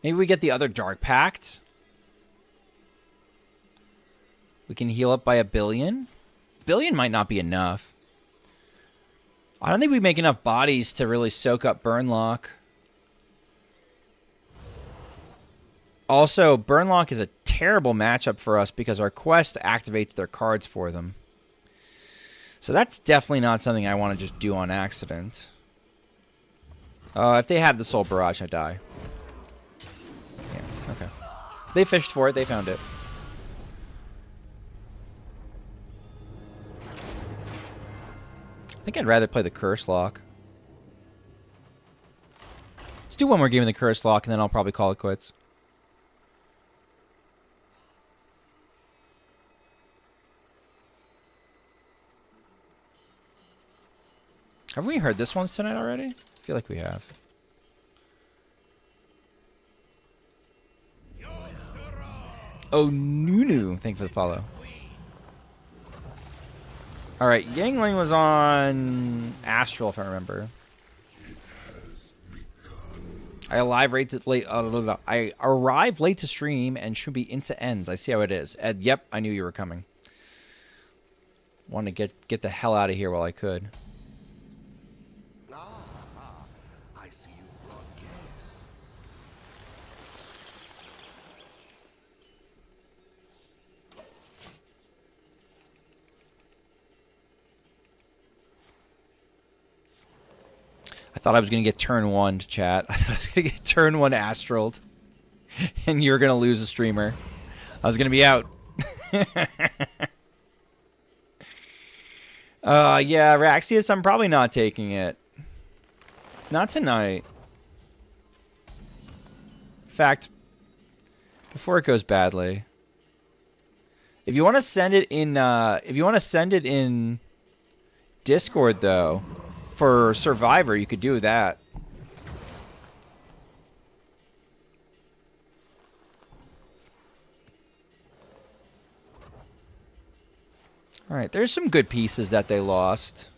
Maybe we get the other Dark Pact. We can heal up by 1 billion. 1 billion might not be enough. I don't think we make enough bodies to really soak up Burnlock. Also, Burnlock is a terrible matchup for us because our quest activates their cards for them. So that's definitely not something I want to just do on accident. If they have the Soul Barrage, I die. Yeah, okay. They fished for it. They found it. I think I'd rather play the Curse Lock. Let's do one more game of the Curse Lock, and then I'll probably call it quits. Have we heard this once tonight already? I feel like we have. Oh, Nunu. Thank you for the follow. All right, Yangling was on Astral, if I remember. I arrive late to stream and should be insta ends. I see how it is. Ed, yep, I knew you were coming. Want to get the hell out of here while I could. I see you've brought guests. I thought I was going to get turn 1 to chat. I thought I was going to get turn 1 astraled. And you're going to lose a streamer. I was going to be out. Yeah, Raxius, I'm probably not taking it. Not tonight. In fact, before it goes badly. If you want to send it in Discord though, for Survivor, you could do that. Alright, there's some good pieces that they lost.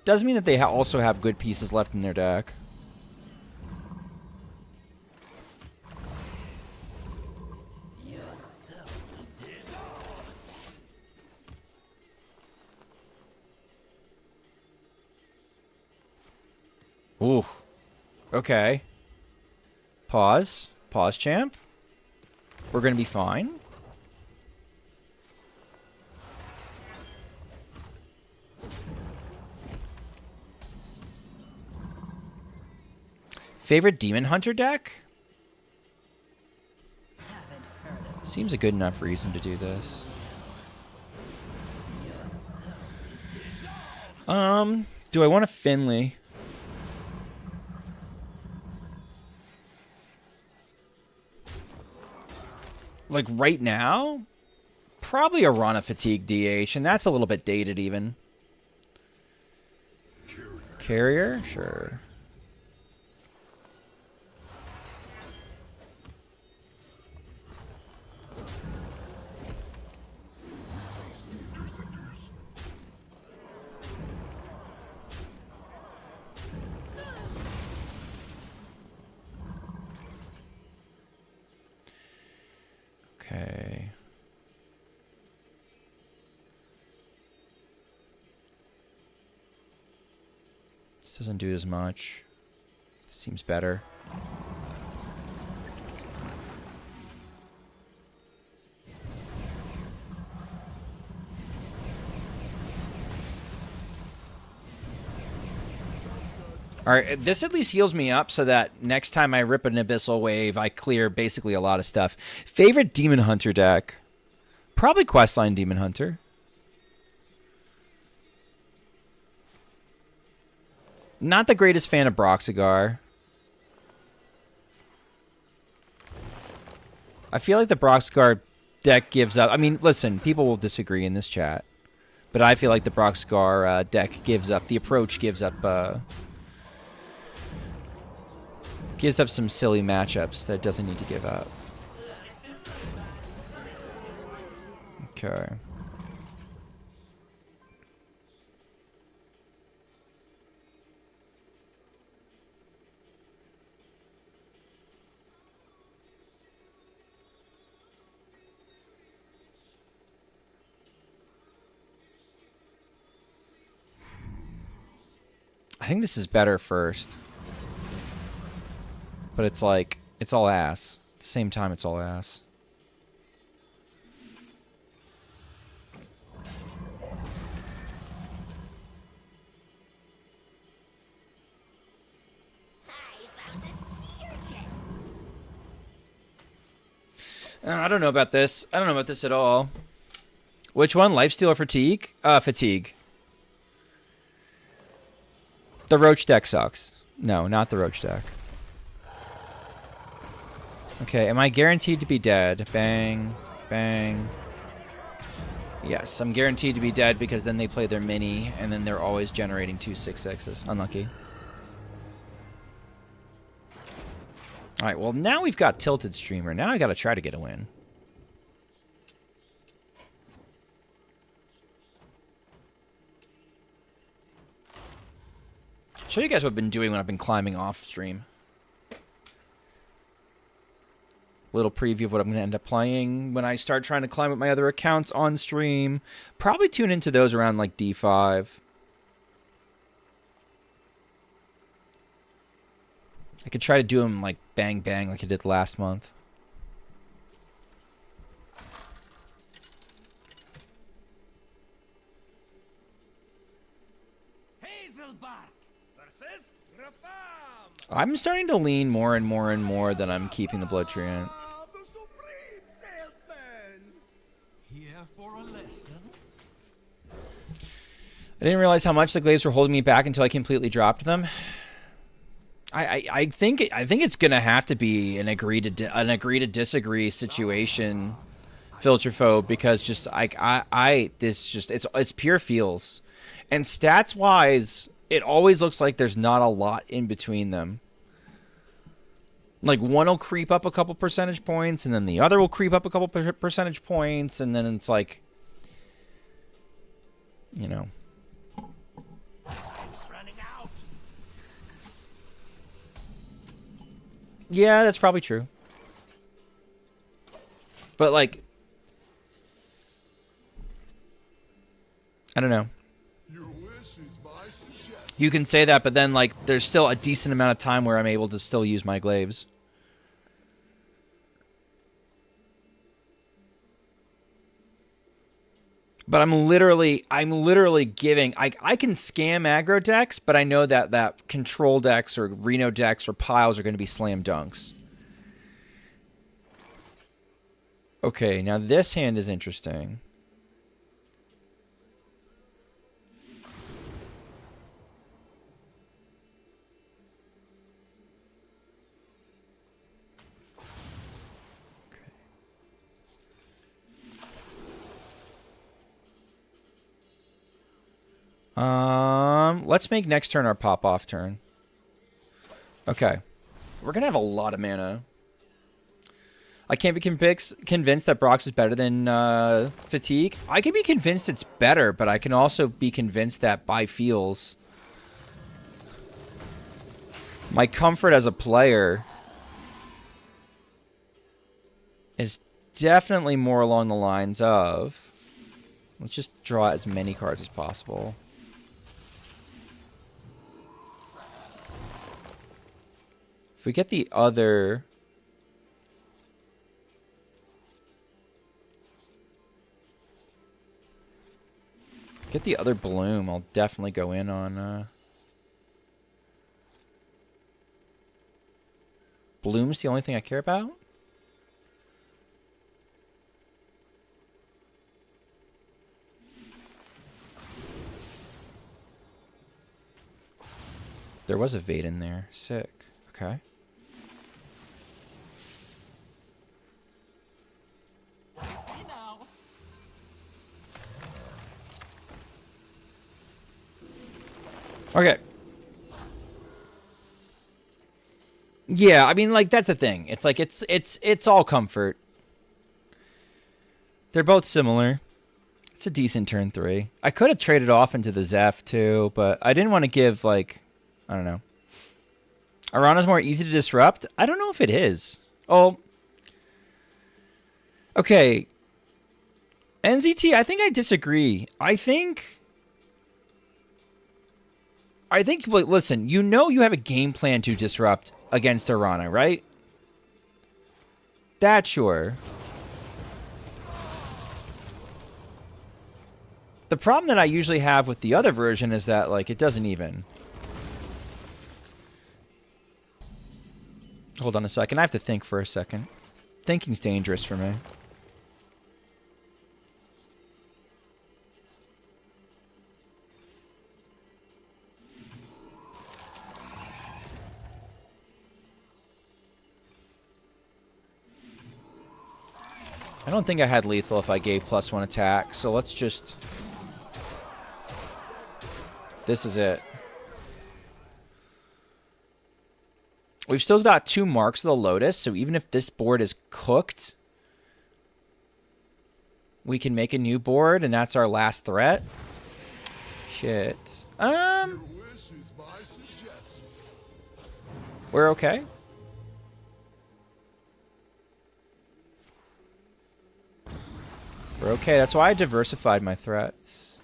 Doesn't mean that they also have good pieces left in their deck. Ooh. Okay. Pause. Pause, champ. We're going to be fine. Favorite Demon Hunter deck? Seems a good enough reason to do this. Do I want a Finley? Like right now? Probably a Rana Fatigue DH, and that's a little bit dated even. Carrier? Sure. Okay. This doesn't do as much. Seems better. Alright, this at least heals me up so that next time I rip an Abyssal Wave, I clear basically a lot of stuff. Favorite Demon Hunter deck? Probably Questline Demon Hunter. Not the greatest fan of Broxigar. I feel like the Broxigar deck gives up. I mean, listen, people will disagree in this chat. But I feel like the Broxigar deck gives up. The approach gives up some silly matchups that it doesn't need to give up. Okay. I think this is better first. But it's like, it's all ass. At the same time, it's all ass. I don't know about this. I don't know about this at all. Which one? Lifesteal or Fatigue? Fatigue. The Roach deck sucks. No, not the Roach deck. Okay, am I guaranteed to be dead? Bang, bang. Yes, I'm guaranteed to be dead because then they play their mini, and then they're always generating 2 6/6s. Unlucky. Alright, well now we've got Tilted Streamer. Now I gotta try to get a win. Show you guys what I've been doing when I've been climbing off stream. Little preview of what I'm going to end up playing when I start trying to climb up my other accounts on stream. Probably tune into those around like D5. I could try to do them like bang bang like I did last month. I'm starting to lean more and more and more that I'm keeping the Blood Treant. The supreme salesman. Here for a lesson. I didn't realize how much the glaives were holding me back until I completely dropped them. I think it's gonna have to be an agree to disagree situation, Filterphobe, because just it's pure feels, and stats wise, it always looks like there's not a lot in between them. Like one will creep up a couple percentage points, and then the other will creep up a couple percentage points, and then it's like, you know. Yeah, that's probably true. But, like, I don't know. Your wish is my suggestion. You can say that, but then, like, there's still a decent amount of time where I'm able to still use my glaives. But I'm literally giving... I can scam aggro decks, but I know that control decks or Reno decks or piles are going to be slam dunks. Okay, now this hand is interesting. Let's make next turn our pop-off turn. Okay. We're going to have a lot of mana. I can't be convinced that Brox is better than Fatigue. I can be convinced it's better, but I can also be convinced that by feels. My comfort as a player is definitely more along the lines of... Let's just draw as many cards as possible. If we get the other... Get the other Bloom, I'll definitely go in on... Bloom's the only thing I care about? There was a Vade in there. Sick. Okay. Okay. Yeah, I mean, like, that's the thing. It's like, it's all comfort. They're both similar. It's a decent turn 3. I could have traded off into the Zeph, too, but I didn't want to give, like, I don't know. Arana's more easy to disrupt? I don't know if it is. Oh. Okay. NZT, I think I disagree. I think, listen, you know you have a game plan to disrupt against Arana, right? That's sure. The problem that I usually have with the other version is that, like, it doesn't even... Hold on a second. I have to think for a second. Thinking's dangerous for me. I don't think I had lethal if I gave +1 attack, so let's just... This is it. We've still got 2 marks of the Lotus, so even if this board is cooked, we can make a new board, and that's our last threat. Shit. Your wish is my suggestion. We're okay. We're okay. That's why I diversified my threats.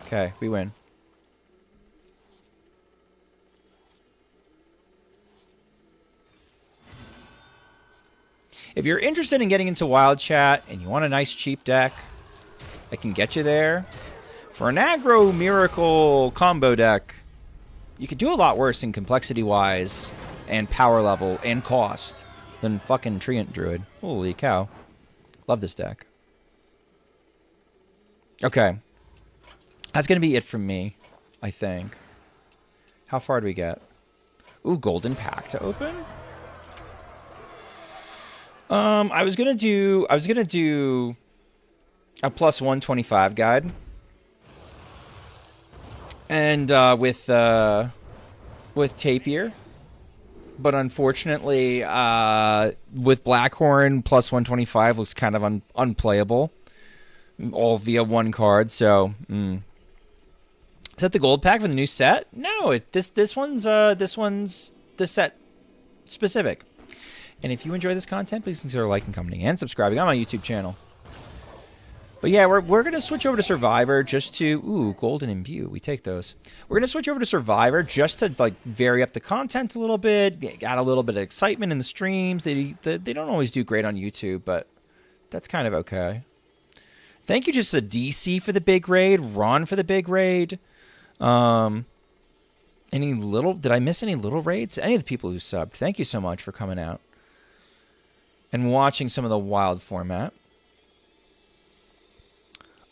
Okay, we win. If you're interested in getting into Wild Chat and you want a nice cheap deck, I can get you there. For an aggro miracle combo deck, you could do a lot worse in complexity-wise and power level and cost than fucking Treant Druid. Holy cow. Love this deck. Okay. That's going to be it from me, I think. How far do we get? Ooh, Golden Pack to open? I was gonna do a plus 125 guide. And with Tapir. But unfortunately, with Blackhorn, plus 125 looks kind of unplayable. All via one card, so Is that the gold pack for the new set? No, this one's the set specific. And if you enjoy this content, please consider liking, commenting, and subscribing on my YouTube channel. But yeah, we're going to switch over to Survivor just to... Ooh, Golden Imbue. We take those. We're going to switch over to Survivor just to like vary up the content a little bit. Add a little bit of excitement in the streams. They don't always do great on YouTube, but that's kind of okay. Thank you just to DC for the big raid. Ron for the big raid. Did I miss any little raids? Any of the people who subbed, thank you so much for coming out and watching some of the Wild format.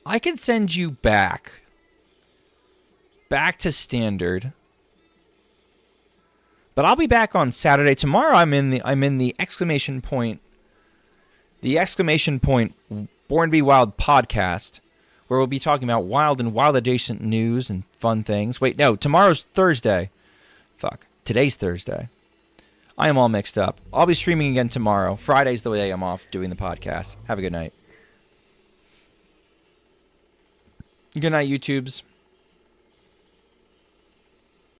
I can send you back to standard, but I'll be back on Saturday. Tomorrow I'm in the exclamation point Born to Be Wild podcast, where we'll be talking about wild and wild adjacent news and fun things. Wait, no, tomorrow's Thursday. Fuck, today's Thursday. I am all mixed up. I'll be streaming again tomorrow. Friday's the day I'm off doing the podcast. Have a good night. Good night, YouTubes.